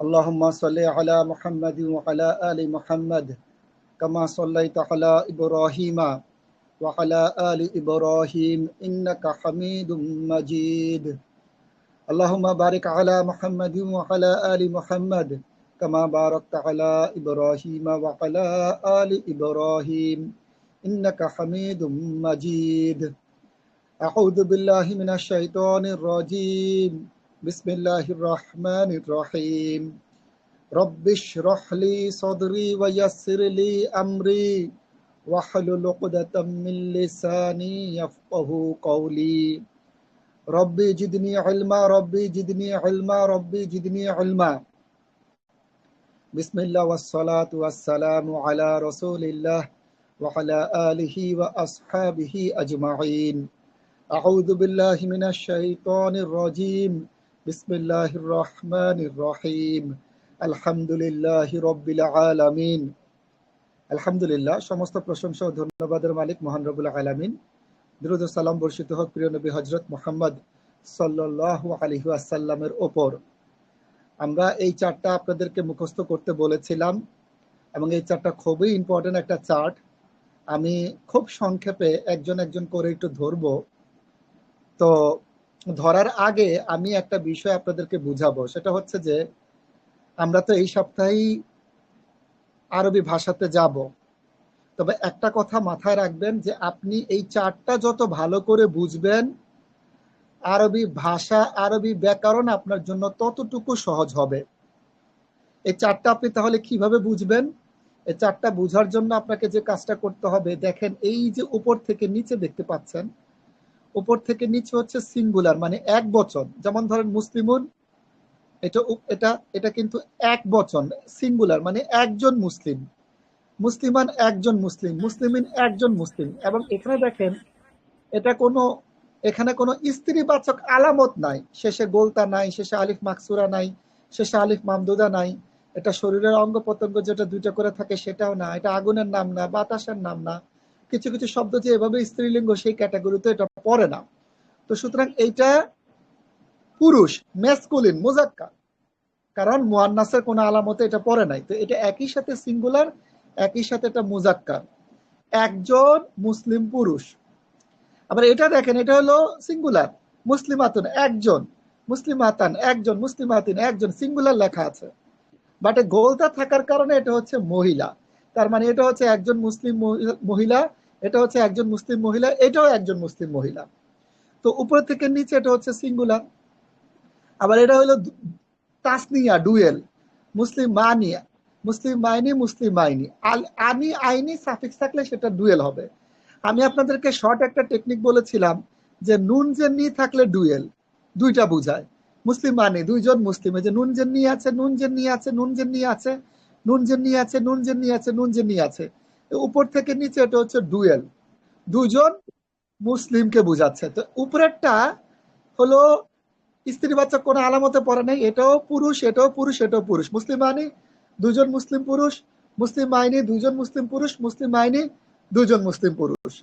আল্লাহুম্মা সাল্লি আলা মুহাম্মাদ ওয়া আলা আলি মুহাম্মাদ কামা সাল্লাইতা আলা ইব্রাহিমা ওয়া আলা আলি ইব্রাহিম ইন্নাকা হামিদুম মাজিদ। আল্লাহুম্মা বারিক আলা মুহাম্মাদ ওয়া আলা আলি মুহাম্মাদ কামা বারাকতা আলা ইব্রাহিমা ওয়া আলা আলি ইব্রাহিম ইন্নাকা হামিদুম মাজিদ। আউযু বিল্লাহি মিনাশ শাইতানির রাজীম। বিসমিল্লাহির রহমানির রহিম। রব্বিশ রহলি সদরি ওয়া ইয়াসসিরলি আমরি ওয়াহলুল উকদাতাম মিন লিসানি ইয়াফকাহু কওলি। রব্বি জিদনি ইলমা, রব্বি জিদনি ইলমা, রব্বি জিদনি ইলমা। বিসমিল্লাহ ওয়াসসালাতু ওয়াসসালামু আলা রাসূলিল্লাহ ওয়া আলা আলিহি ওয়া আসহাবিহি আজমাইন। আউযু বিল্লাহি মিনাশ শাইতানির রাজীম। বিসমিল্লাহির রহমানির রহিম। আলহামদুলিল্লাহি রাব্বিল আলামিন। আলহামদুলিল্লাহ, সমস্ত প্রশংসা ও ধন্যবাদের মালিক মহান রব্বুল আলামিন। দুরূদ ও সালাম বর্ষিত হোক প্রিয় নবী হযরত মুহাম্মদ সাল্লাল্লাহু আলাইহি ওয়াসাল্লামের ওপর। আমরা এই চার্টটা আপনাদেরকে মুখস্থ করতে বলেছিলাম এবং এই চার্টটা খুবই ইম্পর্টেন্ট একটা চার্ট। আমি খুব সংক্ষেপে একজন একজন করে একটু ধরবো। তো ধরার আগে আমি একটা বিষয় আপনাদেরকে বুঝাবো, সেটা হচ্ছে যে আমরা তো এই সপ্তাহেই আরবি ভাষাতে যাব। তবে একটা কথা মাথায় রাখবেন যে আপনি এই চার্টটা যত ভালো করে বুঝবেন, আরবি ভাষা আরবি ব্যাকরণ আপনার জন্য ততটুকু সহজ হবে। এই চার্টটা আপনি তাহলে কিভাবে বুঝবেন? এই চার্টটা বোঝার জন্য আপনাকে যে কাজটা করতে হবে, দেখেন এই যে উপর থেকে নিচে দেখতে পাচ্ছেন, উপর থেকে নিচে হচ্ছে সিঙ্গুলার, মানে এক বচন। যেমন ধরেন মুসলিমুন, এটা এটা এটা কিন্তু এক বচন, সিঙ্গুলার, মানে একজন মুসলিম। মুসলিমান একজন মুসলিম, মুসলিমিন একজন মুসলিম। এবং এখানে দেখেন এখানে কোনো স্ত্রীবাচক আলামত নাই, শেষে গোলতা নাই, শেষে আলিফ মাকসুরা নাই, শেষে আলিফ মামদুদা নাই। এটা শরীরের অঙ্গ প্রত্যঙ্গ যেটা দুইটা করে থাকে সেটাও না, এটা আগুনের নাম না, বাতাসের নাম না। কিছু কিছু শব্দ যে এভাবে স্ত্রীলিঙ্গ, সেই ক্যাটাগরিতে এটা পড়ে না। তো সুতরাং এইটা পুরুষ, ম্যাসকুলিন, মুজাক্কার, কারণ মুয়ান্নাসের কোনো আলামতে এটা পড়ে নাই। তো এটা একই সাথে সিঙ্গুলার, একই সাথে এটা মুজাক্কার, একজন মুসলিম পুরুষ। আবার এটা দেখেন, এটা হলো সিঙ্গুলার, মুসলিমাতুন একজন, মুসলিমাতান একজন, মুসলিমাতিন একজন, সিঙ্গুলার লেখা আছে। বাট গোলতা থাকার কারণে এটা হচ্ছে মহিলা। তার মানে এটা হচ্ছে একজন মুসলিম মহিলা, এটা হচ্ছে একজন মুসলিম মহিলা, এটাও একজন মুসলিম মহিলা। তো উপর থেকে নিচে এটা হচ্ছে সিঙ্গুলার। আবার এটা হলো তাসনিয়া, ডুয়েল, মুসলিম মানিয়া, মুসলিম মাইনি, মুসলিম মাইনি। আনি আইনি সাফিক্স থাকলে সেটা ডুয়েল হবে। আমি আপনাদেরকে শর্ট একটা টেকনিক বলেছিলাম যে নুন জেন নি থাকলে ডুয়েল, দুইটা বুঝায়। মুসলিম মানে দুইজন মুসলিম, এই যে নুন জেন নি আছে, নুন জেন নি আছে, নুন জেন নি আছে, নুন জেন নি আছে, নুন জেন নি আছে, নুন জেন নি আছে। উপর থেকে নিচে এটা হচ্ছে ডুয়েল, দুইজন মুসলিমকে বুঝাচ্ছে। তো উপরেরটা হলো স্ত্রীবাচক কোনো আলামতে পড়ে নাই, এটাও পুরুষ, এটাও পুরুষ, এটাও পুরুষ। মুসলিম মানি দুজন মুসলিম পুরুষ, মুসলিম মাইনি দুজন মুসলিম পুরুষ, মুসলিম মাইনি দুজন মুসলিম পুরুষ।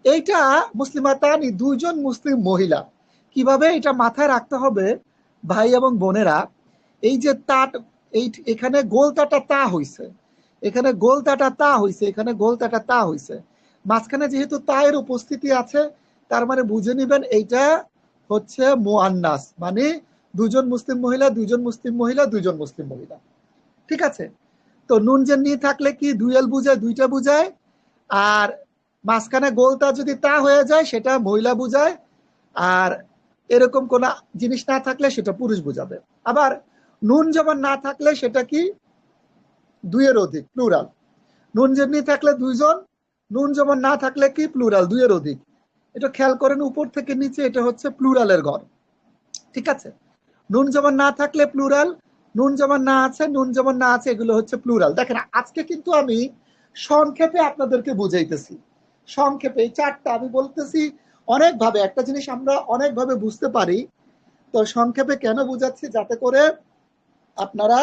এইটা মুসলিমাতানি দুইজন মুসলিম মহিলা। কিভাবে এটা মাথায় রাখতে হবে ভাই এবং বোনেরা, এই যে তা, এই এখানে গোলতাটা তা হইছে, এখানে গোলতাটা তা হইছে, এখানে গোলতাটা তা হইছে, মাঝখানে যেহেতু তায়ের উপস্থিতি আছে, তার মানে বুঝে নিবেন এইটা হচ্ছে মুআন্নাস, মানে দুজন মুসলিম মহিলা, দুজন মুসলিম মহিলা, দুজন মুসলিম মহিলা। ঠিক আছে? তো নুন জেন নি থাকলে কি ডুয়েল বুঝায়, দুইটা বুঝায়। আর মাঝখানে গোলতা যদি তা হয়ে যায় সেটা মহিলা বুঝায়। আর এরকম কোন জিনিস না থাকলে সেটা পুরুষ বুঝাবে। আবার নুন জবর না থাকলে সেটা কি দুইয়ের অধিক, প্লুরাল। নুন জেন নি থাকলে দুইজন, নুন জবর না থাকলে কি প্লুরাল, দুইয়ের অধিক। এটা খেয়াল করেন, উপর থেকে নিচে এটা হচ্ছে প্লুরালের ঘর। ঠিক আছে? নুন জবর না থাকলে প্লুরাল, নুন জবর না আছে, নুন জবর না আছে, এগুলো হচ্ছে প্লুরাল। দেখেন আজকে কিন্তু আমি সংক্ষেপে আপনাদেরকে বুঝাইতেছি, সংক্ষেপে। এই চারটা আমি বলতেছি অনেকভাবে, একটা জিনিস আমরা অনেকভাবে বুঝতে পারি। তো সংক্ষেপে কেন বুঝাচ্ছি? যাতে করে আপনারা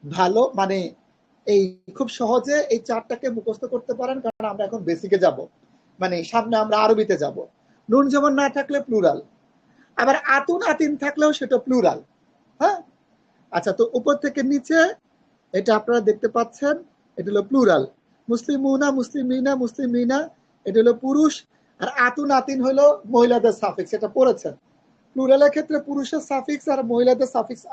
ভালো, মানে এই খুব সহজে এই চারটাকে মুখস্থ করতে পারেন। কারণ আমরা এখন বেসিকে যাব, মানে সামনে আমরা আরবিতে যাব। নুন জবর না থাকলে প্লুরাল, আবার আতুন আতিন থাকলেও সেটা প্লুরাল। হ্যাঁ, আচ্ছা, তো উপর থেকে নিচে এটা আপনারা দেখতে পাচ্ছেন, এটা হলো প্লুরাল। মুসলিমুনা, মুসলিমিনা, মুসলিমিনা এটা হলো পুরুষ, আর আতুন আতিন হলো মহিলাদের সাফিক্স, এটা পড়েছেন। প্লুরালের ক্ষেত্রে পুরুষের সাফিক্স আর মহিলাদের সাফিক্স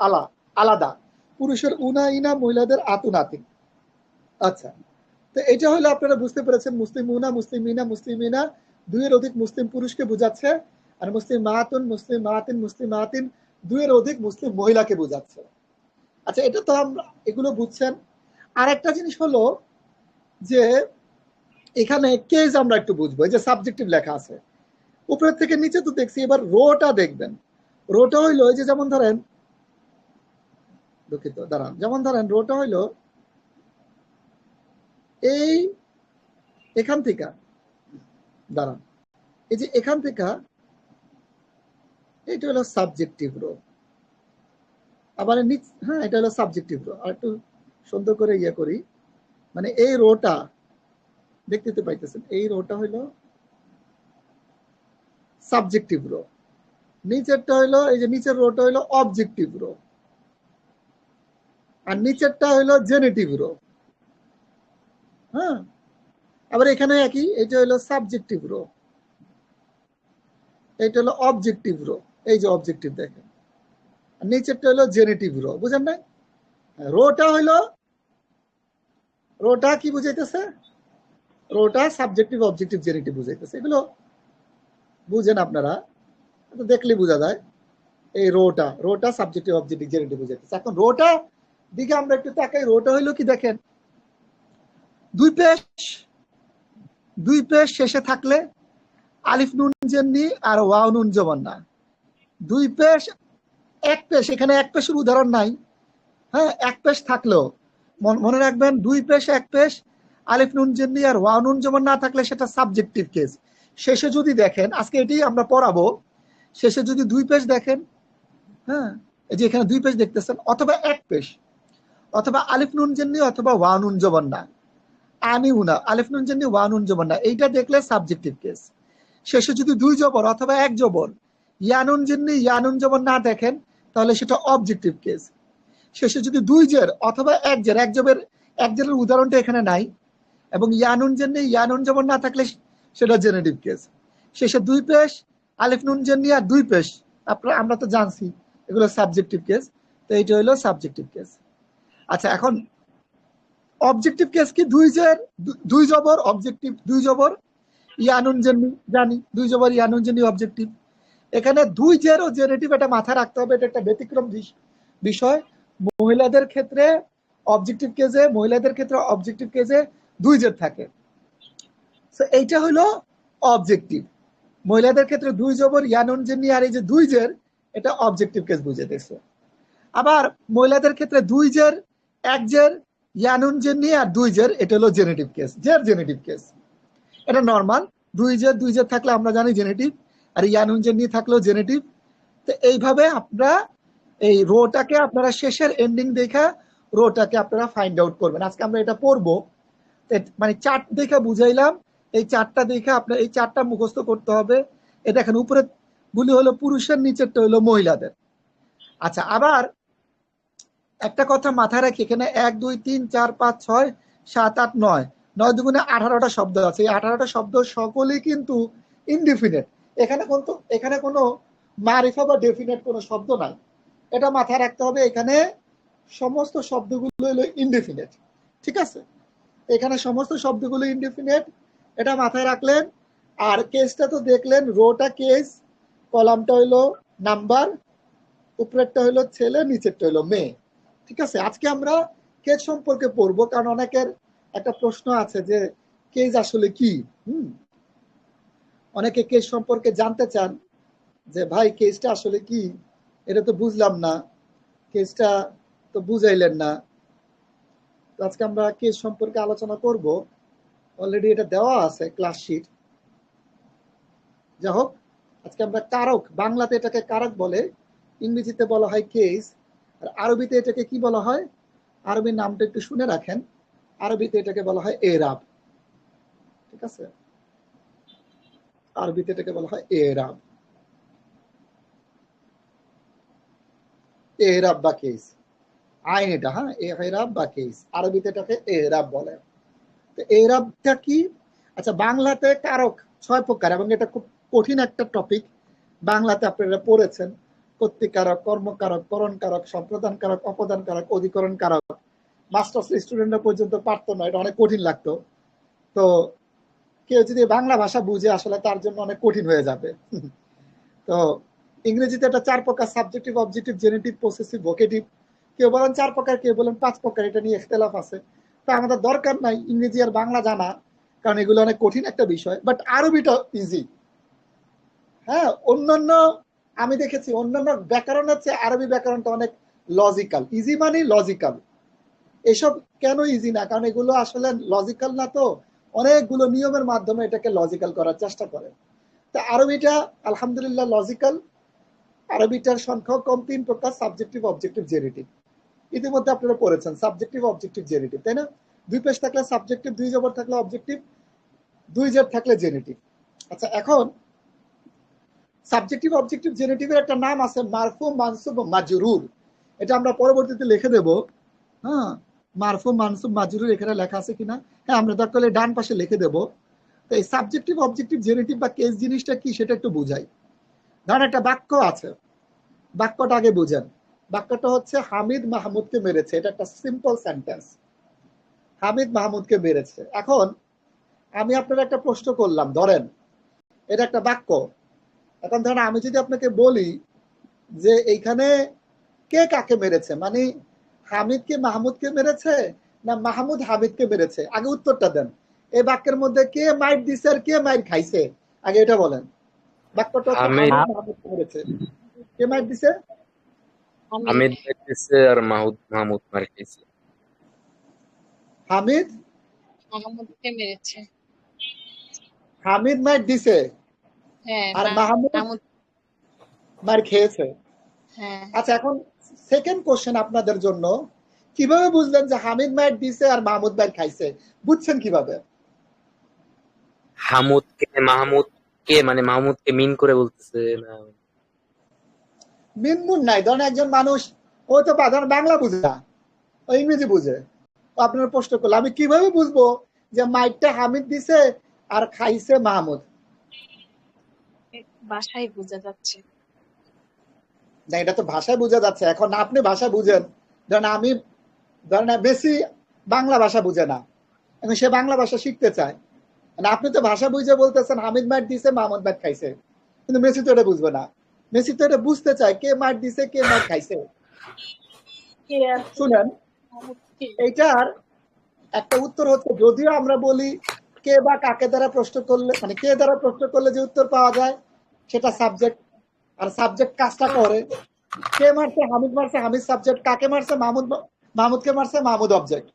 আলাদা। পুরুষের উনা ইনা, মহিলাদের আতুন আতিন। আচ্ছা, তো এটা হলো আপনারা বুঝতে পেরেছেন, মুসলিমুনা, মুসলিমিনা, মুসলিমিনা দুইয়ের অধিক মুসলিম পুরুষকে বোঝাচ্ছে, আর মুসলিম মাহাতুন, মুসলিম মাহাতিন, মুসলিম মাহাতিন দুইয়ের অধিক মুসলিম মহিলাকে বোঝাচ্ছে। আচ্ছা, এটা তো আমরা এগুলো বুঝছেন। আর একটা জিনিস হলো যে এখানে কেস আমরা একটু বুঝবো, এই যে সাবজেক্টিভ লেখা আছে উপরের থেকে নিচে তো দেখছি, এবার রোটা দেখবেন। রোটা হইলো এই যে, যেমন ধরেন, দুঃখিত দাঁড়ান, যেমন ধরেন রোটা হইলো এই এখান থেকে, দাঁড়ান, এই যে এখান থেকে, এটা হলো সাবজেক্টিভ রো। আবার হ্যাঁ, এটা হলো সাবজেক্টিভ রো। আর একটু সুন্দর করে ইয়ে করি, মানে এই রোটা দেখতে তো পাইতেছেন, এই রোটা হইলো সাবজেক্টিভ রো। নিচেরটা হইলো, এই যে নিচের রোটা হইলো অবজেক্টিভ রো, আর নিচেরটা হইলো জেনেটিভ রো। হ্যাঁ, আবার এখানে একই, এটা হলো সাবজেক্টিভ রো, এটা হলো অবজেক্টিভ রো। এই যে অবজেক্টিভ দেখেন, আর নিচেরটা হলো জেনেটিভ রো। বুঝেন না? রোটা হইলো, রোটা কি বুঝাইতেছে? রোটা সাবজেক্টিভ, অবজেক্টিভ, জেনেটিভ বুঝাইতেছে। এগুলো বুঝেন আপনারা, দেখলে বোঝা যায়। এই রোটা, রোটা সাবজেক্টিভ, অবজেক্টিভ, জেনেটিভ বুঝাইতেছে। এখন রোটা দিকে আমরা একটু তাকাই। রোটা হইলো কি দেখেন, দুই পেশ শেষে থাকলে আলিফ নুন জেননি আর ওয়াও নুন জবর না। দুই পেশ, এক পেশ, এখানে এক পেশের উদাহরণ নাই। হ্যাঁ, এক পেশ থাকলেও মনে রাখবেন, দুই পেশ, এক পেশ, আলিফ নুন জেননি আর ওয়াও নুন জবর না থাকলে সেটা সাবজেক্টিভ কেস। শেষে যদি দেখেন, আজকে এটি আমরা পড়াবো, শেষে যদি দুই পেশ দেখেন, হ্যাঁ, এই যে এখানে দুই পেশ দেখতেছেন, অথবা এক পেশ, অথবা আলিফ নুন জেননি অথবা ওয়াও নুন জবর না, আমি উনা, আলিফ নুন জেননি ওয়াও নুন জবর না, এইটা দেখলে সাবজেক্টিভ কেস। শেষে যদি দুই জবর অথবা এক জবর, ইয়ানুন জেননি ইয়ানুন জবর না দেখেন, তাহলে সেটা অবজেক্টিভ কেস। শেষে যদি দুই জের অথবা এক জের, এক জেরের উদাহরণটা এখানে নাই, এবং ইয়ানুন জেননি ইয়ানুন জবর না থাকলে সেটা জেনেটিভ কেস। শেষে দুই পেশ, আলিফ নুন জেননি আর দুই পেশ, আমরা তো জানছি এগুলো সাবজেক্টিভ কেস। তো এইটা হলো সাবজেক্টিভ কেস। আচ্ছা, এখন অবজেক্টিভ কেস কি? দুই জবর অবজেক্টিভ, দুই জবর ইয়ানুন জেননি, জানি দুই জবর ইয়ানুন জেননি অবজেক্টিভ। এখানে দুই জের ও জেনেটিভ, এটা মাথায় রাখতে হবে, এটা একটা ব্যতিক্রম বিষয়। মহিলাদের ক্ষেত্রে অবজেক্টিভ কেজে দুই জের থাকে। এইটা হলো অবজেক্টিভ। মহিলাদের ক্ষেত্রে দুই জবর ইয়ানুন জেননি আর এই যে দুই জের, এটা অবজেক্টিভ কেস বুঝাইতেছে। আবার মহিলাদের ক্ষেত্রে দুই জের, এক জের, ইয়ানুন জেননি আর দুই জের, এটা হলো জেনেটিভ কেস, জেনেটিভ কেস। এটা নর্মাল। দুই জের থাকলে আমরা জানি জেনেটিভ, আর ইয়ানুন জেননি থাকলেও জেনেটিভ। তো এইভাবে আপনারা এই রোটাকে আপনারা শেষের এন্ডিং দেখা রোটাকে আপনারা ফাইন্ড আউট করবেন। আজকে আমরা এটা পড়বো, মানে চার্ট দেখে বুঝাইলাম। এই চারটা দেখে আপনার এই চারটা মুখস্থ করতে হবে। এটা দেখেন, উপরে গুলি হলো পুরুষের, নিচেরটা হলো মহিলাদের। আচ্ছা, আবার একটা কথা মাথায় রাখি, এখানে 1 2 3 4 5 6 7 8 9, 9 দুগুণে 18টা শব্দ আছে। এই 18টা শব্দ সকলেই কিন্তু ইনডিফিনিট। এখানে কোনো মারিফা বা ডেফিনেট কোনো শব্দ নাই, এটা মাথায় রাখতে হবে। এখানে সমস্ত শব্দগুলো হলো ইনডিফিনিট, ঠিক আছে? এখানে সমস্ত শব্দগুলো ইনডিফিনিট, এটা মাথায় রাখলেন। আর কেসটা তো দেখলেন, রোটা কেস, কলামটা হইলো নাম্বার, উপরেরটা হইলো ছেলে, নিচেরটা হইলো মেয়ে, ঠিক আছে? আজকে আমরা কেস সম্পর্কে পড়বো, কারণ অনেকের একটা প্রশ্ন আছে যে কেস আসলে কি। অনেকে কেস সম্পর্কে জানতে চান যে ভাই কেসটা আসলে কি, এটা তো বুঝলাম না, কেসটা তো বুঝাইলেন না। তো আজকে আমরা কেস সম্পর্কে আলোচনা করব। অলরেডি এটা দেওয়া আছে ক্লাস শিট। যাই হোক, আজকে আমরা কারক, বাংলাতে এটাকে কারক বলে, ইংরেজিতে বলা হয় কেস, আর আরবিতে এটাকে কি বলা হয়? আরবির নামটা একটু শুনে রাখেন। আরবিতে এটাকে বলা হয় এরাব, ঠিক আছে? আরবিতে এটাকে বলা হয় এরাব, এরাব বা কেস। আইন এটা, হ্যাঁ, এরাব বা কেস, আরবিতে এটাকে এরাব বলে। তো এরাবটা কি? আচ্ছা, বাংলাতে কারক 6 প্রকার, এবং এটা খুব কঠিন একটা টপিক। বাংলাতে আপনারা পড়েছেন, কর্তৃকারক, কর্মকারক, করণকারক, সম্প্রদানকারক, অপদানকারক, অধিকরণকারক। মাস্টার্স স্টুডেন্টরা পর্যন্ত পারতো না, এটা অনেক কঠিন লাগতো। তো কেউ যদি বাংলা ভাষা বুঝে, আসলে তার জন্য অনেক কঠিন হয়ে যাবে। তো ইংরেজিতে এটা 4 প্রকার: subjective, objective, genitive, possessive, vocative. কেউ বলেন 4 প্রকার, কেউ বলেন 5 প্রকার, এটা নিয়ে ইখতিলাফ আছে। তো আমাদের দরকার নাই ইংরেজি আর বাংলা জানা, কারণ এগুলো অনেক কঠিন একটা বিষয়। বাট আরবিটা ইজি। হ্যাঁ, অন্যান্য আমি দেখেছি অন্যান্য ব্যাকরণের চেয়ে আরবি ব্যাকরণটা অনেক লজিক্যাল। ইজি মানে লজিক্যাল। এসব কেন ইজি না? কারণ এগুলো আসলে লজিক্যাল না, তো অনেকগুলো নিয়মের মাধ্যমে এটাকে লজিক্যাল করার চেষ্টা করে। তো আরবিটা আলহামদুলিল্লাহ লজিক্যাল। আরবিটার সংখ্যা কম, 3 প্রকার: সাবজেক্টিভ, অবজেক্টিভ, জেনেটিভ। ইতিমধ্যে আপনারা পড়েছেন সাবজেক্টিভ, অবজেক্টিভ, জেনেটিভ, তাই না? 2 পেশ থাকলে সাবজেক্টিভ, 2 জবর থাকলে অবজেক্টিভ, 2 জেড থাকলে জেনেটিভ। আচ্ছা, এখন সাবজেক্টিভ, অবজেক্টিভ, জেনেটিভের একটা নাম আছে মারফু, মানসুব, মাজরুর। এটা আমরা পরবর্তীতে লিখে দেব। হ্যাঁ, মারফু, মানসুব, মাজরুর এখানে লেখা আছে কিনা? হ্যাঁ, আমরা দরকার হলে ডান পাশে লিখে দেব। তো এই সাবজেক্টিভ, অবজেক্টিভ, জেনেটিভ বা কেস জিনিসটা কি সেটা একটু বুঝাই। ধরেন একটা বাক্য আছে, বাক্যটা আগে বুঝেন। বাক্যটা হচ্ছে হামিদ মাহমুদকে মেরেছে, এটা একটা সিম্পল সেন্টেন্স। হামিদ মাহমুদকে মেরেছে। এখন আমি আপনার একটা প্রশ্ন করলাম, ধরেন এটা একটা বাক্য। এখন ধরেন আমি যদি আপনাকে বলি যে এইখানে কে কাকে মেরেছে, মানে হামিদ কি মাহমুদকে মেরেছে না মাহমুদ হামিদকে মেরেছে, আগে উত্তরটা দেন। এই বাক্যের মধ্যে কে মাইর দিছে আর কে মাইর খাইছে, আগে এটা বলেন। বাক্যটা হচ্ছে হামিদ হামিদ মাহমুদকে মেরেছে, কে মাইর দিছে? হামিদ দেখতেছে আর মাহমুদ মার খেয়েছে। হামিদ মাহমুদকে মেরেছে। হামিদ মাইর দিছে হ্যাঁ, আর মাহমুদ মাহমুদ। মার খেয়েছে। হ্যাঁ, আচ্ছা, এখন সেকেন্ড কোশ্চেন আপনাদের জন্য, কিভাবে বুঝলেন যে হামিদ মাইর দিছে আর মাহমুদ মাইর খাইছে? বুঝছেন কিভাবে? মাহমুদকে মানে মাহমুদকে মিন করে বলতেছে না? মিনমুন নাই। ধরেন একজন মানুষ, ও তো ধরেন বাংলা বুঝে না, ও ইংরেজি বুঝে। তো আপনার প্রশ্ন করলো, আমি কিভাবে বুঝবো যে মাইরটা হামিদ দিছে আর খাইছে মাহমুদ? বাসায় বোঝা যাচ্ছে। না, এটা তো ভাষায় বোঝা যাচ্ছে। এখন আপনি ভাষা বুঝেন, ধরেন আমি, ধরেন মেসি বাংলা ভাষা বুঝে না, এবং সে বাংলা ভাষা শিখতে চায়। মানে আপনি তো ভাষা বুঝে বলতেছেন হামিদ মাইর দিছে মাহমুদ মাইর খাইছে, কিন্তু মেসি তো এটা বুঝবে না। মেসি তো এটা বুঝতে চায় কে মাইর দিছে কে মাইর খাইছে। কে আছে? শুনেন, মাহমুদকে। এইটার একটা উত্তর হচ্ছে, যদিও আমরা বলি কে বা কাকে দ্বারা প্রশ্ন করলে, মানে কে দ্বারা প্রশ্ন করলে যে উত্তর পাওয়া যায় সেটা সাবজেক্ট, আর সাবজেক্ট কাজটা করে। কে মারছে হামিদ মারছে, হামিদ সাবজেক্ট। কাকে মারছে মাহমুদ, মাহমুদকে মারছে মাহমুদ অবজেক্ট।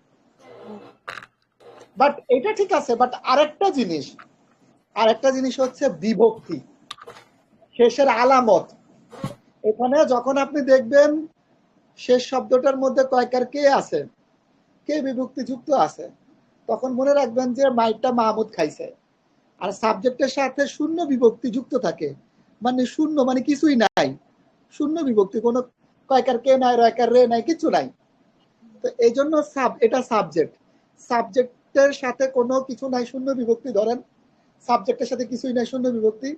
বাট এটা ঠিক আছে, বাট আরেকটা জিনিস হচ্ছে বিভক্তি, শেষের আলামত। এখানে যখন আপনি দেখবেন শেষ শব্দটার মধ্যে কয়কার কে আছে, কে বিভক্তি যুক্ত আছে, তখন মনে রাখবেন যে মাইরটা মাহমুদ খাইছে। আর সাবজেক্টের সাথে শূন্য বিভক্তি যুক্ত থাকে, মানে শূন্য মানে কিছুই নাই, শূন্য বিভক্তি, কোনো কয়কার কে নাই, রয়কার রে নাই, কিছু নাই। তো এই জন্য এটা সাবজেক্ট, সাবজেক্টের সাথে কোনো কিছু নাই, শূন্য বিভক্তি। ধরেন সাবজেক্টের সাথে কিছুই নাই, শূন্য বিভক্তি,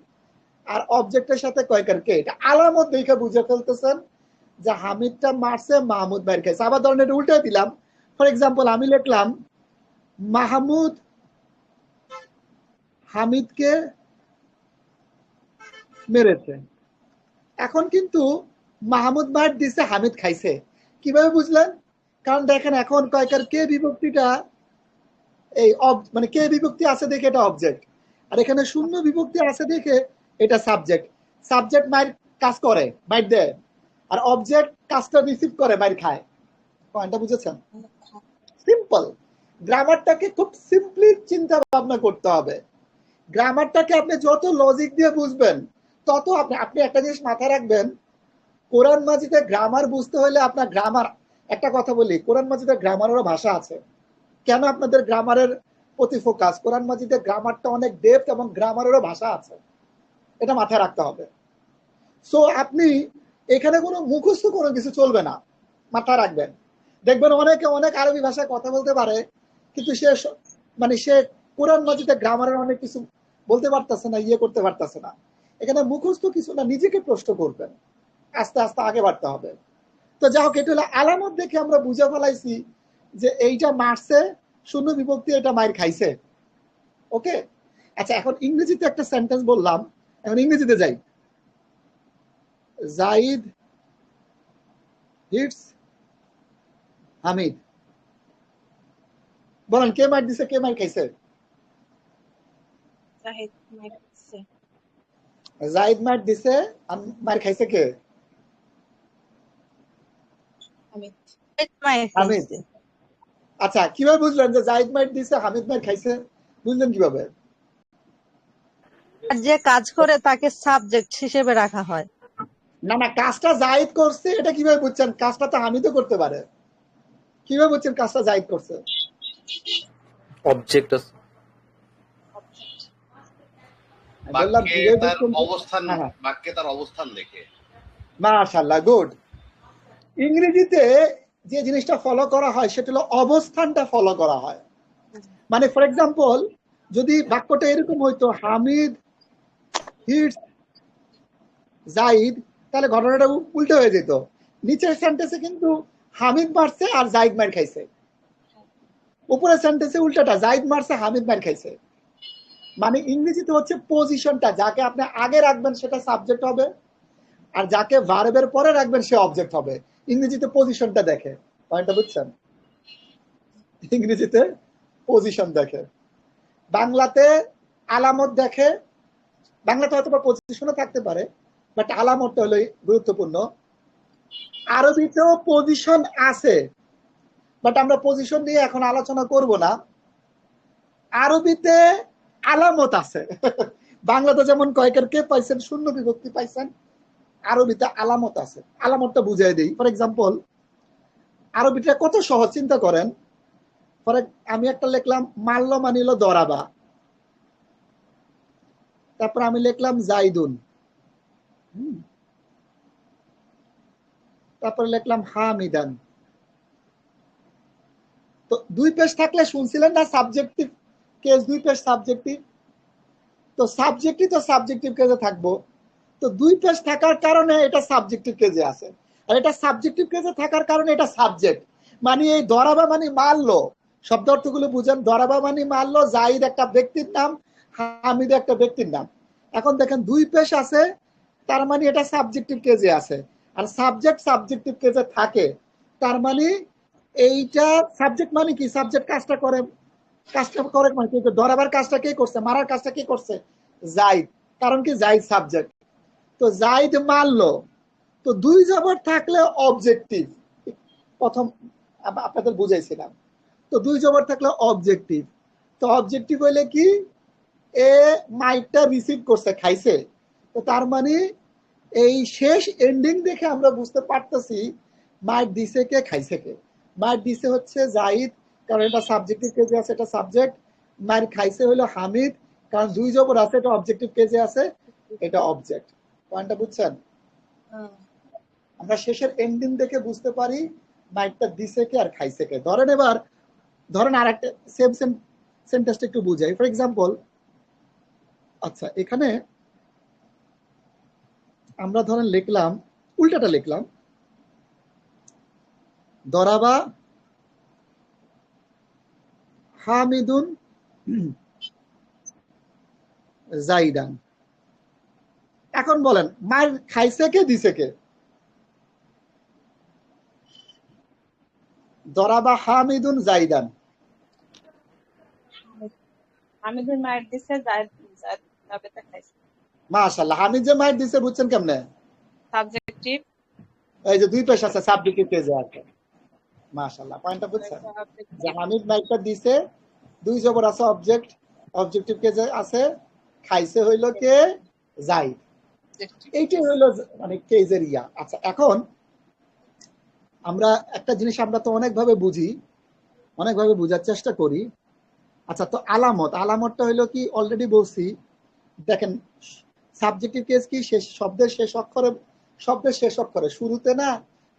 আর অবজেক্টের সাথে কয়কার কে, এটা আলামত দেখে বুঝে ফেলতেছেন যে হামিদটা মারছে মাহমুদ বাইর খাইছে। আবার ধরেন এটা উল্টে দিলাম, ফর এক্সাম্পল আমি লিখলাম মাহমুদ হামিদকে মেরেছে। এখন কিন্তু মাহমুদ মার দিছে হামিদ খাইছে, কিভাবে বুঝলেন? কারণ দেখেন এখন কয়কার কে বিভক্তিটা, এই মানে কে বিভক্তি আছে দেখে এটা অবজেক্ট, আর এখানে শূন্য বিভক্তি আছে দেখে এটা সাবজেক্ট। সাবজেক্ট মায়ের কাজ করে, মাইর দেয়, আর অবজেক্ট কাজটা রিসিভ করে, মাইর খায়। পয়েন্টটা বুঝেছেন? সিম্পল। গ্রামারটাকে খুব সিম্পলি চিন্তা ভাবনা করতে হবে। গ্রামারটাকে আপনি যত লজিক দিয়ে বুঝবেন, তত আপনি একটা জিনিস মাথায় রাখবেন, কোরআন মাজিদে গ্রামার বুঝতে হলে আপনার গ্রামার, একটা কথা বলি, কোরআন মাজিদে গ্রামারেরও ভাষা আছে। কেন আপনাদের গ্রামারের প্রতি ফোকাস? কোরআন মাজিদে গ্রামারটা অনেক ডেপথ এবং গ্রামারেরও ভাষা আছে, এটা মাথায় রাখতে হবে। সো আপনি এখানে কোনো মুখস্থ কোনো কিছু চলবে না, মাথায় রাখবেন। দেখবেন অনেকে অনেক আরবি ভাষায় কথা বলতে পারে, কিন্তু মানে সে কোরআন মাজিদে গ্রামারের অনেক কিছু বলতে পারতেছে না, করতে পারতেছে না। এখানে মুখস্থ কিছু না, নিজেকে প্রশ্ন করবেন, আস্তে আস্তে আগে বাড়তে হবে। তো যা হোক, এটা হলো আলামত দেখে আমরা বুঝে ফেলাইছি যে এইটা মারছে শূন্য বিভক্তি, এটা মার খাইছে। ওকে, আচ্ছা এখন ইংরেজিতে একটা সেন্টেন্স বললাম, এখন ইংরেজিতে যাই। জাইদ হিটস হামিদ। বলেন কে মার দিছে, কে মার খাইছে? জাহিদ মার দিছে। জাইদ মার দিছে, মার খাইছে কে? হামিদ। হামিদ। আচ্ছা কিভাবে বুঝলেন যে জাইদ মার দিছে হামিদ মার খাইছে? বুঝলেন কিভাবে? যে কাজ করে তাকে সাবজেক্ট হিসেবে রাখা হয়। না না, কাজটা জাইদ করছে এটা কিভাবে বুঝছেন? কাজটা তো হামিদও করতে পারে। কিভাবে বুঝছেন কাজটা জাইদ করছে? অবজেক্ট আছে। বললাম বাক্যে কিভাবে তার বুঝছেন? অবস্থান, হ্যাঁ, বাক্যে তার অবস্থান দেখে। মাশাআল্লাহ, গুড। ইংরেজিতে যে জিনিসটা ফলো করা হয় সেটা হলো অবস্থানটা ফলো করা হয়। মানে ফর এক্সাম্পল, যদি বাক্যটা এরকম হইতো হামিদ হিটস জাইদ, তাহলে ঘটনাটা উল্টো হয়ে যেত। নিচের সেন্টেন্সে কিন্তু হামিদ মারছে আর জাইদ মার খাইছে, উপরের সেন্টেন্সে উল্টাটা, জাইদ মারছে হামিদ মার খাইছে। মানে ইংরেজিতে হচ্ছে পজিশনটা, যাকে আপনি আগে রাখবেন সেটা সাবজেক্ট হবে, আর যাকে ভার্বের পরে রাখবেন সে অবজেক্ট হবে। ইংরেজিতে পজিশনটা দেখে, পয়েন্টটা বুঝছেন? ইংরেজিতে পজিশন দেখে, বাংলাতে আলামত দেখে। বাংলাতে হয়তো বা পজিশনও থাকতে পারে, বাট আলামতটা হলো গুরুত্বপূর্ণ। আরবিতেও পজিশন আছে, বাট আমরা পজিশন নিয়ে এখন আলোচনা করব না। আরবিতে আলামত আছে। বাংলাতে যেমন কয়েকের কে পাইছেন, শূন্য বিভক্তি পাইছেন, আরবিতে আলামত আছে। আলামতটা বুঝাই দিই। ফর এক্সাম্পল, আরবিটা কত সহজ চিন্তা করেন। আমি একটা লিখলাম মাল্য মানিল দরাবা, তারপর আমি লিখলাম জাইদুন, তারপর লিখলাম হামিদান। তো দুই পেশ থাকলে শুনছিলেন না সাবজেক্টিভ কেস, দুই পেশ সাবজেক্টিভ। তো সাবজেক্টিভ কেজে থাকবো। তো দুই পেশ থাকার কারণে এটা সাবজেক্টিভ কেজে আছে, আর এটা সাবজেক্টিভ কেজে থাকার কারণে এটা সাবজেক্ট। মানে এই দরাবা মানে মারলো, শব্দ অর্থগুলো বুঝেন। দরাবা মানে মারলো, জাইদ একটা ব্যক্তির নাম, হামিদ একটা ব্যক্তির নাম। এখন দেখেন দুই পেশ আছে, তার মানে এটা সাবজেক্টিভ কেজে আছে। আর সাবজেক্টিভ কেজে থাকে, তার মানে এইটা সাবজেক্ট। মানে কি সাবজেক্ট কাজটা করে মানে কি, ধরাবার কাজটা কে করছে, মারার কাজটা কে করছে? জাইদ। কারণ কি জাইদ সাবজেক্ট। তো জাইদ মারলো, তো দুই জবর থাকলে অবজেক্টিভ। প্রথম আপনাদের বুঝাইছিলাম। তো দুই জবর থাকলে অবজেক্টিভ। তো অবজেক্টিভ হইলে কি, এ মাইকটা রিসিভ করছে, খাইছে। তো তার মানে এই শেষ এন্ডিং দেখে আমরা বুঝতে পারতেছি মাইক দিছে কে, খাইছে কে। মাইক দিছে হচ্ছে জাহিদ, কারণ এটা সাবজেক্টিভ কেজে আছে, এটা সাবজেক্ট। মাইর খাইছে হলো হামিদ, কারণ দুই জবর আছে, এটা অবজেক্টিভ কেজে আছে, এটা অবজেক্ট। পয়েন্টটা বুঝছেন? আমরা শেষের এন্ডিং দেখে বুঝতে পারি মাইকটা দিছে কে আর খাইছে কে। ধরেন আর একটা সেম সেন্টেন্সটা একটু বুঝাই। ফর এক্সাম্পল, আচ্ছা এখানে আমরা ধরেন লিখলাম, উল্টাটা লিখলাম, দরাবা হামিদুন জাইদান। এখন বলেন মার খাইছে কে, দিছে কে? দরাবা হামিদুন জাইদান। হামিদুন মার দিছে, জাহিদ খাইছে। মাশাআল্লাহ, হামিদ যে মার দিছে বুঝছেন কেমনে? সাবজেক্টিভ। এই যে দুই পেশ আছে, সাবজেক্টিভ কেজে আছে। মাশাআল্লাহ, পয়েন্টটা বুঝছেন? যে হামিদ মাইকটা দিছে, দুই জবর আছে, অবজেক্টিভ কেজে আছে, খাইছে হইল কে, জাইদ। এইটাই হইল মানে কেজের ইয়া। আচ্ছা এখন আমরা একটা জিনিস আমরা তো অনেকভাবে বুঝি, অনেকভাবে বোঝার চেষ্টা করি। আচ্ছা, তো আলামতটা হইলো কি, অলরেডি বলছি। দেখেন সাবজেক্টিভ কেস কি, শব্দের শেষ অক্ষরে, শুরুতে না,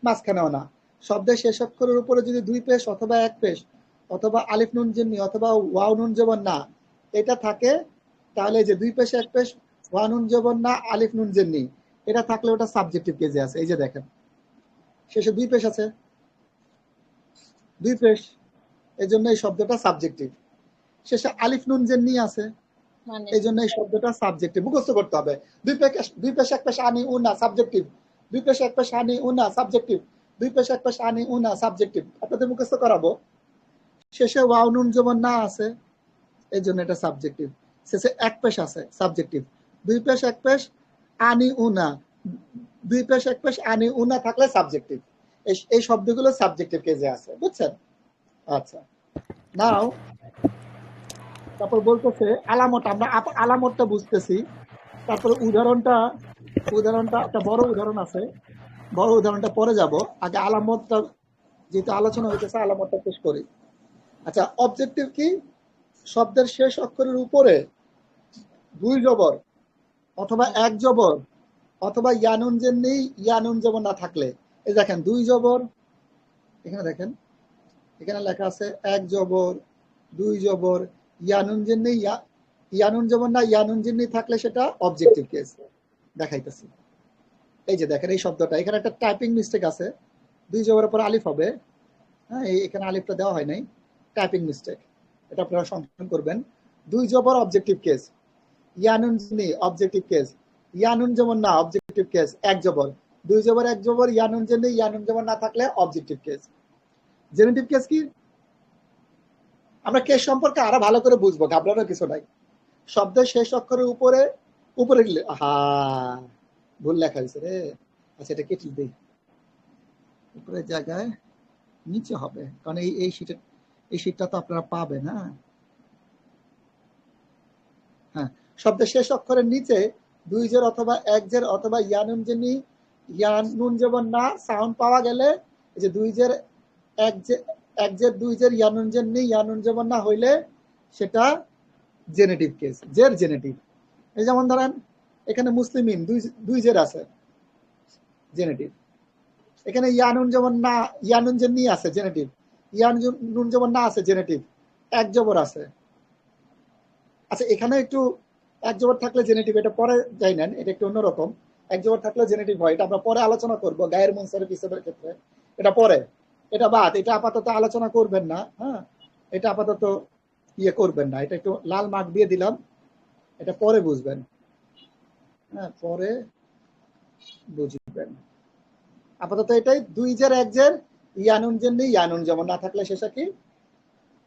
মাঝখানেও না, শব্দের শেষ অক্ষরের উপরে যদি দুই পেশ অথবা এক পেশ অথবা আলিফ নুন জিন্নি অথবা ওয়াও নুন জবর না এটা থাকে, তাহলে এই যে দুই পেশ এক পেশ ওয়া নুন জবর না আলিফ নুন জিন্নি এটা থাকলে ওটা সাবজেক্টিভ কেজে আছে। এই যে দেখেন শেষে দুই পেশ আছে, দুই পেশ, এই জন্য এই শব্দটা সাবজেক্টিভ। শেষে আলিফ নুন জিন্নি আছে, মানে এই জন্য এই শব্দটা সাবজেক্টিভ। মুখস্থ করতে হবে। দুই পেশ এক পেশ আনি উনা সাবজেক্টিভ, দুই পেশ এক পেশ আনি উনা সাবজেক্টিভ, দুই পেশ এক পেশ আনি উনা সাবজেক্টিভ। আপনাদের মুখস্থ করাবো। শেষে ওয়াও নুন জবর না আছে, এই জন্য এটা সাবজেক্টিভ। শেষে এক পেশ আছে, সাবজেক্টিভ। দুই পেশ এক পেশ আনি উনা, দুই পেশ এক পেশ আনি উনা থাকলে সাবজেক্টিভ। এই শব্দগুলো সাবজেক্টিভ কেজে আছে, বুঝছেন? আচ্ছা, নাও তারপর বলতেছে আলামত। আমরা আলামতটা বুঝতেছি, তারপরে উদাহরণটা একটা বড় উদাহরণ আছে, বড় উদাহরণটা পরে যাব। আগে আলামতটা যেহেতু আলোচনা হইতেছে আলামতটা পেশ করি। আচ্ছা, অবজেক্টিভ কি? শব্দের শেষ অক্ষরের উপরে দুই জবর অথবা এক জবর অথবা ইয়ানুন যে নেই ইয়ানুন জবর না থাকলে, এই দেখেন দুই জবর, এখানে দেখেন এখানে লেখা আছে এক জবর দুই জবর ইয়ানুন যে নেই ইয়ানুন জবর না ইয়ানুন যে নেই থাকলে সেটা অবজেক্টিভ কেস। দেখাইতেছি, এই যে দেখেন এই শব্দটা এখানে একটা টাইপিং মিস্টেক আছে, দুই জবরের পর আলিফ হবে। হ্যাঁ, এখানে আলিফটা দেওয়া হয় নাই, টাইপিং মিস্টেক, এটা আপনারা সংশোধন করবেন। দুই জবর অবজেক্টিভ কেস, ইয়ানুন জিনি অবজেক্টিভ কেস, ইয়ানুন যেমন না অবজেক্টিভ কেস, এক জবর দুই জবর এক জবর ইয়ানুন জিনি ইয়ানুন যেমন না থাকলে অবজেক্টিভ কেস। জেনেটিভ কেস কি? আমরা কেস সম্পর্কে আরো ভালো করে বুঝবো, ঘাবড়ানোর কিছু নাই। শব্দের শেষ অক্ষরের উপরে উপরে ভুল লেখা হয়েছে রে। আচ্ছা, এটা কেটে দিই, উপরের জায়গায় নিচে হবে, কারণ এই শীটটা তো আপনারা পাবেন। হ্যাঁ, শব্দের শেষ অক্ষরের নিচে দুই জের অথবা এক জের অথবা ইয়ানুন জেনি ইয়ানুন যেমন না সাউন্ড পাওয়া গেলে, এই যে দুই জের এক জের দুই জের ইয়ানুন জেন নেই ইয়ানুন যেমন না হইলে সেটা জেনেটিভ কেস, জের জেনেটিভ। এই যেমন ধরেন এখানে মুসলিমিন দুই জের আছে, জেনেটিভ। এখানে ইয়ানুন যেমন না ইয়ানুন জেন নি আছে, জেনেটিভ। ইয়ানুন যেমন না আছে, জেনেটিভ। এক জবর আছে। আচ্ছা, এখানে একটু এক জবর থাকলে জেনেটিভ, এটা পরে যাই নেন, এটা একটু অন্যরকম। এক জবর থাকলে জেনেটিভ হয়, এটা আমরা পরে আলোচনা করব গায়ের মুনসারিফ হিসাবের ক্ষেত্রে, এটা পরে, এটা বাদ, এটা আপাতত আলোচনা করবেন না। হ্যাঁ, এটা আপাতত ইয়ে করবেন না, এটা একটু লাল মার্ক দিয়ে দিলাম, এটা পরে বুঝবেন। হ্যাঁ, পরে বুঝবেন। আপাতত এটাই দুই জের এক জের ইয়ানুন জেন নেই ইয়ানুন যেমন না থাকলে শেষে কি,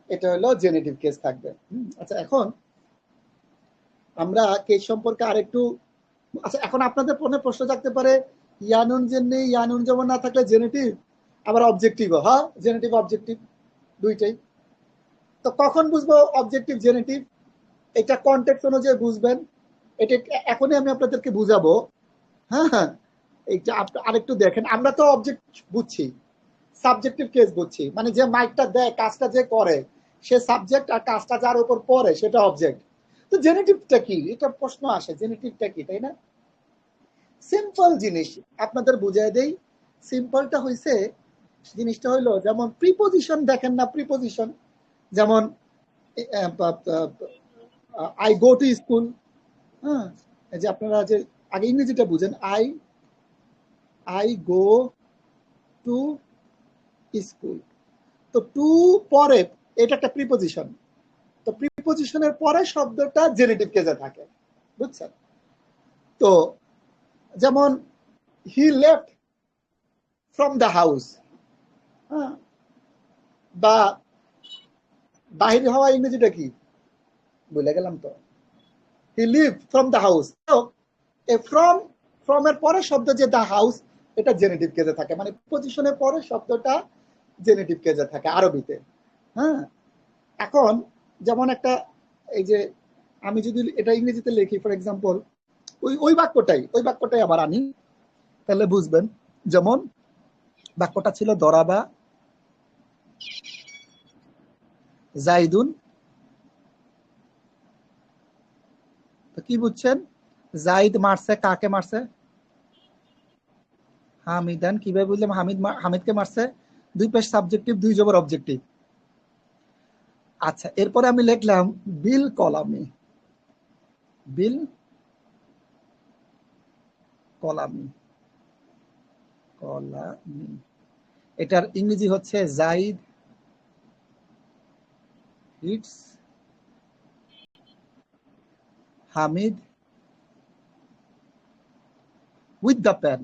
এটা হলো জেনেটিভ কেস থাকবে। আচ্ছা, এখন আমরা কেস সম্পর্কে আরেকটু, আচ্ছা এখন আপনাদের মনে প্রশ্ন থাকতে পারে ইয়ানুন জেন নেই ইয়ানুন যেমন না থাকলে জেনেটিভ আবার অবজেক্টিভ। হ্যাঁ, জেনেটিভ অবজেক্টিভ দুইটাই। তো কখন বুঝবো অবজেক্টিভ জেনেটিভ? এটা কনটেক্সট অনুযায়ী বুঝবেন, এটা এখনই আমি আপনাদেরকে বুঝাবো। হ্যাঁ, এইটা আরেকটু দেখেন, আমরা তো অবজেক্ট বুঝছি, সাবজেক্টিভ কেস বুঝছি, মানে যে মাইকটা দেয় কাজটা যে করে সে সাবজেক্ট, আর কাজটা যার উপর পড়ে সেটা অবজেক্ট। তো জেনেটিভটা কি, এটা প্রশ্ন আসে, জেনেটিভটা কি, তাই না? সিম্পল জিনিস আপনাদের বুঝাই দেই। সিম্পলটা হইছে, জিনিসটা হইলো যেমন প্রিপোজিশন দেখেন না, প্রিপোজিশন যেমন আই গো টু স্কুল। হ্যাঁ, যে আপনারা যে আগে ইংরেজিটা বুঝেন, আই গো টু স্কুল। তো টু পরে এটা একটা প্রিপোজিশন, তো প্রিপোজিশনের পরে শব্দটা জেনেটিভ কেসে থাকে, বুঝছেন? তো যেমন he left from the house, বা বাহির হওয়া ইংরেজিটা কি বলে গেলাম তো, he live from the house. তো ফ্রম এর পরে শব্দ যে দ্য হাউস, এটা জেনেটিভ কেসে থাকে, মানে প্রিপোজিশনের পরে শব্দটা জেনেটিভ কেসে থাকে আরবিতে। হ্যাঁ, এখন যেমন একটা, এই যে আমি যদি এটা ইংরেজিতে লিখি ফর এক্সাম্পল, ওই বাক্যটাই আবার আনি, তাহলে বুঝবেন। যেমন বাক্যটা ছিল দরাবা জাইদুন, তো কি বুঝছেন? জাইদ মারছে, কাকে মারছে? হামিদান। কিভাবে বুঝলাম হামিদকে মারছে? দুই পেশ সাবজেক্টিভ, দুই জবর অবজেক্টিভ। আচ্ছা, এরপরে আমি লিখলাম বিল কলামি। বিল কলামি, কলামি, এটার ইংরেজি হচ্ছে Zaid hits Hamid with the pen.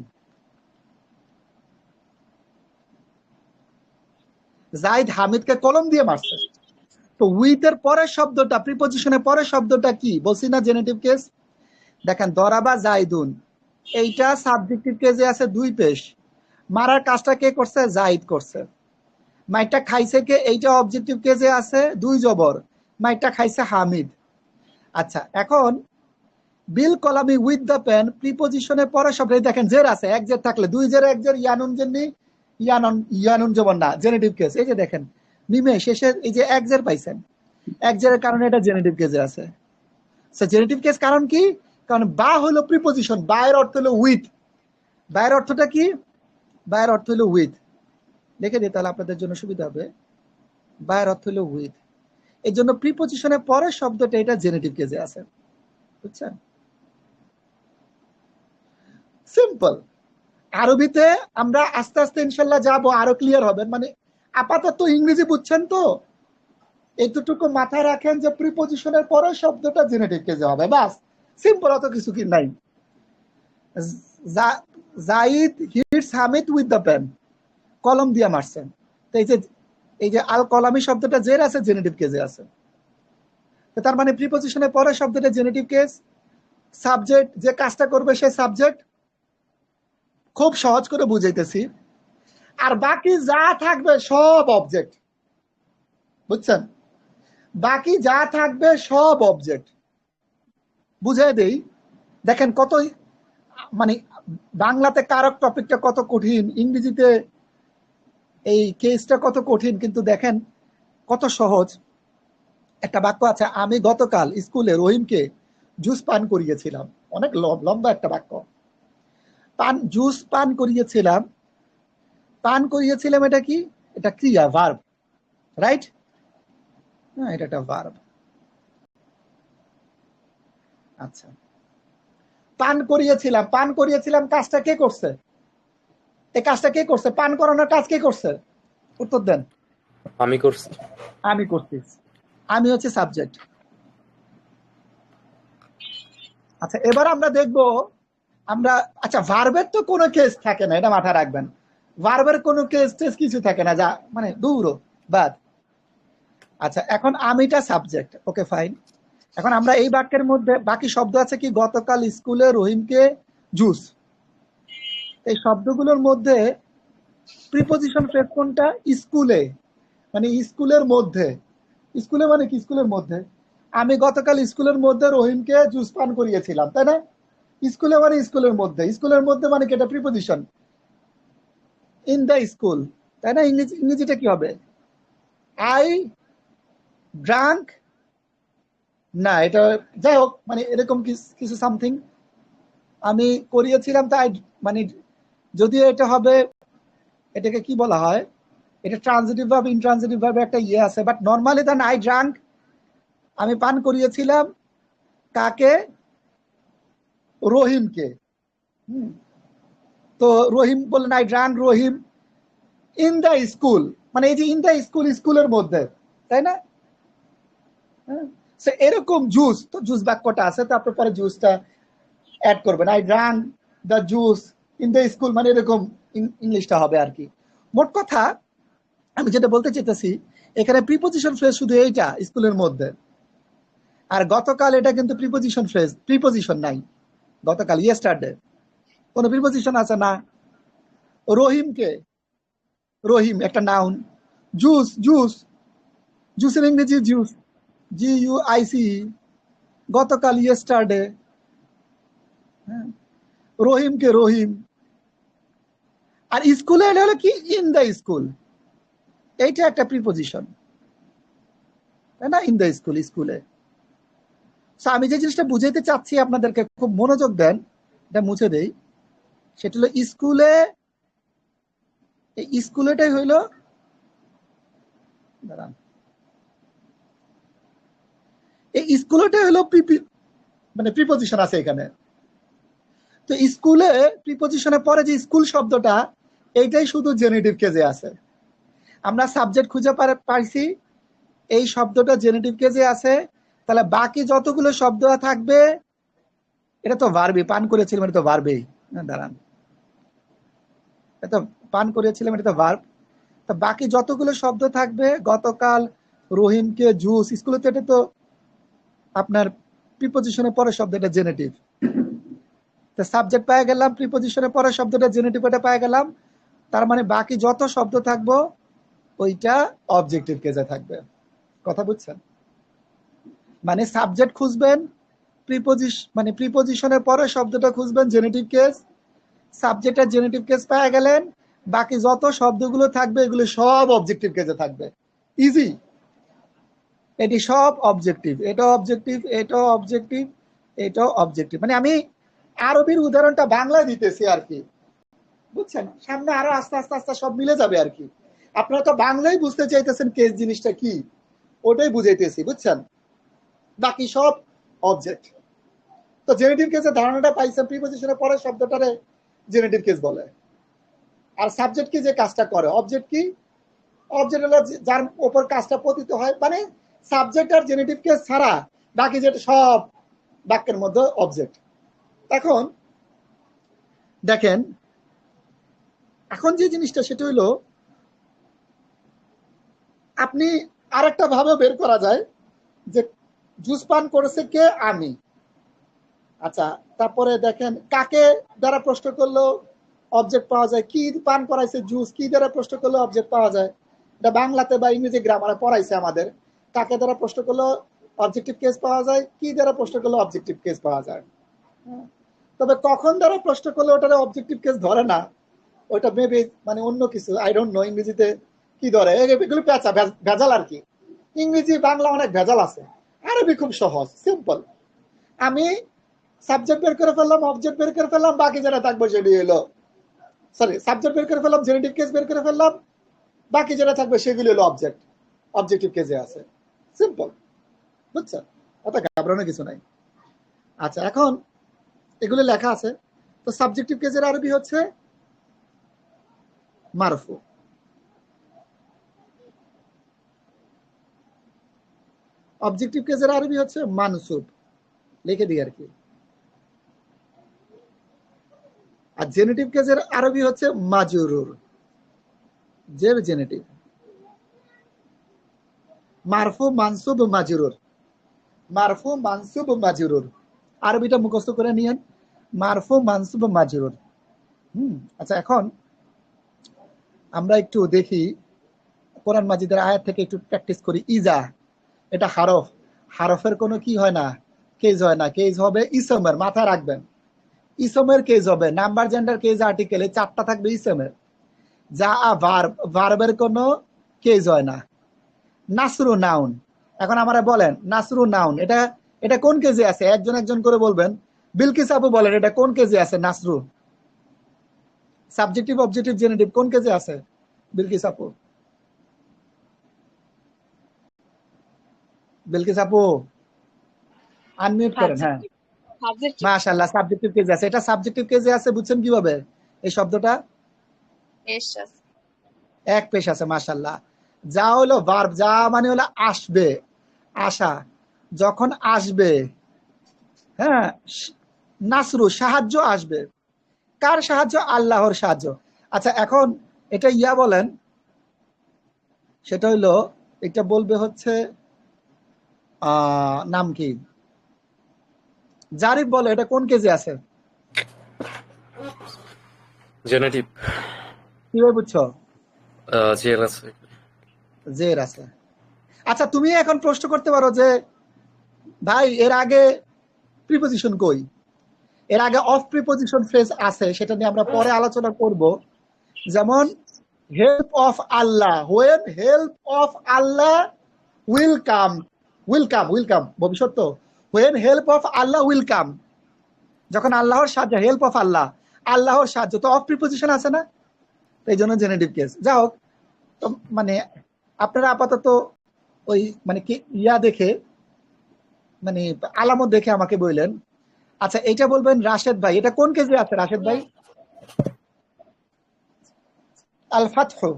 Zaid হামিদকে কলম দিয়ে মারছে। তো উইথ এর পরের শব্দটা, প্রিপজিশনের পরের শব্দটা কি বলছি না, জেনেটিভ কেস। দেখেন দরাবা জাইদুন, এইটা সাবজেক্টিভ কেসে আছে দুই পেশ, মারার কাজটা কে করছে, জাইদ করছে। মাইটা খাইছে কে, এইটা অবজেক্টিভ কেসে আছে দুই জবর, মাইটা খাইছে হামিদ। আচ্ছা, এখন বিল কলামি উইথ দ্য পেন, প্রিপজিশনের পরে শব্দ দেখেন জের আছে, এক জের থাকলে দুই জের এক জের, ইয়ানুন জেননি, ইয়ানুন জবর না, জেনেটিভ কেস। এই যে দেখেন মিমে শেষে এই যে এক জের পাইছেন, এক জেরের কারণে এটা জেনেটিভ কেসে আছে। জেনেটিভ কেস কারণ কি, কারণ বা হলো প্রিপজিশন, বা এর অর্থ হলো উইথ। বা এর অর্থটা কি, বা এর অর্থ হলো উইথ। লিখে দিই তাহলে আপনাদের জন্য সুবিধা হবে। বা এর অর্থ হলো উইথ, এই জন্য প্রিপজিশনের পরের শব্দটা এটা জেনেটিভ কেসে আছে, বুঝছেন? সিম্পল। আরবিতে আমরা আস্তে আস্তে ইনশাল্লাহ যাবো, আরো ক্লিয়ার হবেন। মানে আপাতত ইংরেজি বুঝছেন তো, এতটুকু মাথায় রাখেন যে প্রিপজিশনের পরের শব্দটা জেনেটিভ কেসে হবে, বাস। সিম্পল, অত কিছু কি নাই। Zaid hits Hamid with the pen, কলম দিয়ে মারছেন। তো এই যে আল কলামি শব্দটা জের আছে, জেনেটিভ কেসে আছে। তো তার মানে প্রিপজিশনের পরের শব্দটা জেনেটিভ কেস, সাবজেক্ট যে কাজটা করবে সে সাবজেক্ট। খুব সহজ করে বুঝাইতেছি। আর বাকি যা থাকবে সব অবজেক্ট, বুঝছেন? বাকি যা থাকবে সব অবজেক্ট। বুঝাই দেই, দেখেন কত, মানে বাংলাতে কারক টপিকটা কত কঠিন, ইংরেজিতে এই কেসটা কত কঠিন, কিন্তু দেখেন কত সহজ। একটা বাক্য আছে, আমি গতকাল স্কুলে রহিমকে জুস পান করিয়েছিলাম। অনেক লম্বা একটা বাক্য। জুস পান করিয়েছিলাম, পান করিয়েছিলাম, এটা কি, এটা ক্রিয়া, ভার্ব, রাইট? হ্যাঁ, এটা একটা ভার্ব। আচ্ছা, পান করিয়েছিলাম, পান করিয়েছিলাম কাজটা কে করছে, এই কাজটা কে করছে, পান করানোর কাজ কে করছে, উত্তর দেন। আমি করছি। আমি করছি, আমি হচ্ছে সাবজেক্ট। আচ্ছা, এবার আমরা দেখবো, আমরা, আচ্ছা ভার্বের তো কোনো কেস থাকে না, এটা মাথায় রাখবেন। ভার্বের কোনো কেস টেস কিছু থাকে না, যা মানে দূর বাদ। আচ্ছা, এখন আমিটা সাবজেক্ট, ওকে ফাইন। এখন আমরা এই বাক্যের মধ্যে বাকি শব্দ আছে কি, গতকাল স্কুলে রহিমকে জুস। এই শব্দগুলোর মধ্যে প্রিপজিশন ফ্রেজ কোনটা, স্কুলে, মানে স্কুলের মধ্যে। স্কুলে মানে কি, স্কুলের মধ্যে। আমি গতকাল স্কুলের মধ্যে রহিমকে জুস পান করিয়েছিলাম, তাই না? স্কুলে মানে স্কুলের মধ্যে, স্কুলের মধ্যে মানে কি, এটা প্রিপজিশন, ইন দ্য স্কুল, তাই না? ইংরেজিটা কি হবে, আই ড্রাঙ্ক, না এটা, যাই হোক, মানে এরকম কিছু সামথিং আমি করিয়েছিলাম, তাই মানে যদিও এটা হবে, এটাকে কি বলা হয়, এটা ট্রানজিটিভ ভার্ব, ইনট্রানজিটিভ ভার্ব একটা ইয়ে আছে, but normally then I drank, আমি পান করিয়েছিলাম কাকে, রহিমকে। তো রহিম বললেন I drank Rahim in the school, মানে এই যে ইন দ্য স্কুল, স্কুলের মধ্যে, তাই না? এরকম জুস, তো জুস বাক্যটা আছে, তো আপনার পরে জুসটা অ্যাড করবেন, I drank the juice in the school, মানে এরকম ইংলিশটা হবে আর কি। মোট কথা আমি যেটা বলতে চাইতেছি, এখানে প্রিপজিশন ফ্রেজ শুধু এইটা, স্কুলের মধ্যে। আর গতকাল, এটা কিন্তু প্রিপজিশন ফ্রেজ, প্রিপজিশন নাই। গতকাল ইয়েস্টারডে, কোন প্রিপজিশন আছে না। রহিমকে, রহিম একটা নাউন। জুস, জুস, জুসের ইংরেজি জুস, GUIC, গতকাল ইয়েস্টারডে। রহিমকে রহিম। আর স্কুলে এটা হলো কি, ইন দ্য স্কুল, এইটা একটা প্রিপজিশন, তাই না? ইন দ্য স্কুল, স্কুলে। আমি যে জিনিসটা বুঝাইতে চাচ্ছি আপনাদেরকে, খুব মনোযোগ দেন, এটা মুছে দেই। সেটা হলো স্কুলে, এই স্কুলেটাই হইলো দাঁড়ান, এই স্কুলটা হলো মানে প্রিপোজিশন আছে এখানে। তো স্কুলে প্রিপোজিশনের পরে যে স্কুল শব্দটা, এইটাই শুধু জেনেটিভ কেজে আছে। আমরা সাবজেক্ট খুঁজে পাইছি, এই শব্দটা জেনেটিভ কেজে আছে। তাহলে বাকি যতগুলো শব্দ থাকবে, এটা তো ভার্বই, পান করেছিলাম, এটা তো ভার্বেই। দাঁড়ান, এটা পান করেছিলাম, এটা তো ভার্ব। তো বাকি যতগুলো শব্দ থাকবে, গতকাল রহিমকে জুস, স্কুলে তো এটা তো আপনার প্রিপোজিশনের পরে শব্দটা জেনেটিভ। তো সাবজেক্ট পেয়ে গেলাম, প্রিপোজিশনের পরে শব্দটা জেনেটিভ, এটা পেয়ে গেলাম। তার মানে বাকি যত শব্দ থাকবো ওইটা অবজেক্টিভ কেজে থাকবে। কথা বুঝছেন? মানে সাবজেক্ট খুঁজবেন, মানে প্রিপোজিশনের পরে শব্দটা খুঁজবেন জেনেটিভ কেস, সাবজেক্টের জেনেটিভ কেস পেয়ে গেলেন, বাকি যত শব্দগুলো থাকবে এগুলো সব অবজেক্টিভ কেসে থাকবে। ইজি, এটি সব অবজেক্টিভ, এটাও অবজেক্টিভ, এটাও অবজেক্টিভ, এটাও অবজেক্টিভ। মানে আমি আরবির উদাহরণটা বাংলায় দিতেছি আর কি, বুঝছেন? সামনে আরো আস্তে আস্তে আস্তে সব মিলে যাবে আর কি। আপনারা তো বাংলায় বুঝতে চাইতেছেন কেস জিনিসটা কি, ওটাই বুঝাইতেছি, বুঝছেন? বাকি সব অবজেক্ট। তো জেনেটিভ কেসের ধারণাটা পাইছেন, প্রিপোজিশনের পরে শব্দটারে জেনেটিভ কেস বলে। আর সাবজেক্ট কি যে কাজটা করে, অবজেক্ট কি, অবজেক্ট হলো যার উপর কাজটা পতিত হয়। মানে সাবজেক্ট আর জেনেটিভ কেস ছাড়া বাকি যেটা সব বাক্যের মধ্যে অবজেক্ট। এখন দেখেন, এখন যে জিনিসটা সেটা হলো, আপনি আরেকটা ভাবে বের করা যায় যে জুস পান করেছে কে, আমি। আচ্ছা, তারপরে দেখেন কাকে দ্বারা প্রশ্ন করলো অবজেক্ট পাওয়া যায়, কি পান করাইছে জুস, কি দ্বারা প্রশ্ন করলে অবজেক্ট পাওয়া যায়। এটা বাংলাতে বা ইংরেজি গ্রামারে পড়াইছে আমাদের। কাকে দ্বারা প্রশ্ন করলে অবজেক্টিভ কেস পাওয়া যায়, কি দ্বারা প্রশ্ন করলে অবজেক্টিভ কেস পাওয়া যায়। তবে কখন দ্বারা প্রশ্ন করলে ওটারে অবজেক্টিভ কেস ধরে না, ওইটা মেবি মানে অন্য কিছু, আই ডোন্ট নো ইংরেজিতে কি ধরে, এগুলো পেঁচা ভেজাল আর কি। ইংরেজি বাংলা অনেক ভেজাল আছে, আরবি খুব সহজ সিম্পল। আমি সাবজেক্ট বের করে ফেললাম, অবজেক্ট বের করে ফেললাম, বাকি যেটা থাকবে সেটি হলো, সরি, সাবজেক্ট বের করে ফেললাম, জেনেটিভ কেস বের করে ফেললাম, বাকি যেটা থাকবে সেগুলি হলো অবজেক্ট, অবজেক্টিভ কেসে আছে। সিম্পল, বুঝছেন? অত ঘাবড়ানোর কিছু নাই। আচ্ছা, এখন এগুলো লেখা আছে। তো সাবজেক্টিভ কেসের আরবি হচ্ছে মারফু, অবজেক্টিভ কেসের আরবি হচ্ছে মানসুব, লিখে দিই আর কি। আর জেনেটিভ কেসের আরবি হচ্ছে মাজরুর, জেনেটিভ। মারফু, মানসুব, মাজরুর, মারফু, মানসুব, মাজরুর। আরবিটা মুখস্থ করে নিয়েন, মারফু, মানসুব, মাজরুর। আচ্ছা, এখন আমরা একটু দেখি কোরআন মাজিদের আয়াত থেকে একটু প্র্যাকটিস করি। ইজা, এটা হারফ, হারফের কোনো কি হয় না, কেজ হয় না। কেজ হবে ইসমের, মাথায় রাখবেন। ইসমের কেজ হবে নাম্বার, জেন্ডার, কেজ, আর্টিকেল, এই চারটা থাকবে ইসমের। যা ভার্ব, ভার্বের কোনো কেজ হয় না। নাসরু নাউন, এখন আমরা বলেন নাসরু নাউন, এটা এটা কোন কেজে আছে, একজন একজন করে বলবেন। বিলকিস আপু বলেন এটা কোন কেজে আছে নাসরু? সাবজেক্টিভ, অবজেক্টিভ, জেনেটিভ কোন কেজে আছে বিলকিস আপু? বিলকিস আপু আনমিউট করেন। হ্যাঁ, সাবজেক্টিভ, মাশাআল্লাহ, সাবজেক্টিভ কেজে আছে। এটা সাবজেক্টিভ কেজে আছে, বুঝছেন কিভাবে? এই শব্দটা এস আছে, এক পেশ আছে, মাশাআল্লাহ। যা হলো ভার্ব, যা মানে হলো আসবে, আসা, যখন আসবে, হ্যাঁ, নাসরু সাহায্য আসবে। কার সাহায্য? আল্লাহর সাহায্য। আচ্ছা, এখন এটা ইয়া বলেন, সেটা হইলো এটা বলবে হচ্ছে নাম কি, জারিফ বলে এটা কোন কেজে আছে? জেনেটিভ। কিভাবে বুঝছো? জের আছে। জের আছে। আচ্ছা, তুমি এখন প্রশ্ন করতে পারো যে ভাই এর আগে প্রিপোজিশন কই? এর আগে অফ প্রিপোজিশন ফ্রেজ আছে, সেটা নিয়ে আমরা পরে আলোচনা করব। যেমন help of Allah, when help of Allah will come, will come, will come ভবিষ্যৎ তো, when help of Allah will come, যখন আল্লাহর সাহায্য, হেল্প অফ আল্লাহ, আল্লাহর সাহায্য, তো অফ প্রিপোজিশন আছে না, এই জন্য জেনেটিভ কেস। যা হোক, তো মানে আপনারা আপাতত ওই মানে কি ইয়া দেখে মানে আলামত দেখে আমাকে বললেন। আচ্ছা এটা বলবেন রাশেদ ভাই, এটা কোন কেজি আছে রাশেদ ভাই? আল ফাতহু।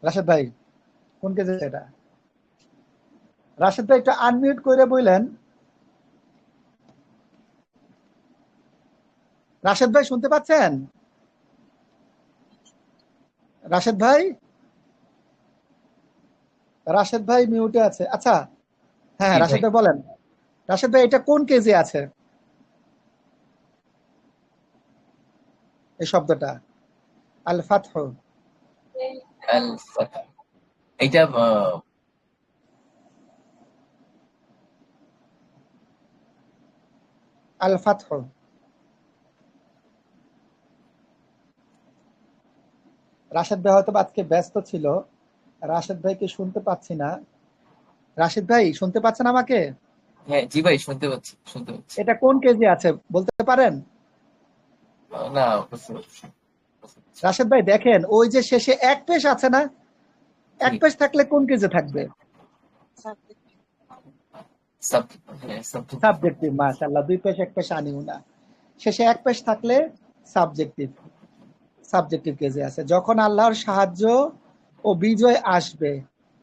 রাশেদ ভাই কোন কেজি এটা? রাশেদ ভাই একটু আনমিউট করে বললেন। রাশেদ ভাই শুনতে পাচ্ছেন? রাশেদ ভাই, রাশেদ ভাই মিউটে আছে। আচ্ছা হ্যাঁ জি রাশেদ ভাই। ভাই বলেন। রাশেদ ভাই এটা কোন কেজি আছে এই শব্দটা আল ফাতহু? আল ফাতহ। এটা আল ফাতহু। রাশেদ ভাই হয়তো আজকে ব্যস্ত ছিল, রাশেদ ভাইকে শুনতে পাচ্ছি না। রাশেদ ভাই শুনতে পাচ্ছেন আমাকে? হ্যাঁ জি ভাই, শুনতে পাচ্ছি শুনতে পাচ্ছি। এটা কোন কেজি আছে বলতে পারেন? না, বুঝতে পারছি, বুঝতে পারছি। রাশেদ ভাই দেখেন ওই যে শেষে এক পেশ আছে না, এক জি, পেশ থাকলে কোন কেজি থাকবে? হ্যাঁ সাবজেক্ট। সাবজেক্টিভ। মাশাআল্লাহ, দুই পেশ এক পেশ আনিও না, শেষে এক পেশ থাকলে সাবজেক্টিভ। সাবজেক্টিভ কেজে আছে যখন আল্লাহর সাহায্য ও বিজয় আসবে,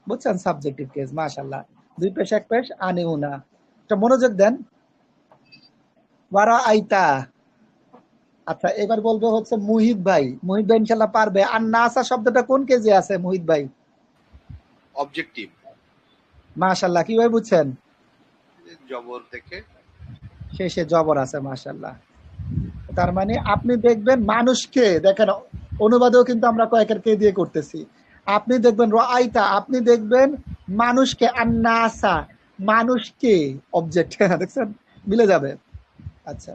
বুঝছেন? Subjective cage. মাশাআল্লাহ, দুই পেশ এক পেশ আনিও না। এটা মনোযোগ দেন। ওয়ারা আইতা। আচ্ছা এবার বলবে হচ্ছে মুহিত ভাই। মুহিত ভাই ইনশাল্লাহ পারবে। আর নাসা শব্দটা কোন কেজে আছে মুহিত ভাই? অবজেক্টিভ। মাশাআল্লাহ, কিভাবে বুঝছেন? জবর থেকে। শেষে জবর আছে। মাশাআল্লাহ, তার মানে আপনি দেখবেন মানুষকে, দেখেন অনুবাদেও কিন্তু আমরা কয়েকের কে দিয়ে করতেছি। আপনি দেখবেন রাআইতা, আপনি দেখবেন মানুষকে, আর নাসা মানুষকে অবজেক্ট। দেখছেন, মিলে যাবে। আচ্ছা,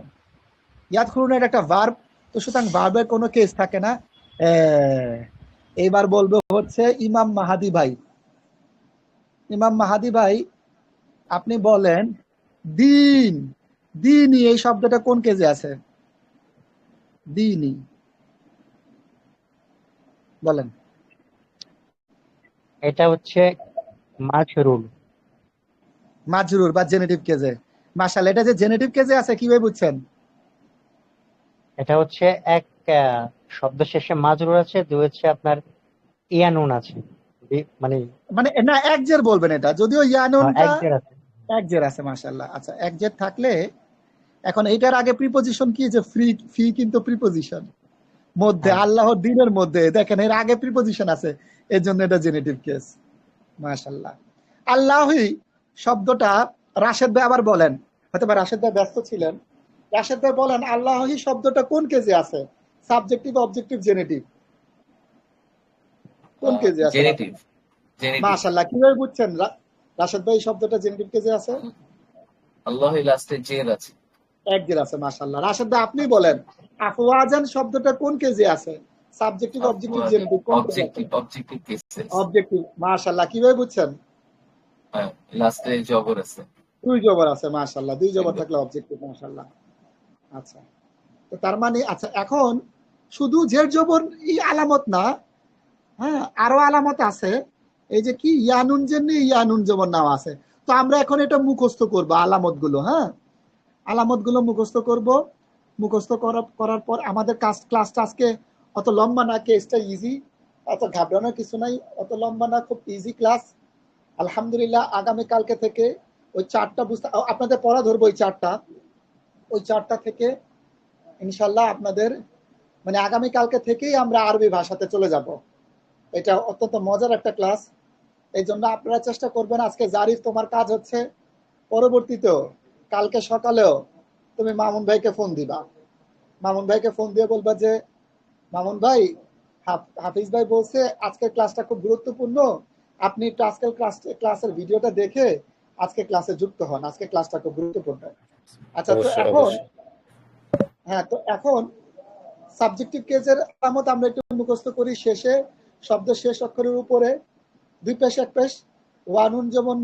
ইয়াদ করুন এটা একটা ভার্ব, তো সুতরাং ভার্বের কোনো কেস থাকে না। এইবার বলবো হচ্ছে ইমাম মাহাদি ভাই। ইমাম মাহাদি ভাই আপনি বলেন দিন। দিনই এই শব্দটা কোন কেজে আছে? দিনই বলেন। এটা হচ্ছে মাশরুল। মাজরুর বা জেনেটিভ কেজে। মাশাআল্লাহ, এটা যে জেনেটিভ কেজে আছে কিভাবে বুঝছেন? এটা হচ্ছে এক শব্দ শেষে মাজরুল আছে, দুই হচ্ছে আপনার ইয়ানুন আছে। মানে মানে না একজের বলবেন এটা, যদিও ইয়ানুনটা এক জের আছে। একজের আছে। মাশাআল্লাহ, আচ্ছা একজের থাকলে এখন এটার আগে প্রিপোজিশন কি, যে ফ্রি, ফি কিন্তু প্রিপোজিশন মধ্যে, হ্যাঁ, আল্লাহর দিনের মধ্যে, দেখেন এর আগে প্রিপোজিশন আছে, এর জন্য এটা জেনেটিভ কেস। মাশাআল্লাহ। আল্লাহি শব্দটা রাশেদ ভাই আবার বলেন, হয়তো বা রাশেদ ভাই ব্যস্ত ছিলেন। রাশেদ ভাই বলেন আল্লাহি শব্দটা কোন কেজে আছে? সাবজেক্টিভ, অবজেক্টিভ, জেনেটিভ, কোন কেজে আছে? জেনেটিভ। জেনেটিভ। মাশাআল্লাহ, কিভাবে বুঝছেন রাশেদ ভাই শব্দটা জেনেটিভ কেজে আছে? আল্লাহ লাস্টে জের আছে। এক জের আছে। মাশাআল্লাহ। রাশেদ ভাই আপনি বলেন আফওয়াজান শব্দটা কোন কেজে আছে? সাবজেক্টিভ, অবজেক্টিভ, জেনেটিভ, কোন কেজে আছে? অবজেক্টিভ। Objective cases. অবজেক্টিভ। মাশাআল্লাহ, কিভাবে বুঝছেন? লাস্টে জবর আছে। দুই জবর আছে। মাশাআল্লাহ, দুই জবর থাকলে অবজেক্টিভ। মাশাআল্লাহ। আচ্ছা, তো তার মানে আচ্ছা এখন শুধু জের জবর ই আলামত না, হ্যাঁ আরো আলামত আছে। এই যে কি ইয়ানুন জেনে ইয়ানুন জবর নাও আছে। তো আমরা এখন এটা মুখস্থ করব আলামত গুলো। হ্যাঁ, আলামত গুলো মুখস্থ করব। মুখস্থ করার পর আমাদের ক্লাসটা আজকে অত লম্বা না, কেসটা ইজি, অত ঘাবড়ানোর কিছু নাই, অত লম্বা না, খুব ইজি ক্লাস। আলহামদুলিল্লাহ আগামী কালকে থেকে ওই চারটা বুঝতে আপনাদের পড়া ধরবো, ওই চারটা থেকে ইনশাল্লাহ আপনাদের মানে আগামী কালকে থেকেই আমরা আরবি ভাষাতে চলে যাব। এটা অত্যন্ত মজার একটা ক্লাস। এই জন্য আপনারা চেষ্টা করবেন। আজকে জারিফ তোমার কাজ হচ্ছে পরবর্তীতেও কালকে সকালেও তুমি মামুন ভাইকে ফোন দিবা। মামুন ভাইকে ফোন দিয়ে বলবা যে মামুন ভাই, হাফিজ ভাই বলছে আজকের ক্লাসটা খুব গুরুত্বপূর্ণ, আপনি একটু আজকের ক্লাসের ভিডিওটা দেখে আজকে ক্লাসে যুক্ত হন, আজকে ক্লাসটা খুব গুরুত্বপূর্ণ। আচ্ছা, তো অবশ্যই এখন অবশ্যই। হ্যাঁ, তো এখন সাবজেক্টিভ কেসের আলামত আমরা একটু মুখস্থ করি। শেষে শব্দের শেষ অক্ষরের উপরে দুই পেশ এক পেশ, ওয়ানুন যেমন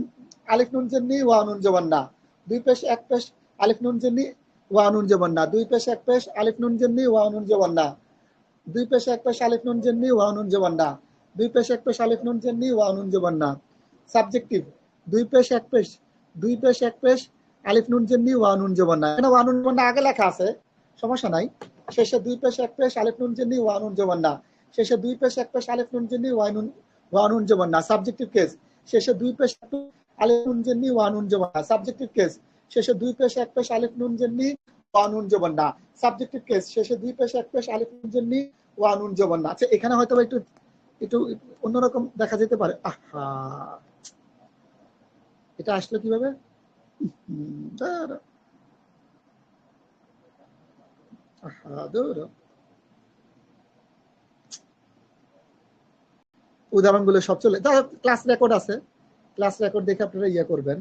আলিফ নুন জেননি ওয়ানুন যেমন না, দুই পেশ এক পেশ আলিফ নুন জেননি ওয়ানুন যেমন না, দুই পেশ এক পেশ আলিফ নুন জেননি ওয়ানুন যেমন না, দুই পেশ এক পেশ আলিফ নুন জের নি ওয়া নুন জবর না, দুই পেশ এক পেশ আলিফ নুন জের নি ওয়া নুন জবর না। সাবজেক্টিভ দুই পেশ এক পেশ, দুই পেশ এক পেশ আলিফ নুন জের নি ওয়া নুন জবর না, এখানে ওয়া নুন জবর না আগে লেখা আছে, সমস্যা নাই। শেষে দুই পেশ এক পেশ আলিফ নুন জের নি ওয়া নুন জবর না, শেষে দুই পেশ এক পেশ আলিফ নুন জের নি ওয়া নুন জবর না। সাবজেক্টিভ কেস শেষে দুই পেশ এক পেশ আলিফ নুন জের নি ওয়া নুন জবর না। সাবজেক্টিভ কেস শেষে দুই পেশ এক পেশ আলিফ নুন জের নি ওয়া নুন জবর না। সাবজেক্টিভ কেস শেষে দুই পেশ এক পেশ আলিফ নুন জের নি ওয়া নুন জবর না। আচ্ছা এখানে হয়তো একটু একটু অন্যরকম দেখা যেতে পারে। আহা, এটা আসলো কিভাবে? উদাহরণগুলো সব চলে, ক্লাস রেকর্ড আছে, ক্লাস রেকর্ড দেখে আপনারা ইয়ে করবেন।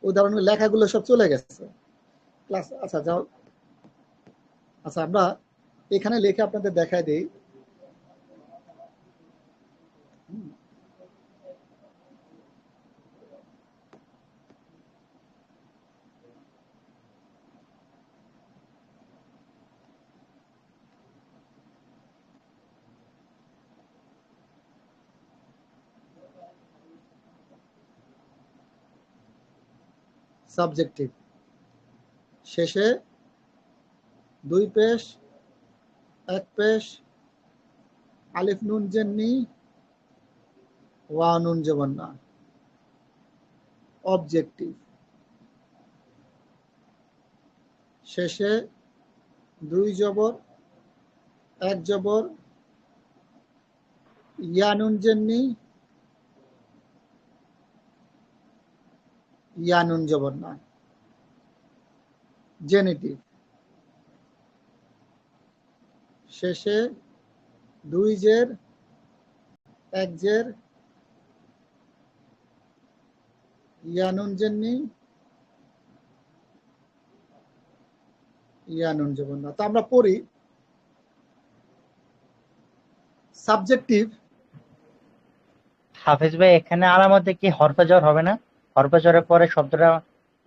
উদাহরণ লেখাগুলো সব চলে গেছে ক্লাস। আচ্ছা যাও, আচ্ছা আমরা এখানে লিখে আপনাদের দেখাই দেই। সাবজেক্টিভ শেষে দুই পেশ এক পেশ আলিফ নুন জের নি ওয়া নুন জবর না। অবজেক্টিভ শেষে দুই জবর এক জবর ইয়া নুন জের নি ইয়া নুন জবর না। জেনেটিভ শেষে দুই জের এক জের ইয়া নুন জের নি ইয়া নুন জবর না। তো আমরা পড়ি সাবজেক্টিভ। হাফেজ ভাই এখানে আলামতে কি হরফে জ্বর হবে না? হরফে জ্বরের পরে শব্দটা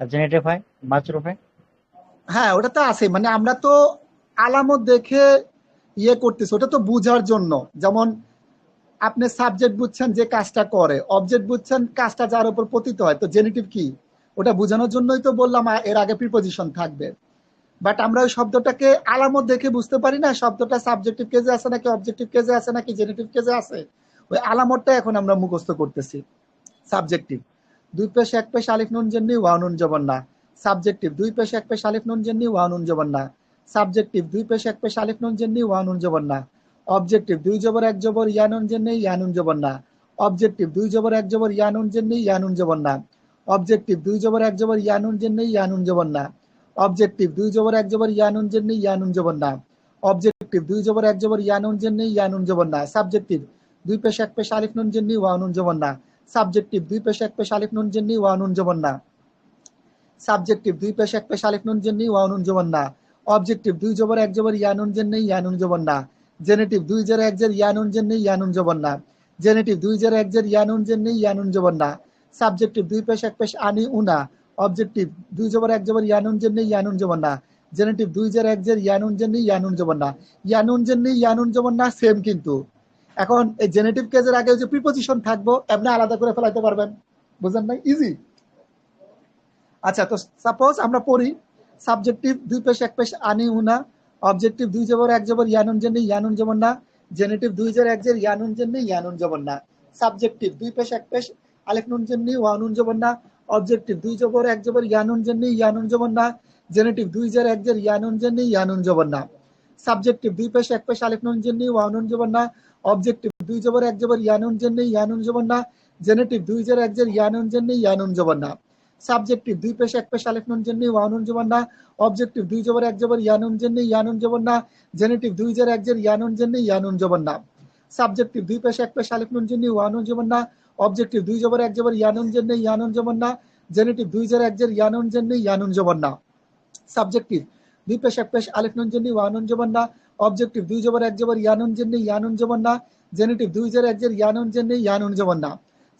জেনেটিভ হয়, মাজরুফ হয়। হ্যাঁ ওটা তো আছে, মানে আমরা তো আলামত দেখে ইয়ে করতেছি, ওটা তো বুঝার জন্য। যেমন আপনি সাবজেক্ট বুঝছেন যে কাজটা করে, অবজেক্ট বুঝছেন কাজটা যার উপর পতিত হয়, তো জেনেটিভ কি ওটা বোঝানোর জন্যই তো বললাম এর আগে প্রিপোজিশন থাকবে। বাট আমরা ওই শব্দটাকে আলামত দেখে বুঝতে পারি না শব্দটা সাবজেক্টিভ কেজে আছে নাকি অবজেক্টিভ কেজে আছে নাকি জেনেটিভ কেজে আছে। ওই আলামতটা এখন আমরা মুখস্থ করতেছি। সাবজেক্টিভ দুই পেশ এক পেশ আলিফ নুন জের নি ওয়া নুন জবর না। সাবজেক্টিভ দুই পেশ এক পেশ আলিফ নুন জের নি ওয়া নুন জবর না। সাবজেক্টিভ দুই পেশ এক পেশ আলিফ নুন জের নি ওয়া নুন জবর না। অবজেক্টিভ দুই জবর এক জবর ইয়া নুন জের নি ইয়া নুন জবর না। অবজেক্টিভ দুই জবর এক জবর ইয়া নুন জের নি ইয়া নুন জবর না। অবজেক্টিভ দুই জবর এক জবর ইয়া নুন জের নি ইয়া নুন জবর না। অবজেক্টিভ দুই জবর এক জবর ইয়া নুন জের নি ইয়া নুন জবর না। অবজেক্টিভ দুই জবর এক জবর ইয়া নুন জের নি ইয়া নুন জবর না। সাবজেক্টিভ দুই পেশ এক পেশ আলিফ নুন জের নি ওয়া নুন জবর না। সাবজেক্টিভ দুই পেশ এক পেশ আলিফ নুন জের নি ওয়া নুন জবর না। সাবজেক্টিভ দুই পেশ এক পেশ আলিফ নুন জের নি ওয়া নুন জবর না। অবজেক্টিভ দুই জবর এক জবর ইয়া নুন জের নি ইয়া নুন জবর না। জেনেটিভ দুই জের এক জের ইয়া নুন জের নি ইয়া নুন জবর না। জেনেটিভ দুই জের এক জের ইয়া নুন জের নি ইয়া নুন জবর না। সাবজেক্টিভ দুই পেশ এক পেশ আনি উনা। অবজেক্টিভ দুই জবর এক জবর ইয়া নুন জের নি ইয়া নুন জবর না। জেনেটিভ দুই জের এক জের ইয়া নুন জের নি ইয়া নুন জবর না। ইয়া নুন জের নি ইয়া নুন জবর না সেম, কিন্তু এখন এই জেনেটিভ কেজের আগে যে প্রিপোজিশন থাকবো আপনি আলাদা করে ফেলাইতে পারবেন, বুঝলেন না? ইজি। আচ্ছা তো সাপোজ আমরা পড়ি সাবজেক্টিভ দুই পেশ এক পেশ আনি উনা। অবজেক্টিভ দুই জবর এক জবর ইয়া নুন জের নি ইয়া নুন জবর না। জেনেটিভ দুই জের এক জের ইয়া নুন জের নি ইয়া নুন জবর না। সাবজেক্টিভ দুই পেশ এক পেশ আলিফ নুন জের নি ওয়া নুন জবর না। অবজেক্টিভ দুই জবর এক জবর ইয়া নুন জের নি ইয়া নুন জবর না। জেনেটিভ দুই জের এক জের ইয়া নুন জের নি ইয়া নুন জবর না। সাবজেক্টিভ দুই পেশ এক পেশ আলিফ নুন জের নি ওয়া নুন জবর না। অবজেক্টিভ দুই জবর এক জবর ইয়া নুন জের নি ইয়া নুন জবর না। জেনেটিভ দুই জের এক জের ইয়া নুন জের নি ইয়া নুন জবর না। সাবজেক্টিভ দুই পেশ এক পেশ আলিফ নুন জের নি ওয়া নুন জবর না। অবজেক্টিভ দুই জবর এক জবর ইয়া নুন জের নি ইয়া নুন জবর না। জেনেটিভ দুই জের এক জের ইয়া নুন জের নি ইয়া নুন জবর না। সাবজেক্টিভ দুই পেশ এক পেশ আলিফ নুন জের নি ওয়া নুন জবর না। অবজেক্টিভ দুই জবর এক জবর ইয়া নুন জের নি ইয়া নুন জবর না। জেনেটিভ দুই জের এক জের ইয়া নুন জের নি ইয়া নুন জবর না। সাবজেক্টিভ দুই পেশ এক পেশ আলিফ নুন জের নি ওয়া নুন জবর না। অবজেক্টিভ দুই জবর এক জবর ইয়া নুন জের নি ইয়া নুন জবর না। জেনেটিভ দুই জের এক জের ইয়া নুন জের নি ইয়া নুন জবর না।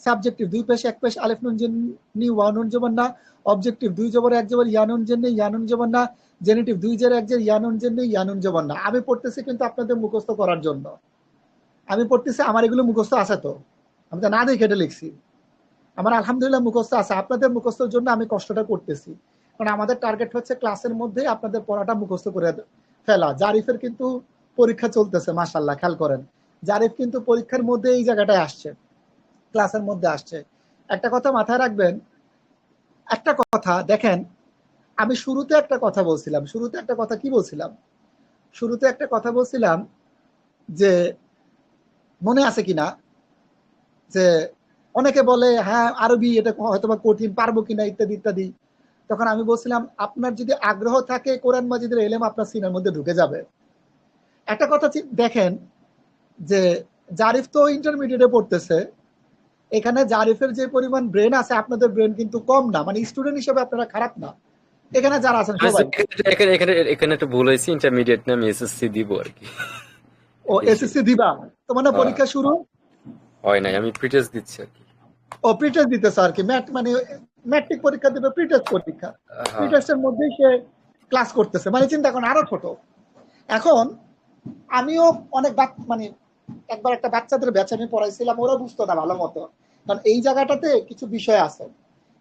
সাবজেক্টিভ দুই পেশ এক পেশ আলিফ নুন জের নি ওয়া নুন জবর না। অবজেক্টিভ দুই জবর এক জবর ইয়া নুন জের নি ইয়া নুন জবর না। জেনেটিভ 2 ইয়ানুন জন্য ইয়ানুন জবর না। আমি পড়তেছি কিন্তু আপনাদের মুখস্থ করার জন্য, আমি পড়তেছি, আমার এগুলো মুখস্থ আছে তো, আমি তো না দেখে এটা লিখছি, আমার আলহামদুলিল্লাহ মুখস্থ আছে। আপনাদের মুখস্থের জন্য আমি কষ্টটা করতেছি, কারণ আমাদের টার্গেট হচ্ছে ক্লাসের মধ্যে আপনাদের পড়াটা মুখস্থ করে ফেলা। জারিফের কিন্তু পরীক্ষা চলতেছে, মাশাআল্লাহ খেয়াল করেন, জারিফ কিন্তু পরীক্ষার মধ্যে এই জায়গাটায় আসছে, ক্লাসের মধ্যে আসছে। একটা কথা মাথায় রাখবেন, একটা কথা দেখেন, আমি শুরুতে একটা কথা বলছিলাম, শুরুতে একটা কথা কি বলছিলাম, শুরুতে একটা কথা বলছিলাম যে মনে আছে কিনা, যে অনেকে বলে হ্যাঁ আরবি এটা হয়তো বা কঠিন, পারবো কিনা ইত্যাদি ইত্যাদি। তখন আমি বলছিলাম আপনার যদি আগ্রহ থাকে কোরআন মাজিদের এলেম আপনার সিনার মধ্যে ঢুকে যাবে। একটা কথা দেখেন যে জারিফ তো ইন্টারমিডিয়েটে পড়তেছে, এখানে জারিফের যে পরিমাণ ব্রেন আছে আপনাদের ব্রেন কিন্তু কম না, মানে স্টুডেন্ট হিসেবে আপনারা খারাপ না, এখানে যারা আছেন সবাই। এখানে একটা ভুল হয়েছে, ইন্টারমিডিয়েট না, আমি এসএসসি দিব আর কি। ও এসএসসি দিবা তো, মানে পরীক্ষা শুরু হয় নাই, আমি প্রিটেস্ট দিচ্ছি আর কি। ও প্রিটেস্ট দিতেছে আর কি, মানে ম্যাট্রিক পরীক্ষা দিবে, প্রিটেস্ট পরীক্ষা, প্রিটেস্টের মধ্যেই সে ক্লাস করতেছে, মানে চিন্তা করেন আরো ছোট। এখন আমিও অনেক মানে একবার একটা বাচ্চাদের ব্যাচ আমি পড়াইছিলাম, ওরা বুঝতো না ভালো মতো, কারণ এই জায়গাটাতে কিছু বিষয় আছে,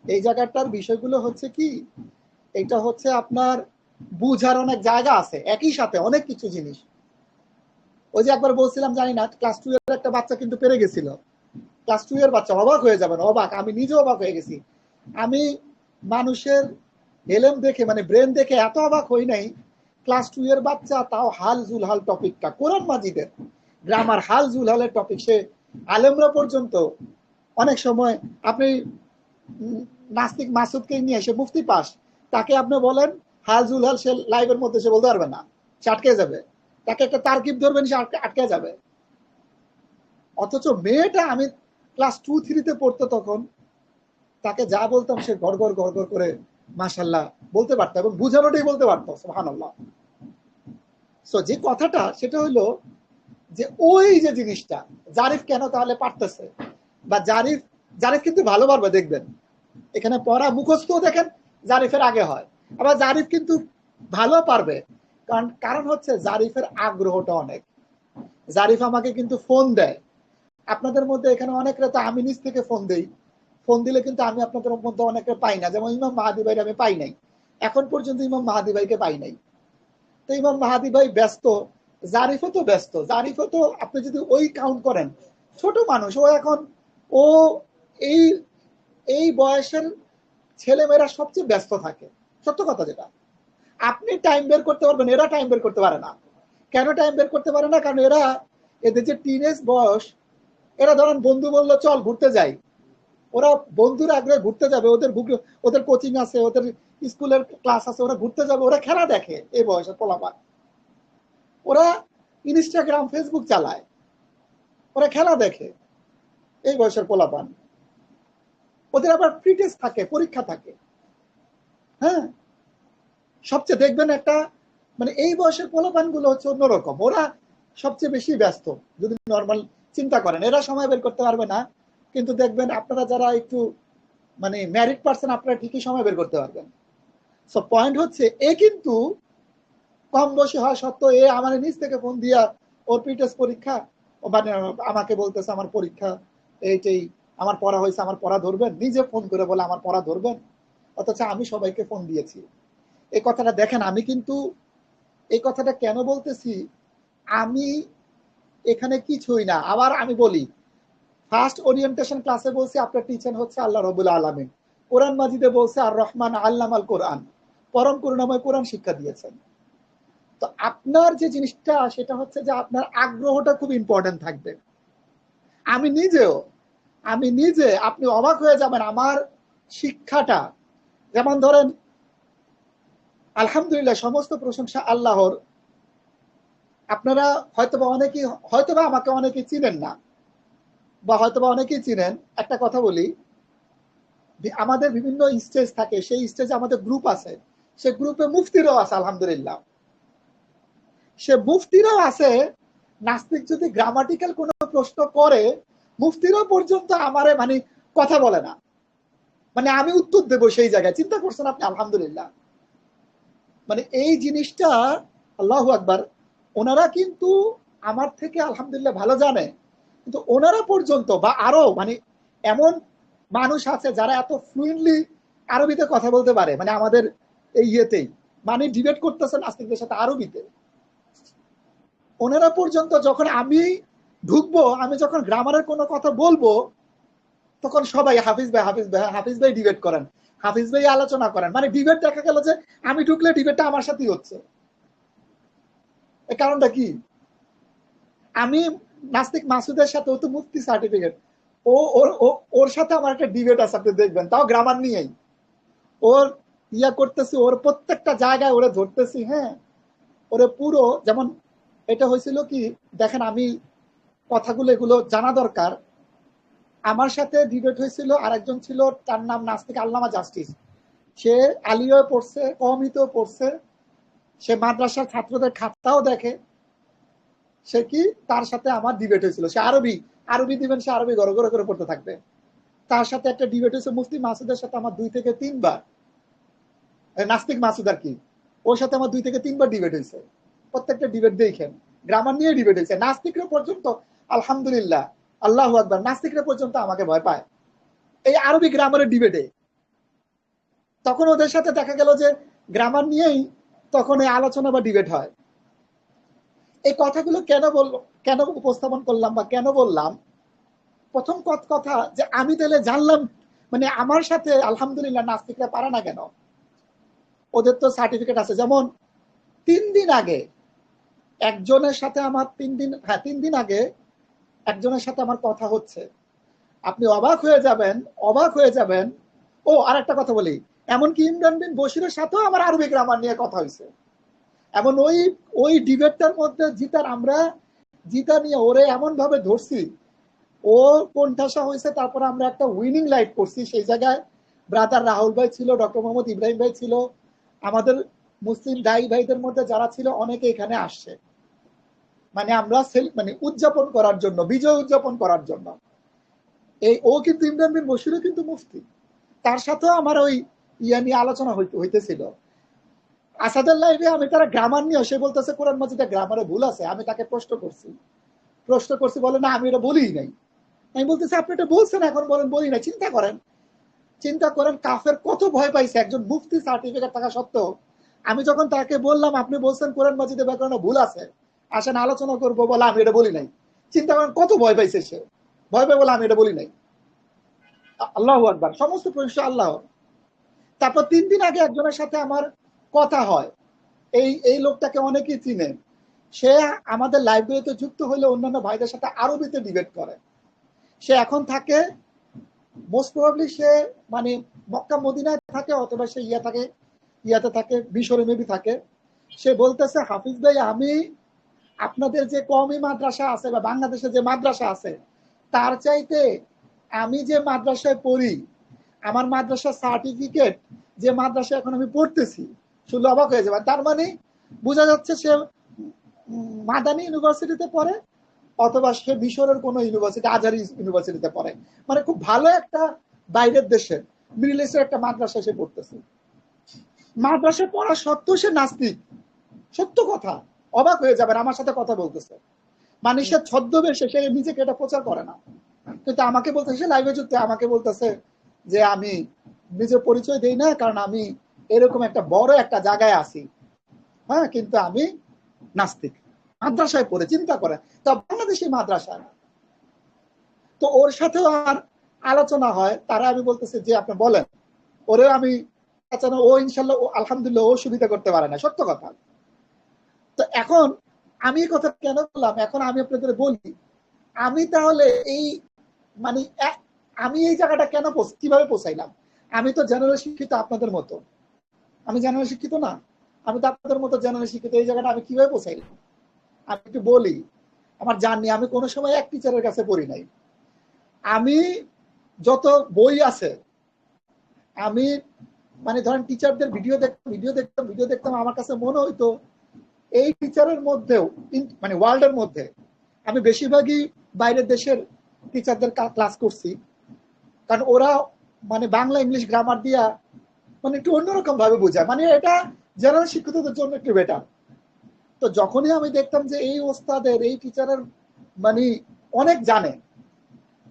এই জায়গাটার বিষয়গুলো হচ্ছে কি, এটা হচ্ছে আপনার বুঝার অনেক জায়গা আছে, একই সাথে অনেক কিছু জিনিস। ওই যে একবার বলছিলাম জানি না, ক্লাস 2 এর একটা বাচ্চা কিন্তু পেরে গেছিল, ক্লাস 2 এর বাচ্চা, অবাক হয়ে যাবেন, অবাক, আমি নিজে অবাক হয়ে গেছি। আমি মানুষের এলেম দেখে, মানে ব্রেন দেখে এত অবাক হই নাই। ক্লাস 2 এর বাচ্চা, তাও হাল জুলহাল টপিকটা, কোরআন মাজিদের গ্রামার হাল জুলহালের টপিক, সে আলেমরা পর্যন্ত অনেক সময়, আপনি নাস্তিক মাসুদকে নিয়ে সে মুফতি পাস, তাকে আপনি বলেন হাল জুলহাল, সে লাইভের মধ্যে সে বলতে পারবে না, সে আটকে যাবে, তাকে একটা তারকিব ধরবেন সে আটকে যাবে। অথচ মেয়েটা, আমি ক্লাস 2-3 পড়তো তখন, তাকে যা বলতাম সে গড়গড় গড়গড় করে মাশাআল্লাহ বলতে পারতো এবং বুঝানোটাই বলতে পারতো, সুবহানাল্লাহ। সো যে কথাটা সেটা হলো যে ওই যে জিনিসটা জারিফ কেন তাহলে পারতেছে, বা জারিফ কিন্তু ভালো পারবে, দেখবেন এখানে পড়া মুখস্থ দেখেন জারিফের আগে হয়, আবার জারিফ কিন্তু ভালো পারবে, কারণ হচ্ছে জারিফের আগ্রহটা অনেক। জারিফ আমাকে কিন্তু ফোন দেয়, আপনাদের মধ্যে এখানে অনেকরা তো আমি নিজ থেকে ফোন দেই, ফোন দিলে কিন্তু আমি আপনাদের মধ্যে অনেকে পাই না, যেমন ইমাম মাহাদি ভাইকে আমি পাই নাই, এখন পর্যন্ত ইমাম মাহাদি ভাইকে পাই নাই। তো ইমাম মাহাদি ভাই ব্যস্ত, জারিফও তো ব্যস্ত, জারিফও তো আপনি যদি ওই কাউন্ট করেন ছোট মানুষ, ও এখন ও এই এই বয়সের ছেলেমেয়েরা সবচেয়ে ব্যস্ত থাকে, সত্য কথা যেটা। আপনি টাইম বের করতে পারবেন, এরা টাইম বের করতে পারে না। কেন টাইম বের করতে পারে না? কারণ এরা, এদের যে টিনেজ বয়স, এরা ধরেন বন্ধু বললো চল ঘুরতে যাই, ওরা বন্ধুর আগ্রহে ঘুরতে যাবে, ওদের কোচিং আছে, ওদের স্কুলের ক্লাস আছে, ওরা ঘুরতে যাবে, ওরা খেলা দেখে এই বয়সে পোলাপান, ওরা ইনস্টাগ্রাম ফেসবুক চালায়, ওরা খেলা দেখে এই বয়সের পোলাপান, ওদের আবার ফ্রি টেস্ট থাকে, পরীক্ষা থাকে। হ্যাঁ, সবচেয়ে দেখবেন একটা, মানে এই বয়সের পোলাপান গুলো হচ্ছে অন্যরকম, ওরা সবচেয়ে বেশি ব্যস্ত। যদি নর্মাল চিন্তা করেন, এরা সময় বের করতে পারবে না, কিন্তু দেখবেন আপনারা যারা একটু মানে ম্যারিড পার্সন, আপনারা ঠিকই সময় বের করতে পারবেন। সো পয়েন্ট হচ্ছে, এ কিন্তু কম বয়সী হওয়া সত্ত্বেও এ আমার নিজ থেকে ফোন দিয়া ওর প্রিটেস্ট পরীক্ষা, মানে আমাকে বলতেছে আমার পরীক্ষা এইটাই, আমার পড়া হয়েছে, আমার পড়া ধরবেন, নিজে ফোন করে বলে আমার পড়া ধরবেন, অথচ আমি সবাইকে ফোন দিয়েছি। এই কথাটা দেখেন, আমি কিন্তু এই কথাটা কেন বলতেছি, আমি এখানে কিছুই না। আবার আমি বলি, ফার্স্ট ওরিয়েন্টেশন ক্লাসে বলছি আপনার টিচার হচ্ছে আল্লাহ রাব্বুল আলামিন, কোরআন মাজিদে বলছে আর রহমান আল্লামাল কোরআন, পরম করুণাময় কোরআন শিক্ষা দিয়েছেন। তো আপনার যে জিনিসটা সেটা হচ্ছে যে আপনার আগ্রহটা খুব ইম্পর্টেন্ট থাকবে। আমি নিজে আপনি অবাক হয়ে যাবেন আমার শিক্ষাটা, যেমন ধরেন আলহামদুলিল্লাহ সমস্ত প্রশংসা আল্লাহর, আপনারা হয়তোবা আমাকে অনেকেই চিনেন না, বা হয়তোবা অনেকেই চিনেন। একটা কথা বলি, আমাদের বিভিন্ন স্টেজ থাকে, সেই স্টেজে আমাদের গ্রুপ আছে, সে গ্রুপে মুফতিরাও আছে, আলহামদুলিল্লাহ সে মুফতিরাও আছে। নাস্তিক যদি গ্রামাটিক্যাল কোনো প্রশ্ন করে, মুফতিরাও পর্যন্ত আমারে মানে কথা বলে না, মানে আমি উত্তর দেবো সেই জায়গায়, চিন্তা করছেন আপনি? আলহামদুলিল্লাহ, মানে এই জিনিসটা আল্লাহু আকবার, ওনারা কিন্তু আমার থেকে আলহামদুলিল্লাহ ভালো জানে, কিন্তু ওনারা পর্যন্ত বা আরো মানে এমন মানুষ আছে যারা এত ফ্লুয়েন্টলি আরবিতে কথা বলতে পারে, মানে আমাদের এই ইয়েতেই মানে ডিবেট করতেছেন নাস্তিকদের সাথে আরবিতে, ওনারা পর্যন্ত যখন আমি ঢুকবো, আমি যখন গ্রামারের কোনো কথা বলবো, তখন সবাই হাফিজ ভাই হাফিজ ভাই হাফিজ ভাই ডিবেট করেন, হাফিজ ভাই আলোচনা করেন, মানে ডিবেট দেখা গেল যে আমি ঢুকলে ডিবেটটা আমার সাথেই হচ্ছে। এই কারণটা কি? আমি নাস্তিক মাসুদের সাথে, ও তো মুফতি সার্টিফিকেট, ওর সাথে আমার একটা ডিবেট আছে, আপনি দেখবেন, তাও গ্রামার নিয়েই। ওর ইয়া করতেছি, ওর প্রত্যেকটা জায়গায় ওরে ধরতেছি, হ্যাঁ, ওরে পুরো যেমন এটা হয়েছিল কি দেখেন, আমি কথাগুলো এগুলো জানা দরকার। আমার সাথে ডিবেট হয়েছিল, আরেকজন ছিল, তার নাম নাস্তিক আল্লামা জাস্টিস। সে আলিয়ায় পড়ছে, কওমিতেও পড়ছে, সে মাদ্রাসার ছাত্রদের খাতাও দেখে। সে কি, তার সাথে আমার ডিবেট হয়েছিল। সে আরবি দিবেন, সে আরবি গড় গড় করে পড়তে থাকবে। তার সাথে একটা ডিবেট হয়েছে মুফতি মাসুদের সাথে আমার 2 থেকে 3 বার, নাস্তিক মাসুদ আর কি, ওর সাথে আমার 2 থেকে 3 বার ডিবেট হয়েছে। প্রত্যেকটা ডিবেট দেখেন গ্রামার নিয়ে ডিবেট হয়েছে। নাস্তিকরা পর্যন্ত আলহামদুলিল্লাহ, আল্লাহু আকবার, নাস্তিকরা পর্যন্ত আমাকে ভয় পায় এই আরবি গ্রামারের ডিবেটে। তখন ওদের সাথে দেখা গেল যে গ্রামার নিয়েই তখন এই আলোচনা বা ডিবেট হয়। এই কথাগুলো কেন উপস্থাপন করলাম বা কেন বললাম? প্রথম কথা যে আমি তাহলে জানলাম, মানে আমার সাথে আলহামদুলিল্লাহ নাস্তিকরা পারে না কেন? ওদের তো সার্টিফিকেট আছে। যেমন 3 দিন আগে একজনের সাথে আমার 3 দিন আগে একজনের সাথে আমার কথা হচ্ছে, আপনি অবাক হয়ে যাবেন। ও আর একটা কথা বলি, এমনকি ইমরান বিন বশিরের সাথেও আমার আরবি গ্রামার নিয়ে কথা হয়েছে। এমন ওই ডিবেটটার মধ্যে জিতা নিয়ে ওরে এমন ভাবে ধরছি, ও কোণঠাসা হয়েছে। তারপর আমরা একটা উইনিং লাইট করছি, সেই জায়গায় ব্রাদার রাহুল ভাই ছিল, ডক্টর মোহাম্মদ ইব্রাহিম ভাই ছিল, আমাদের মুসলিম দায়ী ভাইদের মধ্যে যারা ছিল অনেকে এখানে আসছে, মানে আমরা মানে উদযাপন করার জন্য, বিজয় উদযাপন করার জন্য। ও কিন্তু ইমরান বিন বশিরও কিন্তু মুফতি, তার সাথেও আমার ওই ইয়া নিয়ে আলোচনা হইতেছিল। আসাদের লাইভে আমি তারা গ্রামার নিয়ে, সে বলতেছে কোরআন মাজিদে গ্রামারে ভুল আছে। আমি তাকে প্রশ্ন করছি, বলে না আমি এটা বলিই নাই। আমি বলতেছি আপনি এটা বলছেন, এখন বলেন বলি না। চিন্তা করেন কাফের কত ভয় পাইছে একজন মুফতি সার্টিফিকেট থাকা সত্ত্বেও। আমি যখন তাকে বললাম আপনি বলছেন কোরআন মাজিদে ব্যাকরণে ভুল আছে, আসেন আলোচনা করবো, বলে আমি এটা বলি নাই। চিন্তা করেন কত ভয় পাইছে সে, ভয় পাই বলে আমি এটা বলি নাই। আল্লাহু আকবার, সমস্ত প্রশংসা আল্লাহ। তারপর 3 দিন আগে একজনের সাথে আমার কথা হয়, এই লোকটাকে অনেকেই চিনেন। সে আমাদের লাইব্রেরিতে যুক্ত হলে অন্যান্য ভাইদের সাথে আরবিতে ডিবেট করে। সে এখন থাকে মোস্ট প্রবাবলি সে মানে মক্কা মদিনায় থাকে, অথবা সে ইয়াতে থাকে, মিশরে মেবি থাকে। সে বলতেছে হাফিজ ভাই, আমি আপনাদের যে কওমি মাদ্রাসা আছে বা বাংলাদেশে যে মাদ্রাসা আছে তার চাইতে আমি যে মাদ্রাসায় পড়ি, আমার মাদ্রাসার সার্টিফিকেট যে মাদ্রাসা এখন আমি পড়তেছি, শুনলে অবাক হয়ে যাবে। তার মানে বোঝা যাচ্ছে সে মাদানী ইউনিভার্সিটিতে পড়ে, অথবা সে মিশরের কোনো ইউনিভার্সিটি, আজহারি ইউনিভার্সিটিতে পড়ে, মানে খুব ভালো একটা বাইরের দেশের মিডল ইস্টের একটা মাদ্রাসা সে পড়তেছে। মাদ্রাসায় পড়া সত্ত্বেও সে নাস্তিক, সত্য কথা, অবাক হয়ে যাবেন। আমার সাথে কথা বলতেছে, মানে সে ছদ্মবেশে, সে নিজেকে এটা প্রচার করে না, কিন্তু আমাকে বলতেছে, সে লাইভে যুক্ত, আমাকে বলতেছে যে আমি নিজের পরিচয় দেই না, কারণ আমি এরকম একটা বড় একটা জায়গায় আছি, হ্যাঁ, কিন্তু আমি নাস্তিক, মাদ্রাসায় পড়ে। চিন্তা করে, তা বাংলাদেশি মাদ্রাসায়। তো ওর সাথেও আর আলোচনা হয়। তারা আমি বলতেছি যে আপনি বলেন, ওরে আমি ও ইনশাল্লাহ আলহামদুলিল্লাহ ও সুবিধা করতে পারে না, সত্য কথা। তো এখন আমি এই কথা কেন বললাম, এখন আমি আপনাদের বলি, আমি তাহলে এই মানে আমি এই জায়গাটা কেন কিভাবে পৌঁছাইলাম? আমি তো জেনারেল শিক্ষিত আপনাদের মতো, আমি জেনারেল শিক্ষিত না, আমি তো আপনাদের মতো জেনারেল শিক্ষিত। এই জায়গাটা আমি কিভাবে পৌঁছাইলাম আমি একটু বলি। আমার জার্নি, আমি কোনো সময় এক টিচারের কাছে পড়ি নাই। আমি যত বই আছে, আমি মানে ধরেন টিচারদের ভিডিও দেখতাম, আমার কাছে মনে হইতো এই টিচারের মধ্যেও, মানে ওয়ার্ল্ডের মধ্যে আমি বেশিরভাগই বাইরের দেশের টিচারদের ক্লাস করছি, কারণ ওরা মানে বাংলা ইংলিশ গ্রামার দিয়া মানে একটু অন্যরকম ভাবে বোঝায়। মানে এটা জেনারেল শিক্ষিতদের জন্য একটু বেটার। তো যখনই আমি দেখতাম যে এই ওস্তাদের এই টিচারের মানে অনেক জানে,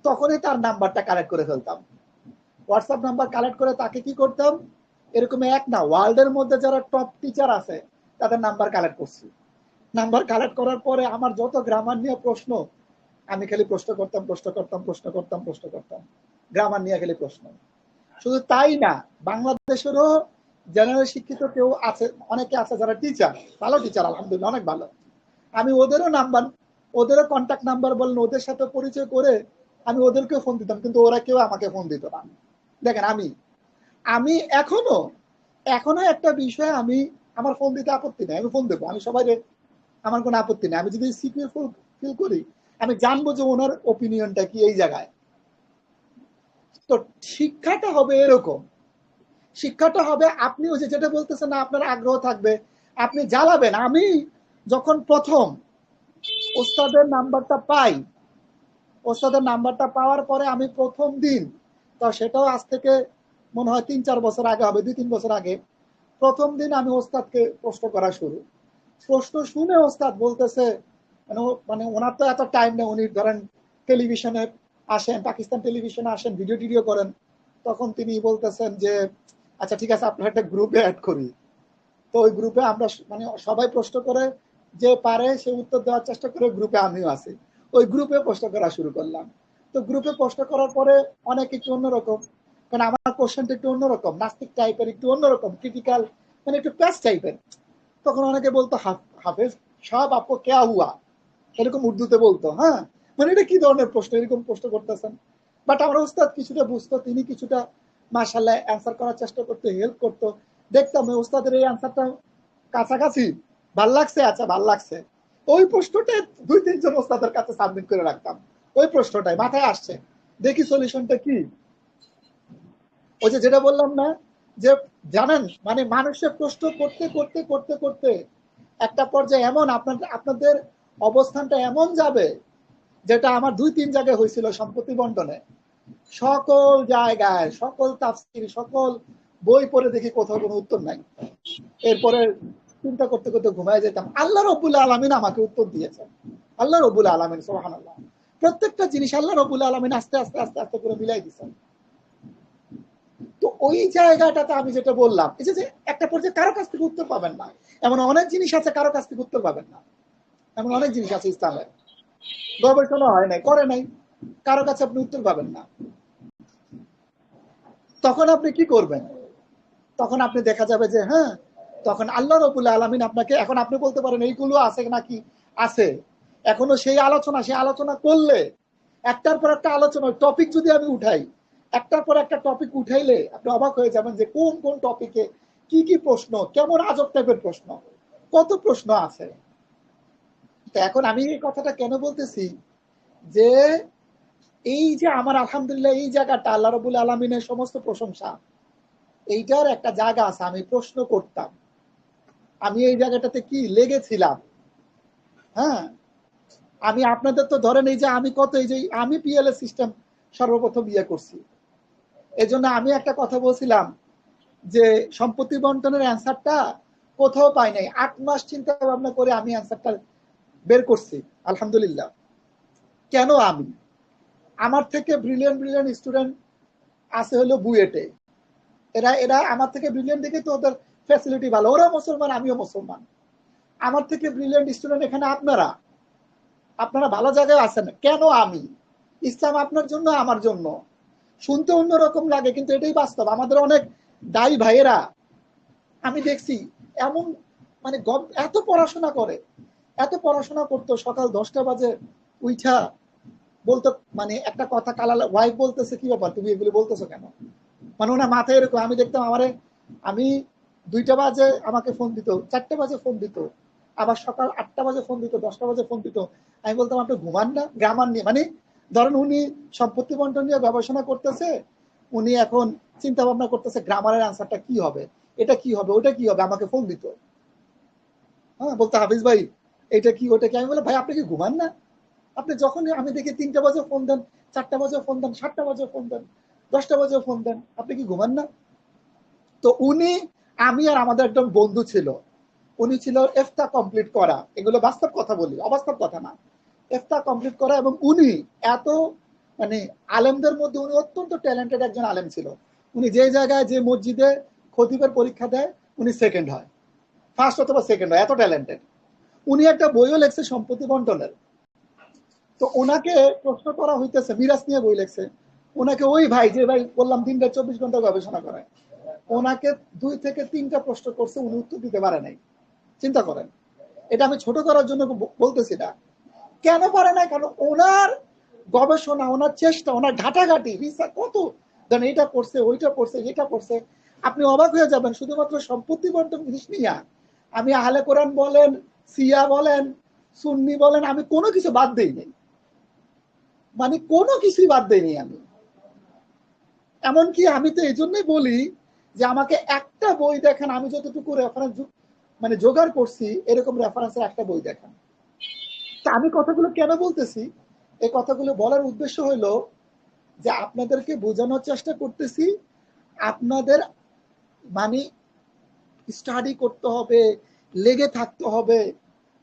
তখনই তার নাম্বারটা কালেক্ট করে ফেলতাম। হোয়াটসঅ্যাপ নাম্বার কালেক্ট করে তাকে কি করতাম, এরকম এক না, ওয়ার্ল্ডের মধ্যে যারা টপ টিচার আছে তাদের নাম্বার কালেক্ট করছি। নাম্বার কালেক্ট করার পরে আমার যত গ্রামার নিয়ে প্রশ্ন, আমি খালি প্রশ্ন করতাম, গ্রামার নিয়ে খালি প্রশ্ন। শুধু তাই না, বাংলাদেশেরও জেনারেল শিক্ষিত কেউ আছে, অনেকে আছে যারা টিচার, ভালো টিচার আলহামদুলিল্লাহ, অনেক ভালো। আমি ওদেরও নাম্বার, ওদেরও কন্ট্যাক্ট নাম্বার বললেন, ওদের সাথে পরিচয় করে আমি ওদেরকেও ফোন দিতাম, কিন্তু ওরা কেউ আমাকে ফোন দিত না। দেখেন আমি এখনো একটা বিষয়, আমি আমার ফোন দিতে আপত্তি নেই, আমি ফোন দেবো, আমি সবাই, আমার কোনো আপত্তি নেই। আমি যদি সিকিউর ফিল করি, আমি জানবো যে ওনার ওপিনিয়নটা কি এই জায়গায়। তো শিক্ষাটা হবে এরকম, শিক্ষাটা হবে আপনি ওই যে যেটা বলতেছেন না, আপনার আগ্রহ থাকবে, আপনি জ্বালাবেন। আমি যখন প্রথম ওস্তাদের নাম্বারটা পাই, ওস্তাদের নাম্বারটা পাওয়ার পরে আমি প্রথম দিন, তো সেটাও আজ থেকে মনে হয় 3-4 বছর আগে হবে, 2-3 বছর আগে, প্রথম দিন আমি ওস্তাদকে প্রশ্ন করা শুরু। প্রশ্ন শুনে ওস্তাদ বলতেছে, মানে ওনার তো এত টাইম নেই, উনি ধরেন টেলিভিশনে আসেন, পাকিস্তান টেলিভিশনে আসেন, ভিডিও টিডিও করেন, তখন তিনি বলতেছেন যে আচ্ছা ঠিক আছে, আপনার একটা গ্রুপে অ্যাড করি। তো ওই গ্রুপে আমরা মানে সবাই প্রশ্ন করে, যে পারে সে উত্তর দেওয়ার চেষ্টা করে, গ্রুপে আমিও আছি। ওই গ্রুপে প্রশ্ন করা শুরু করলাম। তো গ্রুপে প্রশ্ন করার পরে অনেক একটু অন্যরকম, কারণ আমার কোশ্চেনটা একটু অন্যরকম, নাস্তিক টাইপের, একটু অন্যরকম, ক্রিটিক্যাল, মানে একটু প্যাস টাইপের। তখন অনেকে বলতো হাফেজ সাহেব আপকো কেয়া হুয়া, এরকম উর্দুতে বলতো। হ্যাঁ, মানে এটা কি ধরনের প্রশ্ন, এরকম প্রশ্ন করতেছেন। বাট আমার উস্তাদ কিছুটা বুঝতো, তিনি কিছুটা মাশাআল্লাহ অ্যান্সার করার চেষ্টা করতে, হেল্প করতো। দেখতাম ওই উস্তাদের এই অ্যান্সারটা কাছাকাছি, ভাল লাগছে, আচ্ছা ভাল লাগছে, ওই প্রশ্নটা 2-3 জন ওস্তাদের কাছে সাবমিট করে রাখতাম। ওই প্রশ্নটাই মাথায় আসছে, দেখি সলিউশনটা কি। ওই যে যেটা বললাম না, যে জানেন মানে মানুষের প্রশ্ন করতে করতে করতে করতে একটা পর্যায়ে এমন আপনাদের অবস্থানটা এমন যাবে, যেটা আমার 2-3 জায়গায় হয়েছিল সম্পত্তি বন্টনে। সকল জায়গায়, সকল তাফসীর, সকল বই পড়ে দেখি কোথাও কোনো উত্তর নাই। এরপরে চিন্তা করতে করতে ঘুমায় যেতাম। আল্লাহ রব্বুল আলামিন আমাকে উত্তর দিয়েছেন, আল্লাহ রব্বুল আলামিন, সুবহানাল্লাহ। প্রত্যেকটা জিনিস আল্লাহ রব্বুল আলামিন আস্তে আস্তে আস্তে আস্তে করে মিলাই দিচ্ছেন। তো ওই জায়গাটাতে আমি যেটা বললাম, এই যে একটা পর্যায়ে কারো কাছ থেকে উত্তর পাবেন না, এমন অনেক জিনিস আছে কারো কাছ থেকে উত্তর পাবেন না। এমন অনেক জিনিস আছে ইসলামে গবেষণা হয় নাই, করে নাই, কারো কাছে আপনি উত্তর পাবেন না। তখন আপনি কি করবেন? তখন আপনি দেখা যাবে যে হ্যাঁ, তখন আল্লাহ রাব্বুল আলামিন আপনাকে, এখন আপনি বলতে পারেন এইগুলো আছে নাকি, আছে এখনো সেই আলোচনা করলে, একটার পর একটা আলোচনা টপিক যদি আমি উঠাই, একটার পর একটা টপিক উঠাইলে আপনি অবাক হয়ে যাবেন যে কোন কোন টপিকে কি কি প্রশ্ন, কেমন আজব টাইপের প্রশ্ন, কত প্রশ্ন আছে। তো এখন আমি এই কথাটা কেন বলতেছি, যে এই যে আমার আলহামদুলিল্লাহ এই জায়গাটা, আল্লাহ রাব্বুল আলামিনের সমস্ত প্রশংসা, এইটার একটা জায়গা আছে, আমি প্রশ্ন করতাম, আমি এই জায়গাটাতে কি লেগেছিলাম। হ্যাঁ, আমি আপনাদের তো ধরেন এই যে আমি কত, এই যে আমি পিএলএ সিস্টেম সর্বপ্রথম করছি, এই জন্য আমি একটা কথা বলছিলাম যে সম্পত্তি বন্টনের অ্যান্সারটা কোথাও পাই নাই, 8 মাস চিন্তা ভাবনা করে আমি অ্যান্সারটা বের করছি আলহামদুলিল্লাহ। কেন? আমার থেকে ব্রিলিয়ান্ট স্টুডেন্ট আছে হলো বুয়েটে, এরা আমার থেকে ব্রিলিয়ান্ট দেখে তো ওদের ফ্যাসিলিটি ভালো, ওরা মুসলমান আমিও মুসলমান। আমার থেকে ব্রিলিয়ান্ট স্টুডেন্ট এখানে আপনারা ভালো জায়গায় আছেন, কেন? ইসলাম আপনার জন্য, আমার জন্য। শুনতে অন্যরকম লাগে, কিন্তু এটাই বাস্তব। আমাদের অনেক দায়ী ভাইয়েরা আমি দেখছি এমন, মানে এত পড়াশোনা করতো, সকাল 10টা বাজে উঠা বলতো, মানে একটা কথা কালাল ওয়াইফ বলতেছে, কি ব্যাপার তুমি এগুলো বলতেছো কেন, মানে ওনার মাথায় এরকম। আমি দেখতাম আমি 2টা বাজে আমাকে ফোন দিত, 4টা বাজে ফোন দিত, আবার সকাল 8টা বাজে ফোন দিত, 10টা বাজে ফোন দিত। আমি বলতাম আপনি ঘুমান না? গ্রামার নিয়ে, মানে ধরেন উনি সম্পত্তি বন্টন নিয়ে গবেষণা করতেছে, উনি এখন চিন্তা ভাবনা করতেছে গ্রামারের আনসারটা কি হবে, এটা কি হবে, ওটা কি হবে, আমাকে ফোন দিত। হ্যাঁ, বলতো হাফিজ ভাই এটা কি, ওটা কি। আমি বললাম ভাই আপনি কি ঘুমান না? আপনি যখনই আমি দেখি 3টা বাজে ফোন দেন, 4টা বাজে ফোন দেন, 7টা বাজে ফোন দেন, 10টা বাজে ফোন দেন, আপনি কি ঘুমান না? তো উনি আমি আর আমাদের একজন বন্ধু ছিল, উনি ছিল এফতা কমপ্লিট করা, এগুলো বাস্তব কথা বলি, অবাস্তব কথা না। এফতা কমপ্লিট করা, এবং উনি এত মানে আলেমদের মধ্যে উনি অত্যন্ত ট্যালেন্টেড একজন আলেম ছিল। উনি যে জায়গায় যে মসজিদে খতিবের পরীক্ষা দেয় উনি সেকেন্ড হয়, ফার্স্ট অথবা সেকেন্ড হয়, এত ট্যালেন্টেড। উনি একটা বইও লেখছে সম্পত্তি বন্টনের। তো ওনাকে প্রশ্ন করা হইতেছে, মিরাজ নিয়ে বই লেখছে, ওনাকে ওই ভাই যে ভাই বললাম 3 থেকে 24 ঘন্টা গবেষণা করে, ওনাকে 2 থেকে 3টা প্রশ্ন করছে, উনি উত্তর দিতে পারে নাই। চিন্তা করেন, এটা আমি ছোট করার জন্য বলতেছি না। কেন পারে না? কারণ ওনার গবেষণা, ওনার চেষ্টা, ওনার ঘাটাঘাটি রিসার্চ কত, দেন এটা করছে, ওইটা করছে, এটা করছে, আপনি অবাক হয়ে যাবেন। শুধুমাত্র সম্পত্তি বন্টন জিনিস নিয়ে আমি আহলে কোরআন বলেন, সিয়া বলেন, সুন্নি বলেন, আমি কোনো কিছু বাদ দেই নাই, মানে কোনো কিছুই বাদ দেইনি আমি। এমনকি আমি তো এই জন্যই বলি যে আমাকে একটা বই দেখান, আমি যতটুকু রেফারেন্স মানে জোগাড় করছি এরকম রেফারেন্সের একটা বই দেখান। তা আমি কথাগুলো কেন বলতেছি, এই কথাগুলো বলার উদ্দেশ্য হলো যে আপনাদেরকে বোঝানোর চেষ্টা করতেছি, আপনাদের মানে স্টাডি করতে হবে, লেগে থাকতে হবে,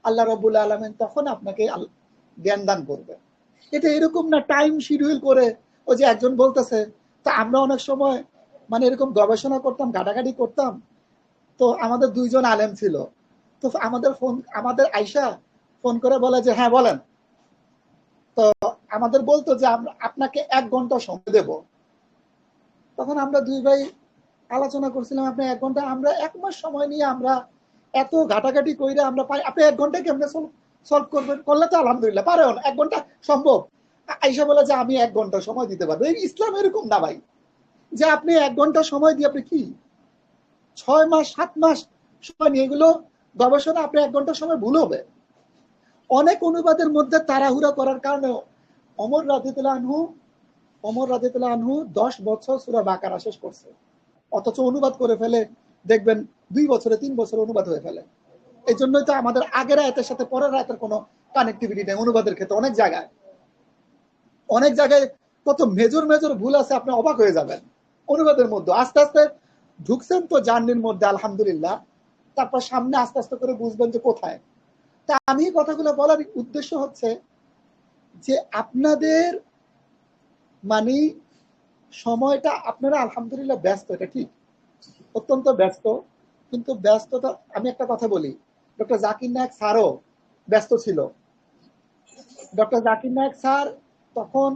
আল্লাহ রাব্বুল আলামিন তখন আপনাকে জ্ঞান দান করবে। এটা এরকম না টাইম শিডিউল করে। ওই যে একজন বলতেছে, তা আমরা অনেক সময় মানে এরকম গবেষণা করতাম, ঘাটাঘাটি করতাম, তো আমাদের 2জন আলেম ছিল, তো আমাদের আয়শা ফোন করে বলে যে হ্যাঁ বলেন, তো আমাদের বলতো যে আমরা আপনাকে 1 ঘন্টা সময় দেব। তখন আমরা 2 ভাই আলোচনা করছিলাম, আপনি 1 ঘন্টা, আমরা 1 মাস সময় নিয়ে আমরা এত ঘাটাঘাটি কইরা আমরা পাই, আপনি 1 ঘন্টায় কেমনে সলভ করবেন? করলে তো আলহামদুলিল্লাহ, পারেও না 1 ঘন্টা সম্ভব। আইসা বলে যে আমি 1 ঘন্টা সময় দিতে পারবো। এই ইসলাম এরকম না ভাই, যে আপনি 1 ঘন্টা সময় দিয়ে আপনি কি 6 মাস 7 মাস সময় নিয়ে, এগুলো গবেষণা, আপনি 1 ঘন্টা সময় ভুল হবে। অনেক অনুবাদের মধ্যে তাড়াহুড়া করার কারণে ওমর রাদিয়াল্লাহু আনহু 10 বছর সূরা বাকারা শেষ করছে, অথচ অনুবাদ করে ফেলে দেখবেন 2 বছরে 3 বছরে অনুবাদ হয়ে ফেলে। এই জন্যই তো আমাদের আগের আয়াতের সাথে পরের আয়াতের কোনো কানেক্টিভিটি নেই অনুবাদের ক্ষেত্রে। অনেক জায়গায় কত মেজর ভুল আছে, আপনি অবাক হয়ে যাবেন অনুবাদের মধ্যে। আস্তে আস্তে ঢুকছেন তো জার্নির মধ্যে আলহামদুলিল্লাহ, তারপর সামনে আস্তে আস্তে করে বুঝবেন যে কোথায়। তা আমি কথাগুলো বলার উদ্দেশ্য হচ্ছে যে আপনাদের মানে সময়টা, আপনারা আলহামদুলিল্লাহ ব্যস্ত, এটা ঠিক, অত্যন্ত ব্যস্ত, কিন্তু ব্যস্ততা, আমি একটা কথা বলি, ডক্টর জাকির নায়েক স্যারও ব্যস্ত ছিল। ডক্টর জাকির নায়েক স্যার তখন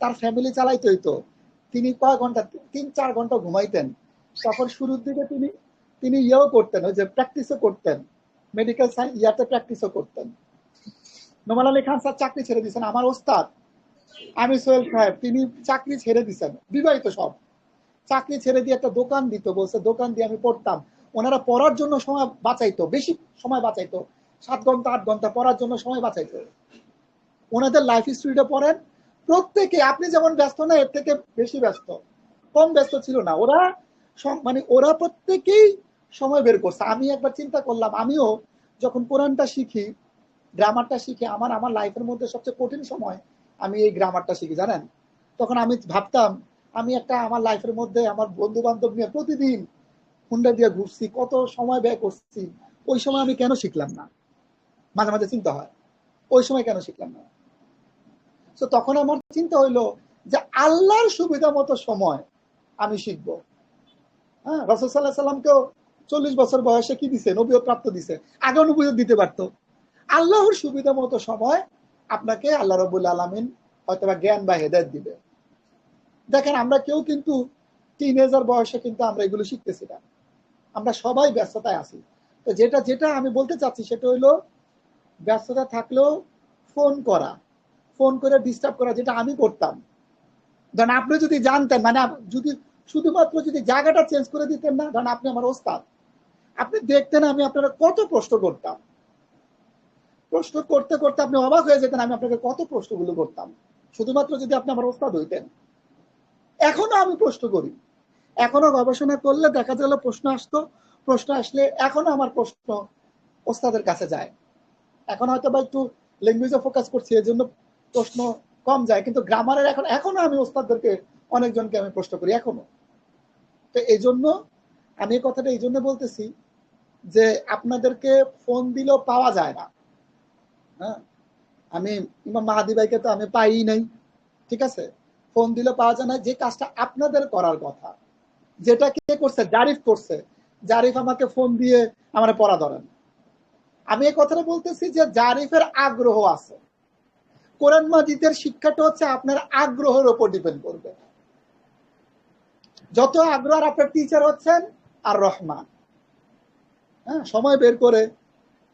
তার ফ্যামিলি চালাইতে হইতো, তিনি কয় ঘন্টা, 3-4 ঘন্টা ঘুমাইতেন। তখন শুরুর দিকে তিনি ইয়েও করতেন, ওই যে প্র্যাকটিসও করতেন, মেডিকেল সায়েন্স ইয়াতে প্র্যাকটিসও করতেন। নোমান আলী খান স্যার চাকরি ছেড়ে দিয়েছেন, আমার ওস্তাদ আমি সোহেল সাহেব, তিনি চাকরি ছেড়ে দিয়েছেন, বিবাহিত সব, চাকরি ছেড়ে দিয়ে একটা দোকান দিত, বলছে দোকান দিয়ে আমি পড়তাম। ওনারা পড়ার জন্য সময় বাঁচাইতো, বেশি সময় বাঁচাইতো, 7 ঘন্টা 8 ঘন্টা পড়ার জন্য সময় বাঁচাইতো। ওনাদের লাইফ স্টোরিটা পড়েন, প্রত্যেকে আপনি যেমন ব্যস্ত না, এর থেকে বেশি ব্যস্ত, কম ব্যস্ত ছিল না ওরা। মানে ওরা প্রত্যেকেই সময় বের করছে। আমি একবার চিন্তা করলাম, আমিও যখন কোরআনটা শিখি, গ্রামারটা শিখি, আমার লাইফের মধ্যে সবচেয়ে কঠিন সময় আমি এই গ্রামারটা শিখি, জানেন। তখন আমি ভাবতাম, আমি আমার লাইফের মধ্যে আমার বন্ধু বান্ধব নিয়ে প্রতিদিন হুন্ডা দিয়ে ঘুরছি, কত সময় ব্যয় করছি, ওই সময় আমি কেন শিখলাম না? মাঝে মাঝে চিন্তা হয়, ওই সময় কেন শিখলাম না। তো তখন আমার চিন্তা হইলো যে আল্লাহর সুবিধা মতো সময় আমি শিখবো। হ্যাঁ, রাসূল সাল্লাল্লাহু আলাইহি সাল্লামকেও 40 বছর বয়সে কি দিছে? নবুয়ত প্রাপ্ত দিছে, আগে নবুয়ত দিতে পারতো। আল্লাহর সুবিধা মতো সময় আপনাকে আল্লাহ রাব্বুল আলামিন হয়তোবা জ্ঞান বা হেদায়েত দিবে। দেখেন, আমরা কেউ কিন্তু টিনেজার বয়সে কিন্তু আমরা এগুলো শিখতেছি না, আমরা সবাই ব্যস্ততায় আছি। তো যেটা আমি বলতে চাচ্ছি সেটা হইলো, ব্যস্ততা থাকলেও ফোন করে ডিস্টার্ব করা, যেটা আমি করতাম। ধরেন আপনি যদি জানতেন, মানে যদি শুধুমাত্র যদি জায়গাটা চেঞ্জ করে দিতেন না, ধরেন আপনি আমার ওস্তাদ, আপনি দেখতেন আমি আপনারা কত প্রশ্ন করতাম, প্রশ্ন করতে করতে আপনি অবাক হয়ে যেতেন আমি আপনাকে কত প্রশ্নগুলো করতাম, শুধুমাত্র যদি আপনি আমার ওস্তাদ হইতেন। এখনো আমি প্রশ্ন করি, এখনো গবেষণা করলে দেখা গেল প্রশ্ন আসলে এখনো আমার প্রশ্ন ওস্তাদের কাছে যায়। এখন হয়তো বা একটু ল্যাঙ্গুয়েজে ফোকাস করছি, এর জন্য প্রশ্ন কম যায়, কিন্তু গ্রামারের এখনো আমি ওস্তাদদেরকে অনেকজনকে আমি প্রশ্ন করি এখনো। তো এই জন্য আমি এই কথাটা এই জন্য বলতেছি যে আপনাদেরকে ফোন দিলেও পাওয়া যায় না। হ্যাঁ, আমি ইমাম মাহাদি ভাইকে তো আমি পাই নাই, ঠিক আছে, ফোন দিলে পাওয়া যায় না। যে কাজটা আপনাদের করার কথা, যেটা কে করছে, জারিফ করছে, জারিফ আমাকে ফোন দিয়ে আমার পড়া ধরেন। আমি এই কথাটা বলতেছি যে জারিফের আগ্রহ আছে। কোরআন মাজিদের শিক্ষাটা হচ্ছে আপনার আগ্রহের উপর ডিপেন্ড করবে। যত আগ্রহ, আর আপনার টিচার হচ্ছেন আর রহমান। হ্যাঁ, সময় বের করে,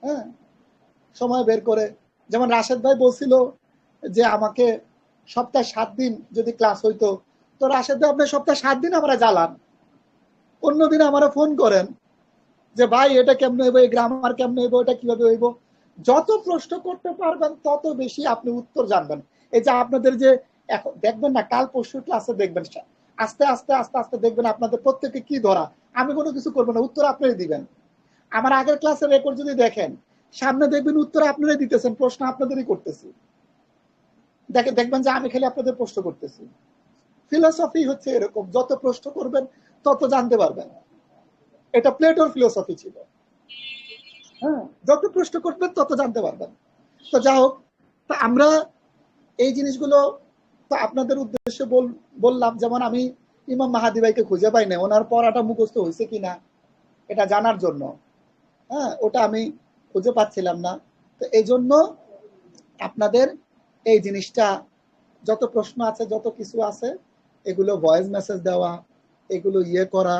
হ্যাঁ সময় বের করে, যেমন রাশেদ ভাই বলছিল যে আমাকে সপ্তাহে 7 দিন যদি ক্লাস হইতো, তো রাশেদ ভাই আপনি সপ্তাহে 7 দিন আমরা জ্বালান, অন্যদিন আমরা ফোন করেন যে ভাই এটা কেমনে হইব, এই গ্রামার কেমনে হইব, এটা কিভাবে হইব। যত প্রশ্ন করতে পারবেন তত বেশি আপনি উত্তর জানবেন। এই যে আপনাদের যে এখন দেখবেন না, কাল পরশু ক্লাসে দেখবেন, আস্তে আস্তে আস্তে আস্তে দেখবেন আপনাদের প্রত্যেকে কি ধরা। আমি কোনো কিছু করবো না, উত্তর আপনারাই দিবেন। আমার আগের ক্লাসের রেকর্ড যদি দেখেন, সামনে দেখবেন উত্তর আপনারাই দিতেছেন, প্রশ্ন আপনাদেরই করতেছি। দেখবেন যে আমি খালি আপনাদের প্রশ্ন করতেছি। ফিলোসফি হচ্ছে এরকম, যত প্রশ্ন করবেন তত জানতে পারবেন। এটা প্লেটোর ফিলোসফি ছিল। হ্যাঁ, যত প্রশ্ন করবেন তত জানতে পারবেন। তো যা হোক, তা আমরা এই জিনিসগুলো তো আপনাদের উদ্দেশ্যে বললাম। যেমন আমি ইমাম মাহাদি ভাইকে খুঁজে পাই না, ওনার পড়াটা মুখস্থ হয়েছে কিনা এটা জানার জন্য। হ্যাঁ, ওটা আমি খুঁজে পাচ্ছিলাম না। তো এই জন্য আপনাদের এই জিনিসটা, যত প্রশ্ন আছে, যত কিছু আছে, এগুলো ভয়েস মেসেজ দেওয়া, এগুলো করা,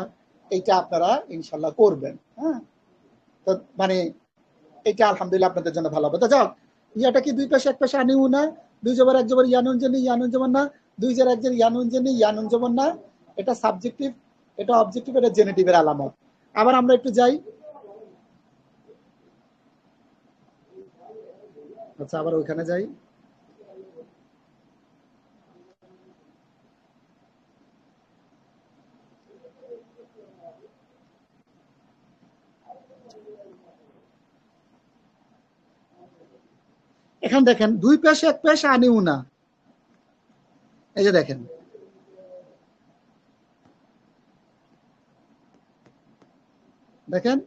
এইটা আপনারা ইনশাল্লাহ করবেন। হ্যাঁ, তো মানে এটা আলহামদুলিল্লাহ আপনাদের জন্য ভালো হবে। তো যাও, ইয়াটা কি 2 পেশ 1 পেশ আনিও না, 2 জবর 1 জবর ইয়ানুন জেনি ইয়ানুন জবর না, 2 জের 1 জের ইয়ানুন জেনি ইয়ানুন জবর না। এটা সাবজেক্টিভ, এটা অবজেক্টিভ, এটা জেনেটিভের আলামত। আবার আমরা একটু যাই। আচ্ছা, আবার ওইখানে যাই। এখানে দেখেন 2 পেশ 1 পেশ আনিও না। এই যে দেখেন, দেখেন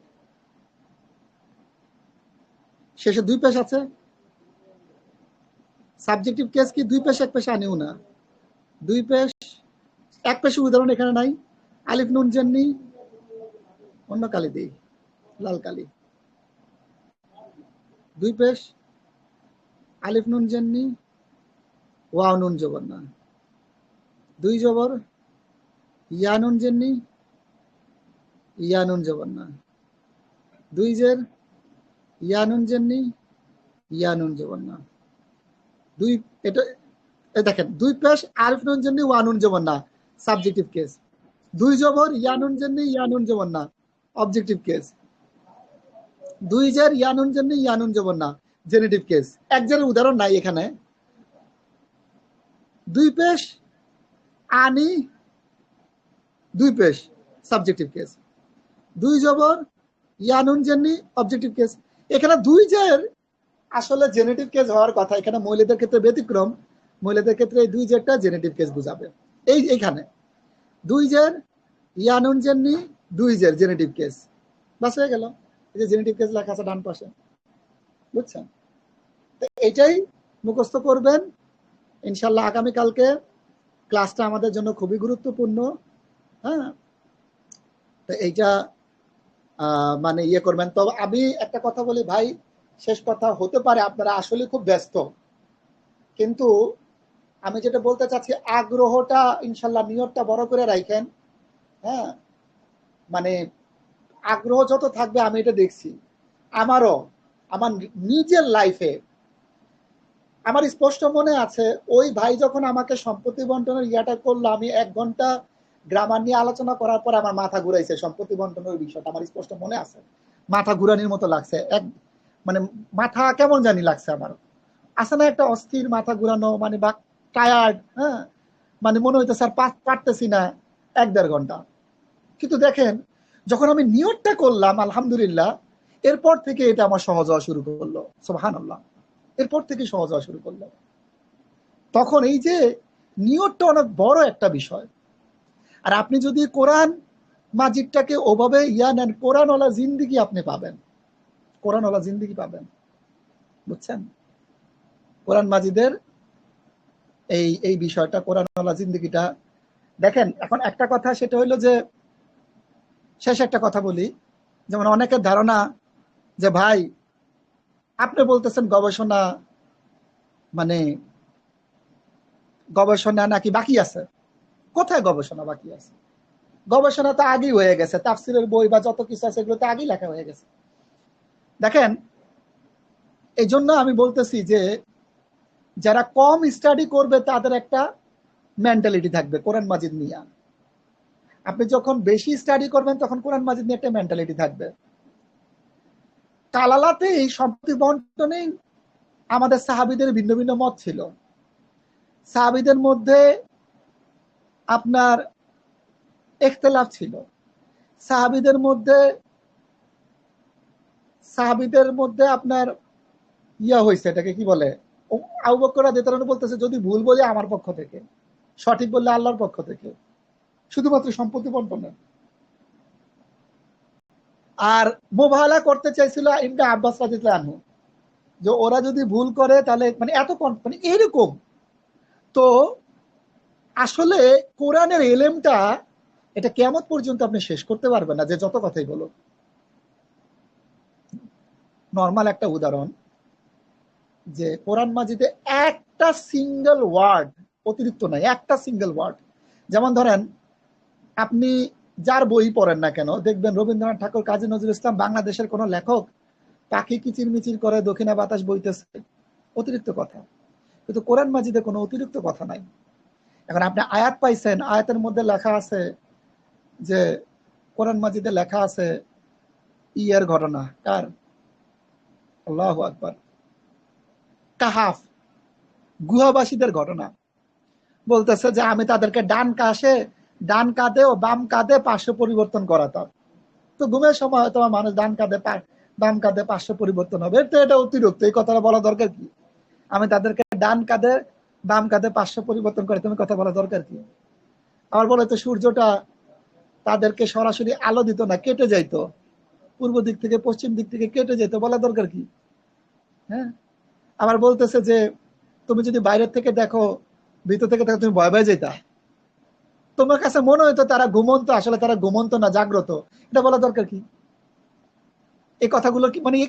শেষে 2 পেশ আছে। সাবজেক্টিভ কেস কি 2 পেশ 1 পেশ আনিও না। 2 পেশ 1 পেশের উদাহরণ এখানে নাই। আলিফ নুন জেননি, অন্য কালি দেই, লাল কালি। 2 পেশ আলিফ নুন জেননি, ওয়াও নুন জবর না। 2 জবর ইয়া নুন জেননি, ইয়া নুন জবর না। 2 জের ইয়া নুন জেননি, ইয়া নুন জবর না। 2 এটা দেখেন 2 পেশ আলিফ নুন জেননি, ওয়া নুন জবর না, সাবজেক্টিভ কেস। 2 জবর ইয়া নুন জেননি, ইয়া নুন জবর না, অবজেক্টিভ কেস। 2 জের ইয়া নুন জেননি, ইয়া নুন জবর না, জেনেটিভ কেস। 1 জের উদাহরণ নাই এখানে। 2 পেশ আনি, 2 পেশ সাবজেক্টিভ কেস। 2 জবর ইয়া নুন জেননি, অবজেক্টিভ কেস। এখানে 2 জের আসলে জেনেটিভ কেস হওয়ার কথা, এখানে মহিলাদের ক্ষেত্রে ব্যতিক্রম। মহিলাদের ক্ষেত্রে এই 2 জেরটা জেনেটিভ কেস বুঝাবে। এইখানে 2 জের ইয়া নুন জেননি, 2 জের জেনেটিভ কেস, বাস হয়ে গেল। এই যে জেনেটিভ কেস লেখা আছে ডান পাশে, বুঝছেন? এটাই মুখস্থ করবেন ইনশাল্লাহ। আগামীকালকে ক্লাসটা আমাদের জন্য খুবই গুরুত্বপূর্ণ। হ্যাঁ, তো এইটা মানে করবেন। তো আমি একটা কথা বলি ভাই, শেষ কথা, হতে পারে আপনারা আসলে খুব ব্যস্ত, কিন্তু আমি যেটা বলতে চাচ্ছি, আগ্রহটা ইনশাল্লাহ, নিয়তটা বড় করে রাখেন। হ্যাঁ, মানে আগ্রহ যত থাকবে, আমি এটা দেখছি আমারও, আমার নিজের লাইফে আমার স্পষ্ট মনে আছে, ওই ভাই যখন আমাকে সম্পত্তি বন্টনের ইয়াটা করলো, আমি 1 ঘন্টা গ্রামার নিয়ে আলোচনা করার পর আমার মাথা ঘুরাইছে সম্পত্তি বন্টনের বিষয়টা। আমার স্পষ্ট মনে আছে, মাথা ঘুরানির মতো লাগছে, মানে মাথা কেমন জানি লাগছে আমার। আছে না একটা অস্থির মাথা ঘুরানো, মানে বা টায়ার্ড। হ্যাঁ, মানে মনে হইতো স্যার পারতেছি না 1-1.5 ঘন্টা। কিন্তু দেখেন, যখন আমি নিয়তটা করলাম, আলহামদুলিল্লাহ, এরপর থেকে এটা আমার সহজ হওয়া শুরু করলো। সুবহানাল্লাহ, এরপর থেকে সহজ হওয়া শুরু করলো। তখন এই যে নিয়তটা অনেক বড় একটা বিষয়। আর আপনি যদি কোরআন মাজিদটাকে ওভাবে নেন, কোরআনওয়ালা জিন্দিগি আপনি পাবেন, কোরআনওয়ালা জিন্দিগি পাবেন। বুঝছেন? কোরআন মাজিদের এই বিষয়টা, কোরআনওয়ালা জিন্দিগিটা দেখেন। এখন একটা কথা সেটা হইলো যে, শেষ একটা কথা বলি, যেমন অনেকের ধারণা যে ভাই আপনি বলতেছেন গবেষণা মানে গবেষণা নাকি বাকি আছে। কোথায় গবেষণা বাকি আছে? গবেষণা তো আগেই হয়ে গেছে, তাফসিরের বই বা যত কিছু আছে এগুলো তো আগেই লেখা হয়ে গেছে। দেখেন, এই জন্য আমি বলতেছি যে যারা কম স্টাডি করবে তাদের একটা মেন্টালিটি থাকবে কোরআন মাজিদ নিয়ে। আপনি যখন বেশি স্টাডি করবেন তখন কোরআন মাজিদ নিয়ে একটা মেন্টালিটি থাকবে। কালালাতে এই সম্পত্তি বন্টনে আমাদের সাহাবীদের ভিন্ন ভিন্ন মত ছিল। সাহাবীদের মধ্যে আপনার ইখতিলাফ ছিল। সাহাবীদের মধ্যে আপনার হয়েছে, এটাকে কি বলে, আবু বকর রাদিয়াল্লাহু আনহু বলতেছে যদি ভুল বলি আমার পক্ষ থেকে, সঠিক বললে আল্লাহর পক্ষ থেকে, শুধুমাত্র সম্পত্তি বন্টনে। আর মুবাহালা করতে চাইছিল ইবনে আব্বাস রাদিয়াল্লাহু আনহু, যে ওরা যদি ভুল করে তাহলে মানে এত মানে এরকম। তো আসলে কোরআনের এলেমটা এটা কিয়ামত পর্যন্ত আপনি শেষ করতে পারবেন না, যে যত কথাই বলো। নরমাল একটা উদাহরণ, যে কোরআন মাজিদে একটা সিঙ্গেল ওয়ার্ড অতিরিক্ত নাই, একটা সিঙ্গেল ওয়ার্ড। যেমন ধরেন আপনি যার বই পড়েন না কেন, দেখবেন রবীন্দ্রনাথ ঠাকুর, কাজী নজরুল ইসলাম, বাংলাদেশের কোন লেখক পাখি কিচির মিচির করে দক্ষিণা বাতাস বইতেছে, অতিরিক্ত কথা। কিন্তু কোরআন মাজিদে কোনো অতিরিক্ত কথা নাই। এখন আপনি আয়াত পাইছেন, আয়াতের মধ্যে লেখা আছে যে কোরআন মাজিদে লেখা আছে ইয়ের ঘটনা, কার? আল্লাহু আকবার, কাহাফ, গুহাবাসীদের ঘটনা। বলতেছে যে আমি তাদেরকে ডান কাঁধে ও বাম কাঁধে পার্শ্ব পরিবর্তন করাতাম। তো ঘুমের সময় হয়তো মানুষ ডান কাঁধে বাম কাঁধে পার্শ্ব পরিবর্তন হবে, তো এটা অতিরিক্ত, এই কথাটা বলা দরকার কি? আমি তাদেরকে ডান কাঁধে বাম কাঁধে পার্শ্ব পরিবর্তন করে, তুমি কথা বলা দরকার কি? আবার বলে তো সূর্যটা তাদেরকে সরাসরি আলো দিত না, কেটে যাইতো, পূর্ব দিক থেকে পশ্চিম দিক থেকে কেটে যেত, বলা দরকার কি? হ্যাঁ। আবার বলতেছে যে তুমি যদি বাইরের থেকে দেখো, ভিতর থেকে দেখো, তুমি ভয় ভয় যেতা, তোমার কাছে মনে হইতো তারা ঘুমন্ত, আসলে তারা ঘুমন্ত না, জাগ্রত। এটা বলা দরকার কি? এই কথাগুলো কি মানে এই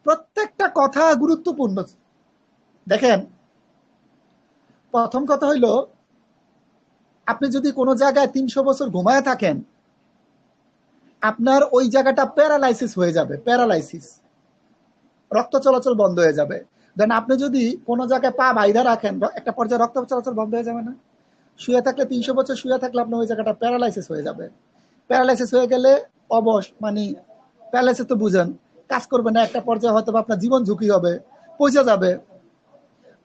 প্রত্যেকটা কথা গুরুত্বপূর্ণ। দেখেন, প্রথম কথা হইলো, আপনি যদি কোনো জায়গায় 300 বছর ঘুমায় থাকেন, আপনার ওই জায়গাটা প্যারালাইসিস হয়ে যাবে, প্যারালাইসিস, রক্ত চলাচল বন্ধ হয়ে যাবে। দেন আপনি যদি কোনো জায়গায় পা বাইধা রাখেন, একটা পর্যায়ে রক্ত চলাচল বন্ধ হয়ে যাবে না? শুয়ে থাকলে 300 বছর শুয়ে থাকলে আপনার ওই জায়গাটা প্যারালাইসিস হয়ে যাবে। প্যারালাইসিস হয়ে গেলে অবশ, মানে প্যারালাইসিস তো বুঝেন, কাজ করবে না, একটা পর্যায়ে হয়তো আপনার জীবন ঝুঁকি হবে, পৌঁছে যাবে।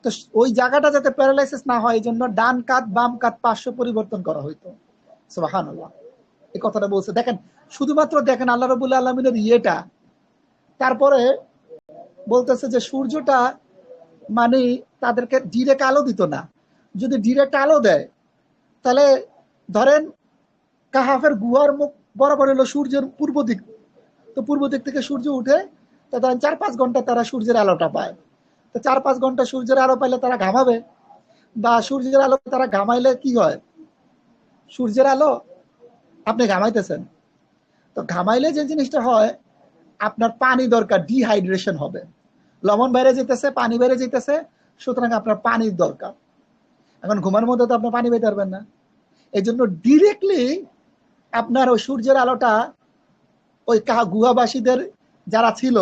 তো ওই জায়গাটা যাতে প্যারালাইসিস না হয়, এই জন্য ডান কাঁধ বাম কাঁধ পার্শ্ব পরিবর্তন করা হইতো। সুবহানাল্লাহ, এই কথাটা বলছে। দেখেন, শুধুমাত্র দেখেন আল্লাহ রাব্বুল আলামিনের ইয়েটা। তারপরে বলতেছে যে সূর্যটা মানে তাদেরকে ডিরেক্ট আলো দিত না। যদি ডিরেক্ট আলো দেয় তাহলে ধরেন কাহাফের গুহার মুখ বরাবর হলো সূর্যের পূর্ব দিক, তো পূর্ব দিক থেকে সূর্য উঠে, তো ধরেন 4-5 ঘন্টা তারা সূর্যের আলোটা পায়। তো 4-5 ঘন্টা সূর্যের আলো পাইলে তারা ঘামাবে, বা সূর্যের আলো তারা ঘামাইলে কি হয়? সূর্যের আলো আপনি ঘামাইতেছেন, তো ঘামাইলে যে জিনিসটা হয়, আপনার পানি দরকার, ডিহাইড্রেশন হবে, লবণ বাইরে যেতেছে, পানি বাইরে যেতেছে, সুতরাং আপনার পানির দরকার। এখন ঘুমার মধ্যে তো আপনি পানি পেতে পারবেন না, এই জন্য ডিরেক্টলি আপনার ওই সূর্যের আলোটা ওই গুহাবাসীদের যারা ছিল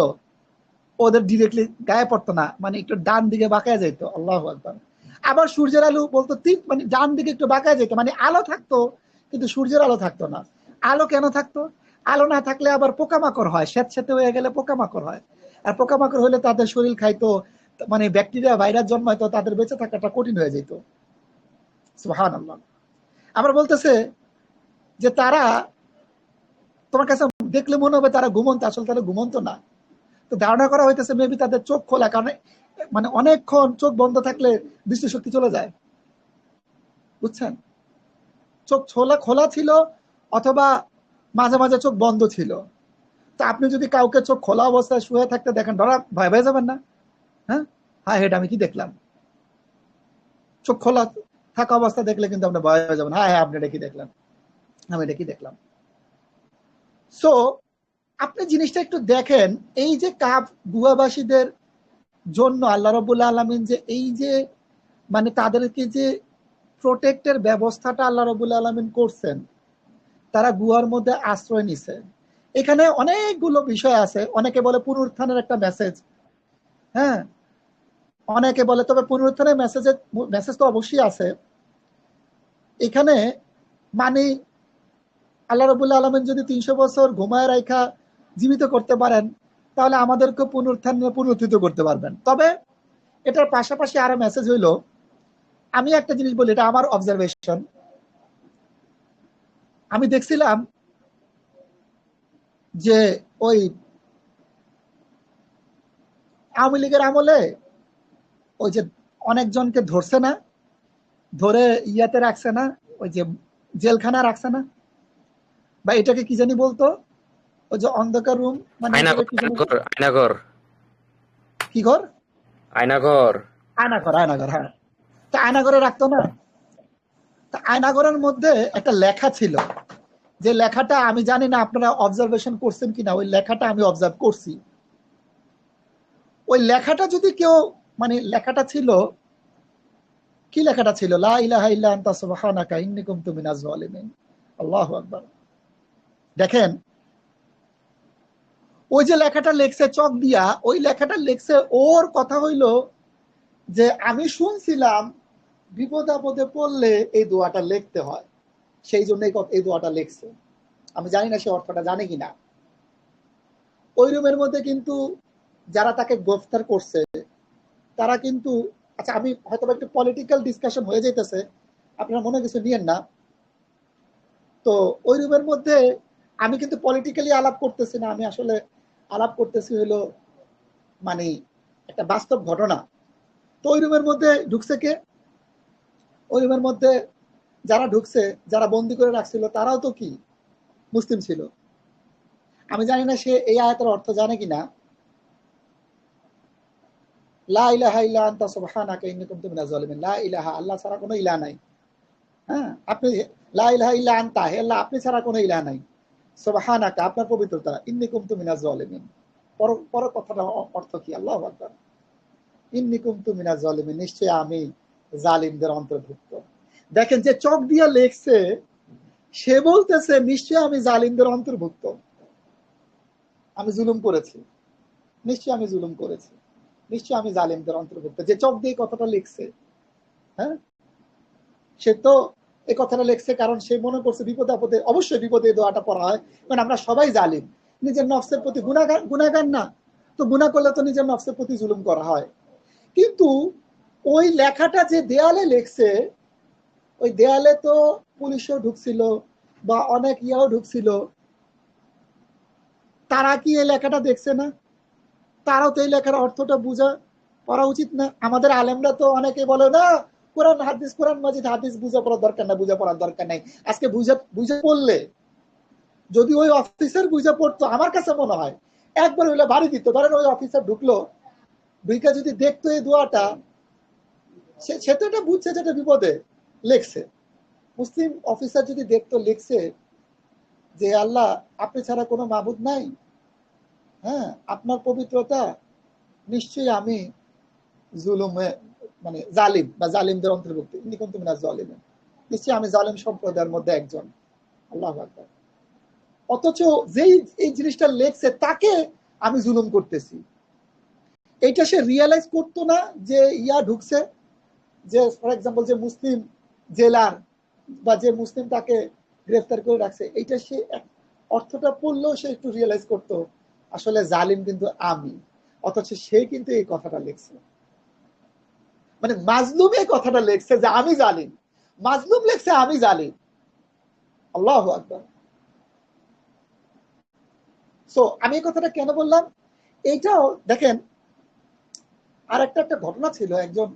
ওদের ডিরেক্টলি গায়ে পড়তো না, মানে একটু ডান দিকে বাঁকায় যেত। আল্লাহু আকবার। আবার সূর্যের আলো বলতো মানে ডান দিকে একটু বাঁকায় যেত, মানে আলো থাকতো কিন্তু সূর্যের আলো থাকতো না। আলো কেন থাকতো? আলো না থাকলে আবার পোকামাকড় হয়, স্যাঁতস্যাঁতে হয়ে গেলে পোকামাকড় হয়, আর পোকামাকড় হলে তাদের শরীর খাইতো, মানে ব্যাকটেরিয়া ভাইরাস জন্মাইতো, তাদের বেঁচে থাকাটা কঠিন হয়ে যেত। সুবহানাল্লাহ। আবার বলতেছে যে তারা, তোমার কাছে দেখলে মনে হবে তারা ঘুমন্ত, আসলে তারা ঘুমন্ত না। তো ধারণা করা হইতেছে মেবি তাদের চোখ খোলা, কারণ মানে অনেকক্ষণ চোখ বন্ধ থাকলে দৃষ্টিশক্তি চলে যায়, বুঝছেন? চোখ খোলা ছিল অথবা মাঝে মাঝে চোখ বন্ধ ছিল। তো আপনি যদি কাউকে চোখ খোলা অবস্থায় শুয়ে থাকতে দেখেন, ধরা ভয় ভয় যাবেন না? হ্যাঁ, হ্যাঁ, হেড আমি কি দেখলাম? চোখ খোলা থাকা অবস্থা দেখলে কিন্তু আপনি ভয় হয়ে যাবেন, হ্যাঁ হ্যাঁ আপনি এটা কি দেখলেন, আমি এটা কি দেখলাম। সো আপনি জিনিসটা একটু দেখেন, এই যে কাফ গুহাবাসীদের জন্য আল্লাহ রাব্বুল আলামিন যে এই যে মানে তাদেরকে যে প্রোটেক্টের ব্যবস্থাটা আল্লাহ রাব্বুল আলামিন করছেন, তারা গুহার মধ্যে আশ্রয় নিছে। এখানে অনেকগুলো বিষয় আছে। অনেকে বলে পুনরুত্থানের একটা মেসেজ, হ্যাঁ, অনেকে বলে, তবে পুনরুত্থানের মেসেজ তো অবশ্যই আছে এখানে। মানে আল্লাহ রাব্বুল আলামিন যদি 300 বছর ঘুমায় রাখা জীবিত করতে পারেন, তাহলে আমাদেরকে পুনরুত্থিত করতে পারবেন। তবে এটার পাশাপাশি আরো মেসেজ হইল, আমি একটা জিনিস বলি, এটা আমার অবজারভেশন। আমি দেখছিলাম যে ওই আওয়ামী লীগের আমলে ওই যে অনেকজনকে ধরছে না, ধরে ইয়াতে রাখছে না, ওই যে জেলখানা রাখছে না, বা এটাকে কি জানি বলতো, ওই যে অন্ধকার রুম, মানে আয়নাঘর, কি জানি, আয়নাঘর, আয়নাঘর, কি ঘর, আয়নাঘর। আয়নাঘর, আয়নাঘর, হ্যাঁ। তা আয়নাঘরে রাখতো না? তা আয়নাঘরের মধ্যে একটা লেখা ছিল, যে লেখাটা আমি জানি না আপনারা অবজারভেশন করছেন কিনা, ওই লেখাটা আমি অবজার্ভ করছি। ওই লেখাটা যদি কেউ, মানে লেখাটা ছিল, কি লেখাটা ছিল, লা ইলাহা ইল্লা আনতা সুবহানাকা ইন্নী কুনতু মিনাজ জালিমিন। আল্লাহু আকবার। দেখেন, ওই যে লেখাটা লেখছে চক দিয়া, ওই লেখাটা লেখছে, ওর কথা হইল যে আমি শুনছিলাম বিপদ আপদে পড়লে এই দোয়াটা লিখতে হয়, সেই জন্য এই দোয়াটা লিখছে। আমি জানি না সে অর্থটা জানে কিনা। ওই রুমের মধ্যে কিন্তু যারা তাকে গ্রেফতার করছে তারা কিন্তু, আচ্ছা আমি হয়তো একটু পলিটিক্যাল ডিসকাশন হয়ে যাইতেছে, আপনারা মনে কিছু নিয়েন না। তো ওই রুমের মধ্যে আমি কিন্তু পলিটিক্যালি আলাপ করতেছি না, আমি আসলে আলাপ করতেছি হলো মানে একটা বাস্তব ঘটনা। তো ওই রুমের মধ্যে ঢুকছে কে? ওই রুমের মধ্যে যারা ঢুকছে, যারা বন্দি করে রাখছিল, তারাও তো কি মুসলিম ছিল। আমি জানি না সে এই আয়াতের অর্থ জানে কিনা। লা ইলাহা ইল্লা আনতা সুবহানাকা ইন্নী কুনতু মিনাজ জালিমিন। লা ইলাহা, আল্লাহ ছাড়া কোনো ইলাহ নাই। হ্যাঁ, আপনি লা ইলাহা ইল্লা আনতা, হে আল্লাহ আপনি ছাড়া কোনো ইলাহ নাই। সুবহানাকা, আপনার পবিত্রতা, ইন্নী কুনতু মিনাজ জালিমিন। পর কথাটা অর্থ কি? আল্লাহু আকবার। ইন্নী কুনতু মিনাজ জালিমিন, নিশ্চয়ই আমি জালিমদের অন্তর্ভুক্ত। দেখেন, যে চক দিয়ে লেখছে সে বলতেছে নিশ্চয়ই আমি জালিমদের অন্তর্ভুক্ত, আমি জুলুম করেছি, নিশ্চয়ই আমি জুলুম করেছি, নিশ্চয়ই আমি জালিমদের অন্তর্ভুক্ত। যে চক দিয়ে কথাটা লিখছে, হ্যাঁ, সে তো এই কথাটা লিখছে কারণ সে মনে করছে বিপদে আপদে, অবশ্যই বিপদে দোয়াটা পড়া হয়, কারণ আমরা সবাই জালিম, নিজের নফসের প্রতি গুনাহগার না, তো গুনাহ করলে তো নিজের নফসের প্রতি জুলুম করা হয়। কিন্তু ওই লেখাটা যে দেয়ালে লিখছে, ওই দেয়ালে তো পুলিশও ঢুকছিল বা অনেক ইয়াও ঢুকছিল, তারা কি এই লেখাটা দেখছে না? তারাও তো এই লেখার অর্থটা বুঝা করা উচিত না? আমাদের আলেমরা তো অনেকে বলে না কোরআন হাদিস, কোরআন মাজিদ হাদিস বুঝা পড়ার দরকার না, বুঝা পড়ার দরকার নাই। আজকে বুঝে পড়লে, যদি ওই অফিসার বুঝা পড়তো, আমার কাছে মনে হয় একবার হইলে বাড়ি দিত। ধরেন ওই অফিসার ঢুকলো, ঢুকা যদি দেখতো এই দোয়াটা, সে তো এটা বুঝছে যেটা বিপদে লেখছে। মুসলিম অফিসার যদি দেখতো লিখছে যে আল্লাহ আপনি ছাড়া কোনো মাবুদ নাই, হ্যাঁ, আপনার পবিত্রতা, নিশ্চয়ই আমি জুলুমে, মানে জালিম বা জালিমদের অন্তর্ভুক্ত, ইন্নী কুনতু মিনাজ জালিমিন, নিশ্চয়ই আমি জালিম সম্প্রদায়ের মধ্যে একজন। আল্লাহু আকবার। অথচ যেই এই জিনিসটা লেখছে তাকে আমি জুলুম করতেছি, এইটা সে রিয়েলাইজ করতো না যে ইয়া ঢুকছে, যে ফর এক্সাম্পল যে মুসলিম জেলার বা যে মুসলিম তাকে গ্রেফতার করে রাখছে, এইটা সে অর্থটা পড়লেও সে একটু রিয়েলাইজ করতো আসলে জালিম কিন্তু আমি। অথচ সে কিন্তু এই কথাটা লিখছে, মানে মাজলুম এই কথাটা লিখছে যে আমি জালিম, মাজলুম লিখছে আমি জালিম। আল্লাহু আকবার। সো আমি এই কথাটা কেন বললাম, এইটাও দেখেন, আর একটা ঘটনা ছিল, একজন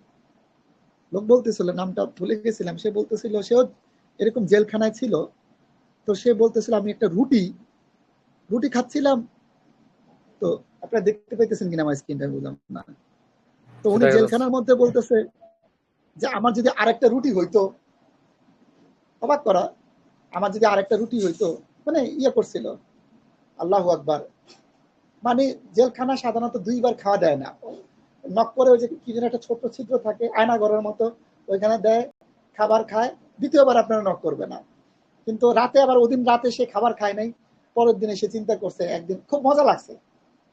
লোক বলতেছিল, নামটা ভুলে গেছিলাম, সে বলতেছিল সেও এরকম জেলখানায় ছিল। তো সে বলতেছিল আমি একটা রুটি খাচ্ছিলাম, তো আপনারা দেখতে পাইতেছেন কিনা আমার স্ক্রিনটা বুঝলাম না। তো উনি সেটা জেলখানার মধ্যে বলতেছে যে আমার যদি আরেকটা রুটি হইতো, অবাক করা, আমার যদি আরেকটা রুটি হইতো, মানে ইয়ে করছিল। আল্লাহু আকবার। মানে জেলখানা সাধারণত 2 বার খাওয়া দেয় না, নক করে ওই যে কি যেন একটা ছোট ছিদ্র থাকে আয়না ঘরের মতো, ওইখানে দেয়, খাবার খায়, দ্বিতীয়বার আপনারা নক করবে না। কিন্তু রাতে আবার ওদিন রাতে সে খাবার খায় নাই, পরের দিনে সে চিন্তা করছে একদিন খুব মজা লাগছে,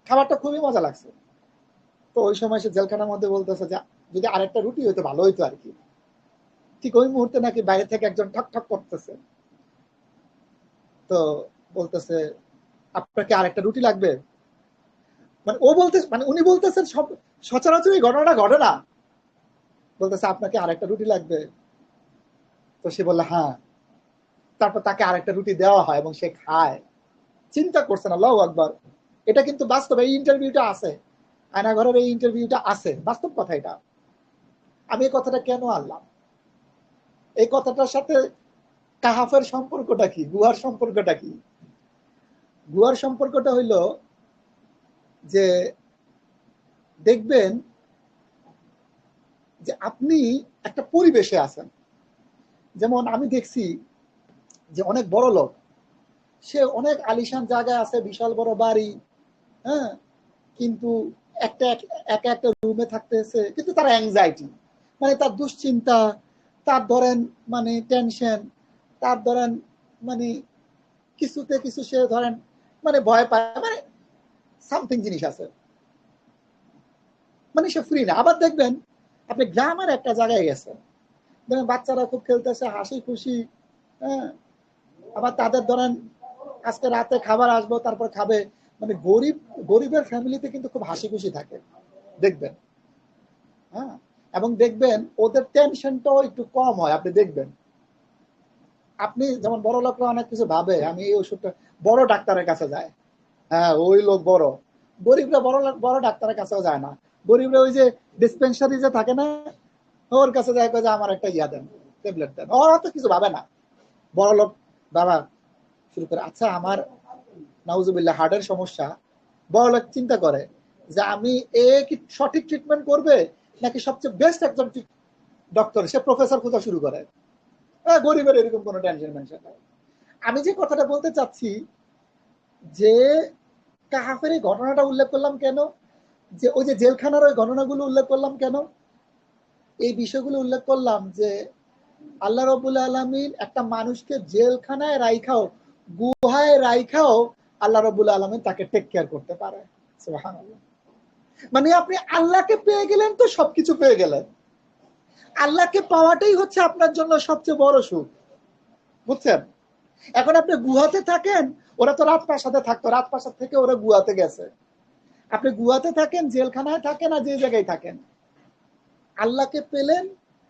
খাবারটা খুবই মজা লাগছে। তো ওই সময় সে জেলখানার মধ্যে বলতেছে যে যদি আরেকটা রুটি হইতো ভালো হইতো আর কি। ঠিক ওই মুহূর্তে নাকি বাইরে থেকে একজন ঠক ঠক করতেছে, তো বলতেছে আপনাকে আরেকটা রুটি লাগবে। মানে ও বলতে, মানে উনি বলতেছেন সব সচরাচর এই ঘটনাটা ঘটে না, বলতেছে আপনাকে আরেকটা রুটি লাগবে। তো সে বলল হ্যাঁ। তারপর তাকে আরেকটা রুটি দেওয়া হয় এবং সে খায়। চিন্তা করছেন, আল্লাহু আকবার। এটা কিন্তু বাস্তব, এই ইন্টারভিউটা আছে, আয়নাঘরের এই ইন্টারভিউটা আছে, বাস্তব কথা এটা। আমি এই কথাটা কেন আনলাম, এই কথাটার সাথে কাহাফের সম্পর্কটা কি, গুহার সম্পর্কটা কি? গুহার সম্পর্কটা হইল যে দেখবেন যে আপনি একটা পরিবেশে আছেন, যেমন আমি দেখছি যে অনেক বড় লোক, সে অনেক আলিশান জায়গায় আছে, বিশাল বড় বাড়ি, হ্যাঁ, কিন্তু একটা একা একটা রুমে থাকতেছে, কিন্তু তার অ্যাংজাইটি, মানে তার দুশ্চিন্তা, তার ধরেন মানে টেনশন, তার ধরেন মানে কিছুতে কিছু সে ধরেন মানে ভয় পায়, মানে সামথিং জিনিস আছে, মানে সে ফ্রি না। আবার দেখবেন আপনি গ্রামের একটা জায়গায় গেছেন, দেখবেন বাচ্চারা খুব খেলতেছে, হাসি খুশি, হ্যাঁ, আবার তাদের ধরেন আজকে রাতে খাবার আসবো তারপর খাবে, মানে গরিবের ফ্যামিলিতে কিন্তু খুব হাসি খুশি থাকে দেখবেন, হ্যাঁ। এবং দেখবেন ওদের টেনশনটাও একটু কম হয়, আপনি দেখবেন। আপনি যেমন বড় লোকরা অনেক কিছু ভাবে, আমি এই ওষুধটা, বড় ডাক্তারের কাছে যায়, হ্যাঁ ওই লোক বড়, গরিবরা বড় ডাক্তারের কাছেও যায় না। গরিবরা ওই যে ডিসপেন্সারি যে থাকে না, ওর কাছে যায়, যে আমার একটা ইয়া দেন, ট্যাবলেট দেন, ওরা তো কিছু ভাবে না। বড় লোক বাবা শুরু করে, আচ্ছা আমার নাউজুবিল্লাহ হার্টের সমস্যা, বড় লোক চিন্তা করে যে আমি এ কি সঠিক ট্রিটমেন্ট করবে নাকি সবচেয়ে বেস্ট একজন ডক্টর, সে প্রফেসর খোঁজা শুরু করে। গরিবের এরকম কোনো টেনশন মেনশন নাই। আমি যে কথাটা বলতে চাচ্ছি যে কাহাফের এই ঘটনাটা উল্লেখ করলাম কেন, যে ওই যে জেলখানার ওই ঘটনাগুলো উল্লেখ করলাম কেন, এই বিষয়গুলো উল্লেখ করলাম যে আল্লাহ রাব্বুল আলামিন একটা মানুষকে জেলখানায় রাইখাও, গুহায় রাইখাও আল্লাহ রাব্বুল আলামিন তাকে টেক কেয়ার করতে পারে। সুবহানাল্লাহ। মানে আপনি আল্লাহকে পেয়ে গেলেন তো সবকিছু পেয়ে গেলেন। আল্লাহকে পাওয়াটাই হচ্ছে আপনার জন্য সবচেয়ে বড় সুখ, বুঝছেন? এখন আপনি গুহাতে থাকেন, ওরা তো রাজপ্রাসাদে থাকতো, রাজপ্রাসাদ থেকে ওরা গুহাতে গেছে। আপনি গুহাতে থাকেন, জেলখানায় থাকেন, আর যে জায়গায় থাকেন, আল্লাহকে পেলেন,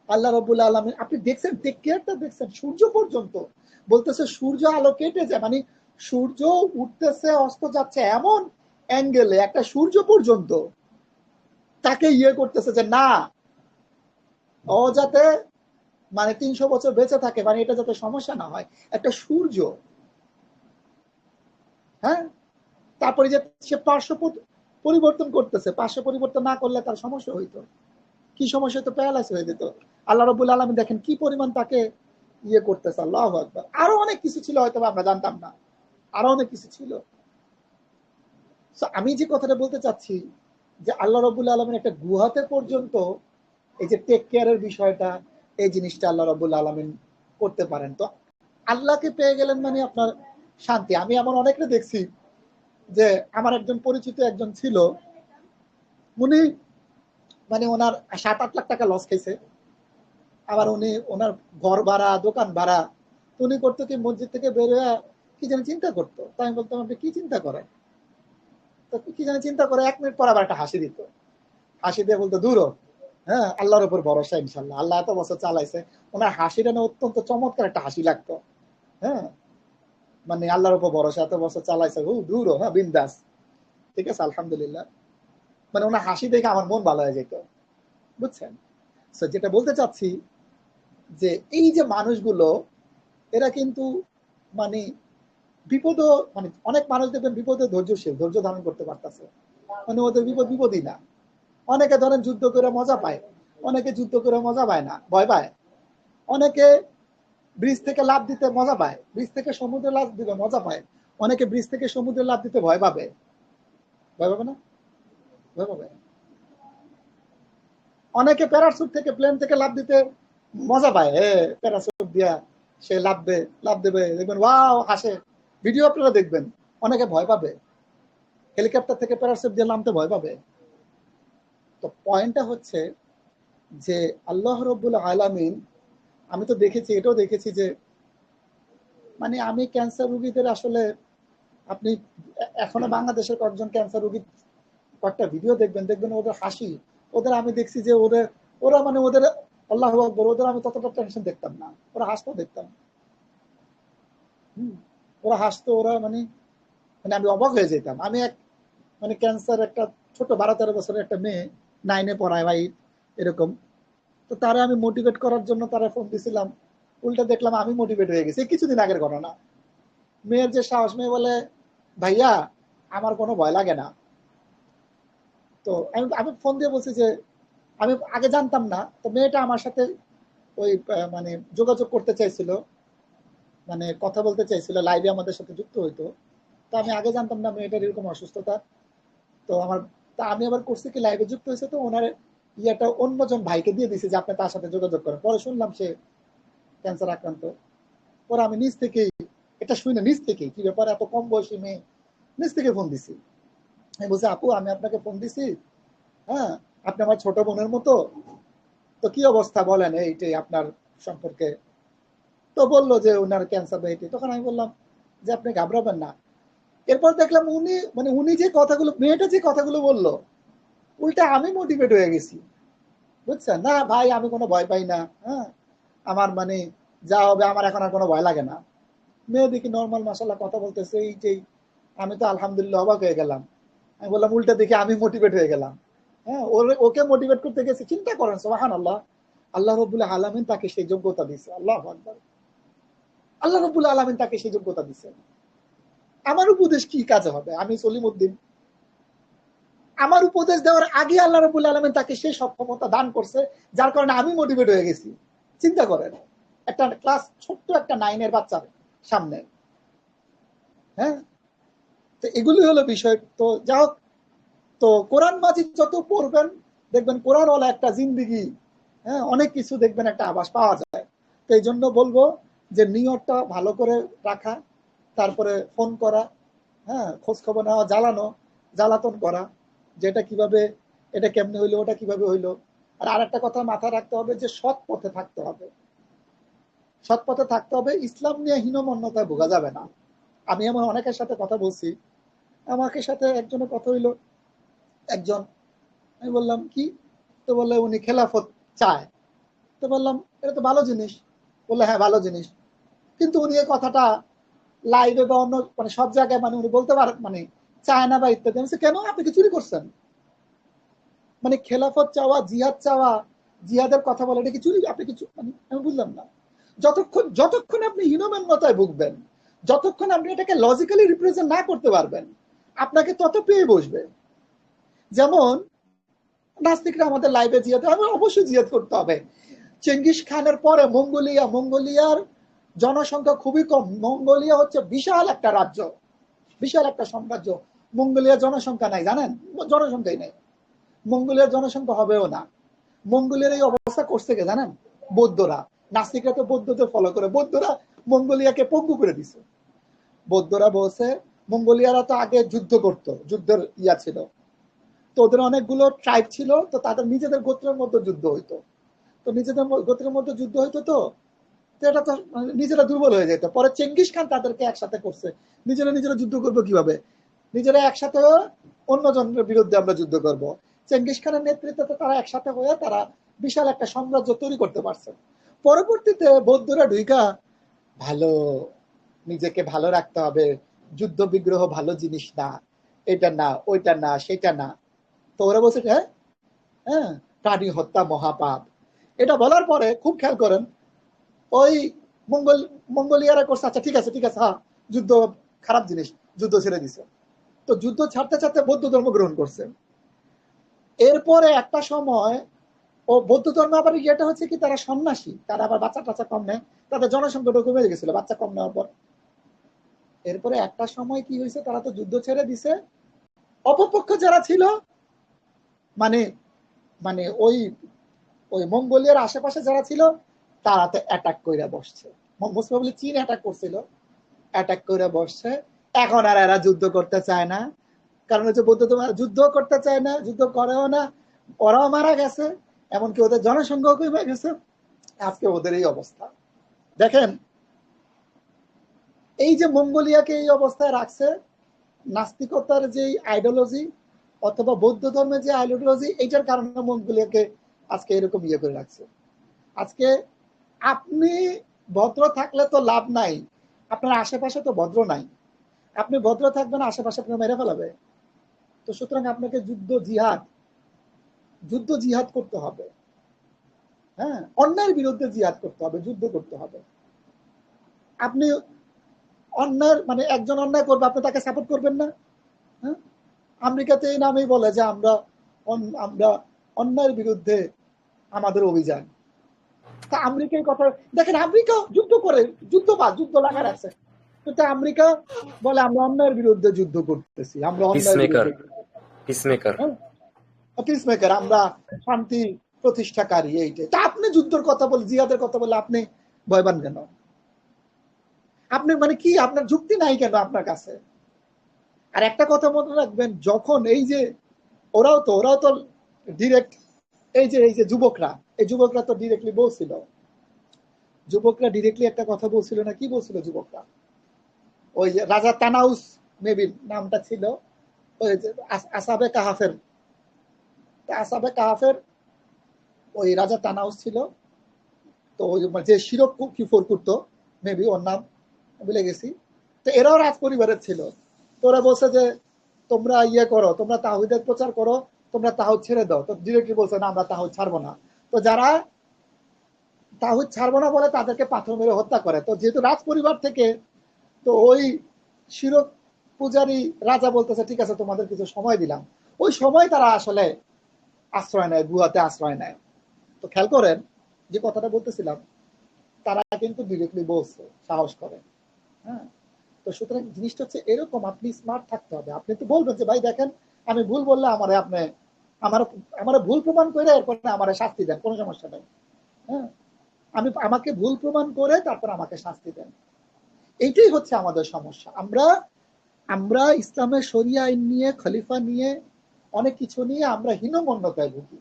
আল্লাহ রাব্বুল আলামিন। আপনি দেখছেন টেক কেয়ারটা, দেখছেন সূর্য পর্যন্ত, বলতেছে সূর্য আলো কেটে যায়, মানে সূর্য উঠতেছে অস্ত যাচ্ছে এমন অ্যাঙ্গেলে একটা সূর্য পর্যন্ত তাকে ইয়ে করতেছে যে না, ও যাতে মানে 300 বছর বেঁচে থাকে, মানে এটা যাতে সমস্যা না হয়, একটা সূর্য, হ্যাঁ। তারপরে যে সে পার্শ্ব পরিবর্তন করতেছে, পার্শ্ব পরিবর্তন না করলে তার সমস্যা হইতো, কি সমস্যা হইতো, প্যারালাইজ হয়ে যেত। আল্লাহ রাব্বুল আলামিন দেখেন কি পরিমাণ তাকে ইয়ে করতেছে, আল্লাহু আকবার। আরো অনেক কিছু ছিল হয়তো আমরা জানতাম না, আরো অনেক কিছু ছিল। আমি যে কথাটা বলতে চাচ্ছি যে আল্লাহ রাব্বুল আলামিন একটা গুহাতে পর্যন্ত এই যে টেক কেয়ারের বিষয়টা, এই জিনিসটা আল্লাহ রাব্বুল আলামিন করতে পারেন। তো আল্লাহকে পেয়ে গেলেন মানে আপনার শান্তি। আমি এমন অনেকটা দেখছি যে আমার একজন পরিচিত একজন ছিল, উনি মানে ওনার 7-8 লাখ টাকা লস খাইছে, আবার উনি ওনার ঘর ভাড়া, দোকান ভাড়া, উনি করতো কি মসজিদ থেকে বের হয়ে কি যেন চিন্তা করতো। তাই আমি বলতাম আপনি কি চিন্তা করেন, তো কি যেন চিন্তা করে 1 মিনিট পর আবার একটা হাসি দিত, হাসি দিয়ে বলতো দূর, হ্যাঁ আল্লাহর উপর ভরসা, ইনশাল্লাহ আল্লাহ এত বছর চালাইছে। ওনার হাসিটা না অত্যন্ত চমৎকার একটা হাসি লাগতো, হ্যাঁ, মানে আল্লাহর উপর ভরসা, এত বছর চালাইছে, দূর, হ্যাঁ বিন্দাস, ঠিক আছে আলহামদুলিল্লাহ। মানে ওনার হাসি দেখে আমার মন ভালো হয়ে যেত, বুঝছেন? যেটা বলতে চাচ্ছি যে এই যে মানুষগুলো এরা কিন্তু মানে বিপদ, মানে অনেক মানুষ দেখবেন বিপদে ধৈর্যশীল, ধৈর্য ধারণ করতে পারতেছে, মানে ওদের বিপদ বিপদই না। অনেকে ধরেন যুদ্ধ করে মজা পায়, অনেকে যুদ্ধ করে মজা পায় না, ভয় পায়। অনেকে ব্রিজ থেকে লাফ দিতে মজা পায়, ব্রিজ থেকে সমুদ্রে লাফ দিতে মজা পায়। অনেকে ব্রিজ থেকে সমুদ্রে লাফ দিতে ভয় পাবে। ভয় পাবে না? ভয় পাবে। অনেকে প্যারাসুট থেকে, প্লেন থেকে লাফ দিতে মজা পায়, প্যারাসুট দিয়া সে লাফবে, লাফ দেবে, দেখবেন ওয়াও হাসে, ভিডিও আপনারা দেখবেন। অনেকে ভয় পাবে, হেলিকপ্টার থেকে প্যারাসুট দিয়ে নামতে ভয় পাবে। তো পয়েন্টটা হচ্ছে যে আল্লাহ রব্বুল আলামিন, আমি তো দেখেছি, এটাও দেখেছি যে মানে আমি ক্যান্সার রোগীদের আসলে, আপনি এখনো বাংলাদেশের কয়েকজন ক্যান্সার রোগী কয়েকটা ভিডিও দেখবেন, দেখবেন ওদের হাসি, ওদের আমি দেখছি যে ওরা মানে ওদের আল্লাহু আকবার, ওদের আমি ততটা টেনশন দেখতাম না, ওরা হাসতো দেখতাম। ওরা হাসতো, ওরা মানে মানে আমি অবাক হয়ে যেতাম। আমি এক মানে ক্যান্সার একটা ছোট 12-13 বছরের একটা মেয়ে, 9-এ পড়ায় ভাই এরকম, তো তারা আমি মোটিভেট করার জন্য তারা ফোন দিছিলাম, উল্টা দেখলাম আমি মোটিভেট হয়ে গেছি। কিছুদিন আগের ঘটনা। মেয়ের যে সাহস, মেয়ে বলে ভাইয়া আমার কোনো ভয় লাগে না। তো আমি আমি ফোন দিয়ে বলছি যে আমি আগে জানতাম না, তো মেয়েটা আমার সাথে ওই মানে যোগাযোগ করতে চাইছিল, মানে কথা বলতে চাইছিল, লাইভে আমাদের সাথে যুক্ত হইতো। তো আমি আগে জানতাম না মেয়েটার এরকম অসুস্থতা। তো আমি আবার করছি কি, লাইভে যুক্ত হয়েছে তো ওনার ইয়েটা অন্যজন ভাইকে দিয়ে দিছে যে আপনি তার সাথে যোগাযোগ করেন। পরে শুনলাম সে ক্যান্সার আক্রান্ত। পরে আমি নিজ থেকেই এটা শুনে, নিজ থেকেই কি ব্যাপার এত কম বয়সী মেয়ে, নিজ থেকে ফোন দিছি। আমি বলছি আপু আমি আপনাকে ফোন দিছি, হ্যাঁ আপনি আমার ছোট বোনের মতো, তো কি অবস্থা বলেন এইটাই আপনার সম্পর্কে। তো বললো যে ওনার ক্যান্সার এইটি। তখন আমি বললাম যে আপনি ঘাবড়াবেন না। এরপর দেখলাম উনি যে কথাগুলো, মেয়েটা যে কথাগুলো বললো, উল্টা আমি মোটিভেট হয়ে গেছি, বুঝছেন না ভাই, আমি কোনো ভয় পাই না, হ্যাঁ আমার মানে যা হবে, আমার এখন আর কোনো ভয় লাগে না। মেয়ে দেখি নর্মাল মাশাআল্লাহ কথা বলতেছে, এই যে আমি তো আলহামদুলিল্লাহ অবাক হয়ে গেলাম। আমি বললাম উল্টা দেখি আমি মোটিভেট হয়ে গেলাম। হ্যাঁ ওকে মোটিভেট করতে গেছি, চিন্তা করেন সুবহানাল্লাহ, আল্লাহ রাব্বুল আলামিন তাকে সেই যোগ্যতা দিয়েছে। আল্লাহু আকবার, আল্লাহ রাব্বুল আলামিন তাকে সেই যোগ্যতা দিয়েছে। আমার উপদেশ কি কাজে হবে? আমি সলিমউদ্দিন, আমার উপদেশ দেওয়ার আগে আল্লাহ রাব্বুল আলামিন তাকে সেই সক্ষমতা দান করছে, যার কারণে আমি মোটিভেট হয়ে গেছি। চিন্তা করেন, একটা ক্লাস ছোট্ট একটা 9-এর বাচ্চার সামনে। হ্যাঁ, তো এগুলি হলো বিষয়। তো যা হোক, তো কোরআন মাজিদ যত পড়বেন দেখবেন কোরআন ওয়ালা একটা জিন্দিগি, হ্যাঁ অনেক কিছু দেখবেন একটা আভাস পাওয়া যায়। তো এই জন্য বলবো যে নিয়তটা ভালো করে রাখা, তারপরে ফোন করা, হ্যাঁ খোঁজ খবর নেওয়া, জ্বালাতন করা, যেটা কিভাবে, এটা কেমনে হইলো, ওটা কিভাবে হইলো। আর আরেকটা কথা মাথায় রাখতে হবে যে সৎ পথে থাকতে হবে, সৎ পথে থাকতে হবে। ইসলাম নিয়ে হীনমন্যতায় ভোগা যাবে না। আমি এমন অনেকের সাথে কথা বলছি, আমাকে সাথে একজনের কথা হইলো, একজন, আমি বললাম কি, তো বললে উনি খেলাফত চায়। তো বললাম এটা তো ভালো জিনিস। বললে হ্যাঁ ভালো জিনিস, কিন্তু উনি এই কথাটা লাইভে বা অন্য মানে সব জায়গায় মানে উনি বলতে পারেন মানে চায় না বা ইত্যাদি। আমি বলছি, কেন, আপনি কি চুরি করছেন? মানে খেলাফত চাওয়া, জিহাদ চাওয়া, জিহাদের কথা বলে এটা কি চুরি? আপনি কিছু মানে আমি বুঝলাম না। যতক্ষণ আপনি হীনমন্যতায় ভুগবেন, যতক্ষণ আপনি এটাকে লজিক্যালি রিপ্রেজেন্ট না করতে পারবেন, আপনাকে তত পেয়ে বসবে। যেমন নাস্তিকরা আমাদের লাইভে জিহাদ, আমি অবশ্যই জিহাদ করতে হবে। চেঙ্গিস খানের পরে মঙ্গোলিয়ার জনসংখ্যা খুবই কম। মঙ্গোলিয়া হচ্ছে বিশাল একটা রাজ্য, বিশাল একটা সাম্রাজ্য। মঙ্গোলিয়ার জনসংখ্যা নাই, জানেন? জনসংখ্যাই নাই। মঙ্গোলিয়ার জনসংখ্যা হবেও না। মঙ্গোলিয়ার এই অবস্থা করছে কে জানেন? বৌদ্ধরা। নাস্তিকরা তো বৌদ্ধদের ফলো করে, বৌদ্ধরা মঙ্গোলিয়াকে পঙ্গু করে দিছে। বৌদ্ধরা বলছে মঙ্গোলিয়ারা তো আগে যুদ্ধ করতো, যুদ্ধের ইয়া ছিল, তো ওদের অনেকগুলো ট্রাইব ছিল, তো তাদের নিজেদের গোত্রের মধ্যে যুদ্ধ হইতো। তো নিজেদের গোত্রের মধ্যে যুদ্ধ হইতো, তো এটা তো নিজেরা দুর্বল হয়ে যেত। পরে চেঙ্গিস খান তাদেরকে একসাথে করছে। নিজেরা যুদ্ধ করবো কিভাবে? নিজেরা একসাথে অন্যজনের বিরুদ্ধে আমরা যুদ্ধ করব। চেঙ্গিস খানের নেতৃত্বে তারা একসাথে হয়ে তারা বিশাল একটা সাম্রাজ্য তৈরি করতে পারছে। পরবর্তীতে বৌদ্ধরা ঢুইকা ভালো, নিজেকে ভালো রাখতে হবে, যুদ্ধ বিগ্রহ ভালো জিনিস না, এটা না, ওইটা না, সেটা না। তো ওরা বলছে হ্যাঁ প্রাণী হত্যা মহাপাপ। এটা বলার পরে খুব খেয়াল করেন, ওই মঙ্গোলিয়ারা করছে, আচ্ছা ঠিক আছে হ্যাঁ যুদ্ধ খারাপ জিনিস, যুদ্ধ ছেড়ে দিছে। তো যুদ্ধ ছাড়তে ছাড়তে বৌদ্ধ ধর্ম গ্রহণ করছে। এরপরে একটা সময় ও বৌদ্ধ ধর্ম আবার ইয়েটা হচ্ছে কি, তারা সন্ন্যাসী, তারা আবার বাচ্চা টাচ্চা কম নেয়, তাদের জনসংখ্যাটা কমে গেছিল বাচ্চা কম নেওয়ার পর। এরপরে একটা সময় কি হয়েছে, তারা তো যুদ্ধ ছেড়ে দিছে, অপপক্ষ যারা ছিল মানে মানে ওই ওই মঙ্গোলিয়ার আশেপাশে যারা ছিল তারা তো অ্যাটাক করে বসছে, মোস্ট প্রবাবলি চীন অ্যাটাক করছিল, অ্যাটাক করে বসছে। এখন আর এরা যুদ্ধ করতে চায় না, কারণ হচ্ছে বৌদ্ধ ধর্ম যুদ্ধ করতে চায় না, যুদ্ধ করেও না, ওরাও মারা গেছে, এমনকি ওদের জনসংখ্যাও কমে গেছে। আজকে ওদের এই অবস্থা দেখেন। এই যে মঙ্গোলিয়াকে এই অবস্থায় রাখছে, নাস্তিকতার যে আইডিওলজি অথবা বৌদ্ধ ধর্মের যে আইডিওলজি, এইটার কারণে মঙ্গোলিয়াকে আজকে এরকম ইয়ে করে রাখছে। আজকে আপনি ভদ্র থাকলে তো লাভ নাই, আপনার আশেপাশে তো ভদ্র নাই, আপনি ভদ্র থাকবেন আশেপাশে আপনার মেরে ফেলাবে। তো সুতরাং আপনাকে যুদ্ধ জিহাদ করতে হবে, হ্যাঁ, অন্যায়ের বিরুদ্ধে জিহাদ করতে হবে, যুদ্ধ করতে হবে। আপনি অন্যায়ের মানে একজন অন্যায় করবে, আপনি তাকে সাপোর্ট করবেন না? হ্যাঁ, আমেরিকাতে এই নামেই বলে যে আমরা অন্যায়ের বিরুদ্ধে আমাদের অভিযান। তা আমেরিকা এই কথা দেখেন, আমেরিকা যুদ্ধ করে, যুদ্ধ লাগার আছে, কিন্তু আমেরিকা বলে আমরা অন্যায়ের বিরুদ্ধে যুদ্ধ করতেছি, আমরা অন্যায়ের বিরুদ্ধে পিসমেকার, আমরা শান্তি প্রতিষ্ঠাকারী। এইটাই তা আপনি যুদ্ধের কথা বলে, জিহাদের কথা বলে আপনি ভয় পান কেন? আপনি মানে কি, আপনার যুক্তি নাই কেন আপনার কাছে? আর একটা কথা মনে রাখবেন, যখন এই যে ওরাও তো ডিরেক্ট, এই যে যুবকরা তো ডিরেক্টলি বলছিল, একটা কথা বলছিল না, কি বলছিল যুবকরা? ওই যে রাজা তানাউস মেবি নামটা ছিল, ওই যে আসাবে কাহাফের ওই রাজা তানাউস ছিল। তো ওই যে শিরক কিফোর করতো, মেবি ওর নাম ভুলে গেছি। তো এরাও রাজ পরিবারের ছিল। তো ওরা বলছে যে তোমরা ইয়ে করো, তোমরা তাওহীদের প্রচার করো, তোমরা তাওহীদ ছেড়ে দাও। তো ডিরেক্টলি বলছে না, আমরা তাওহীদ ছাড়বো না। তো যারা তাওহীদ ছাড়বো না বলে তাদেরকে পাথর মেরে হত্যা করে। তো যেহেতু রাজ পরিবার থেকে, তো ওই শিরক পূজারী রাজা বলতেছে ঠিক আছে তোমাদের কিছু সময় দিলাম, ওই সময় তারা আসলে আশ্রয় নেয়, গুহাতে আশ্রয় নেয়। তো খেয়াল করেন যে কথাটা বলতেছিলাম, তারা কিন্তু ডিরেক্টলি বলছে, সাহস করে। হ্যাঁ, তো সুতরাং জিনিসটা হচ্ছে এরকম, আপনি স্মার্ট থাকতে হবে। আপনি তো বলবেন যে ভাই দেখেন আমি ভুল বললে আমার ভুল প্রমাণ করে এরপরে আমার শাস্তি দেন, কোনো সমস্যা নেই। হ্যাঁ, আমাকে ভুল প্রমাণ করে তারপর আমাকে শাস্তি দেন। এইটাই হচ্ছে আমাদের সমস্যা। আমরা ইসলামের শরিয়া আইন নিয়ে, খলিফা নিয়ে, অনেক কিছু নিয়ে আমরা হীনমন্যতায় ভুগি।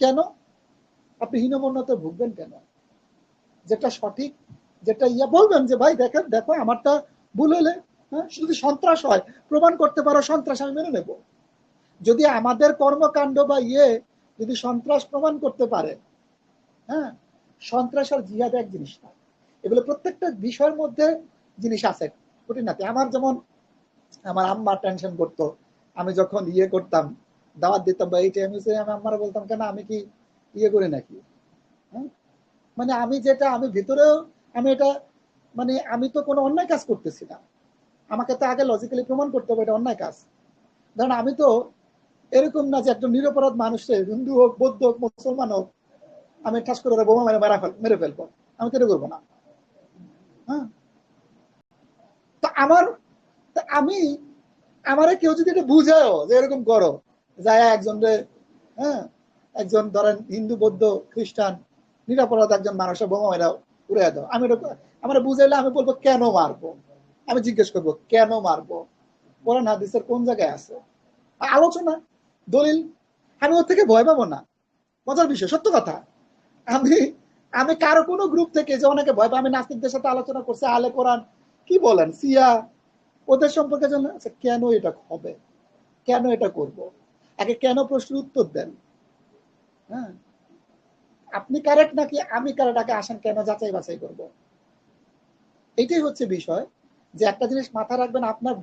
কেন আপনি হীনমন্যতায় ভুগবেন কেন? যেটা সঠিক, যেটা বলবেন যে ভাই দেখো আমারটা ভুল হলে, হ্যাঁ, যদি সন্ত্রাস হয় প্রমাণ করতে পারো, সন্ত্রাস আমি মেনে নেব। যদি আমাদের কর্মকাণ্ড বা যদি সন্ত্রাস প্রমাণ করতে পারে, হ্যাঁ, সন্ত্রাস আর জিহাদ এক জিনিস না। এগুলো প্রত্যেকটা বিষয়ের মধ্যে জিনিস আছে খুঁটিনাটি। যেমন আমার আম্মা টেনশন করতো, আমি যখন করতাম, দাওয়াত দিতাম বা এই টাইমে, আমি আম্মারা বলতাম কেন আমি কি করি নাকি? হ্যাঁ, মানে আমি ভিতরেও এটা মানে আমি তো কোনো অন্যায় কাজ করতেছি না, আমাকে তো আগে লজিক্যালি প্রমাণ করতে হবে এটা অন্যায় কাজ। ধরেন আমি তো এরকম না যে একটা নিরপরাধ মানুষের, হিন্দু হোক, বৌদ্ধ হোক, মুসলমান হোক, আমি ঠাস করে বোমা মেরে ফেলবো, আমি তো এটা করবো না। হ্যাঁ, তা আমারে কেউ যদি এটা বুঝাও যে এরকম করো, যায় একজন ধরেন হিন্দু, বৌদ্ধ, খ্রিস্টান নিরাপরাধ একজন মানুষের বোমা মেরা উড়ে দাও, আমার বুঝাইলে আমি বলবো কেন মারবো, আমি জিজ্ঞেস করবো কেন মারবো, কোরআন হাদিসের কোন জায়গায় আছে আলোচনা, দলিল। আমি ওর থেকে ভয় পাবো না। মজার বিষয়, সত্য কথা, আমি কারো কোনো গ্রুপ থেকে যে অনেকে ভয় পায়, আমি নাস্তিকদের সাথে আলোচনা করছি, আলে কোরআন কি বলেন, সিয়া, ওদের সম্পর্কে জানেন, আচ্ছা কেন এটা হবে, কেন এটা করব, আগে কেন প্রশ্নের উত্তর দেন। হ্যাঁ, আপনি কারেক্ট নাকি আমি কারেক্ট, আগে আসেন কেন যাচাই বাছাই করব। এইটাই হচ্ছে বিষয়, যে একটা জিনিস মাথায় রাখবেন, আপনার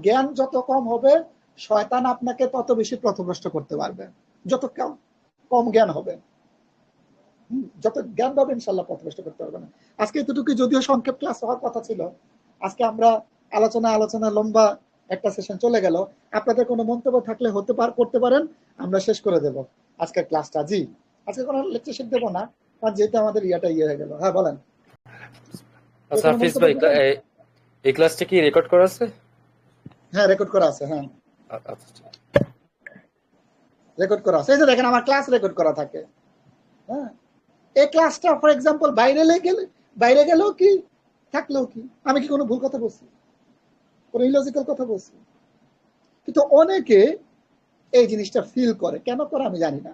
জ্ঞান যত কম হবে, শয়তান আপনাকে তত বেশি পথভ্রষ্ট করতে পারবে, যত কম জ্ঞান হবে। যত জ্ঞান পাবে ইনশাল্লাহ পথভ্রষ্ট করতে পারবে না। আজকে এতটুকু যদিও সংক্ষেপ ক্লাস হওয়ার কথা ছিল, আজকে আমরা আলোচনা লম্বা একটা সেশন চলে গেল। আপনাদের কোনো মন্তব্য থাকলে করতে পারেন, আমরা শেষ করে দেব আজকের ক্লাসটা। জি, আজকে কোনো লেকচার দেবো না, কারণ যেহেতু আমাদের ইয়ে হয়ে গেল। হ্যাঁ বলেন। আচ্ছা হাফিজ ভাই, এই ক্লাসটা কি রেকর্ড করা আছে? হ্যাঁ রেকর্ড করা আছে। হ্যাঁ আচ্ছা, রেকর্ড করা আছে। এই যে দেখেন আমার ক্লাস রেকর্ড করা থাকে। হ্যাঁ, এই ক্লাসটা ফর এক্সাম্পল বাইরে গেলেও কি থাকলেও কি, আমি কি কোনো ভুল কথা বলছি, কোনো ইলজিক্যাল কথা বলছি? কিন্তু অনেকে এই জিনিসটা ফিল করে, কেন করে আমি জানি না।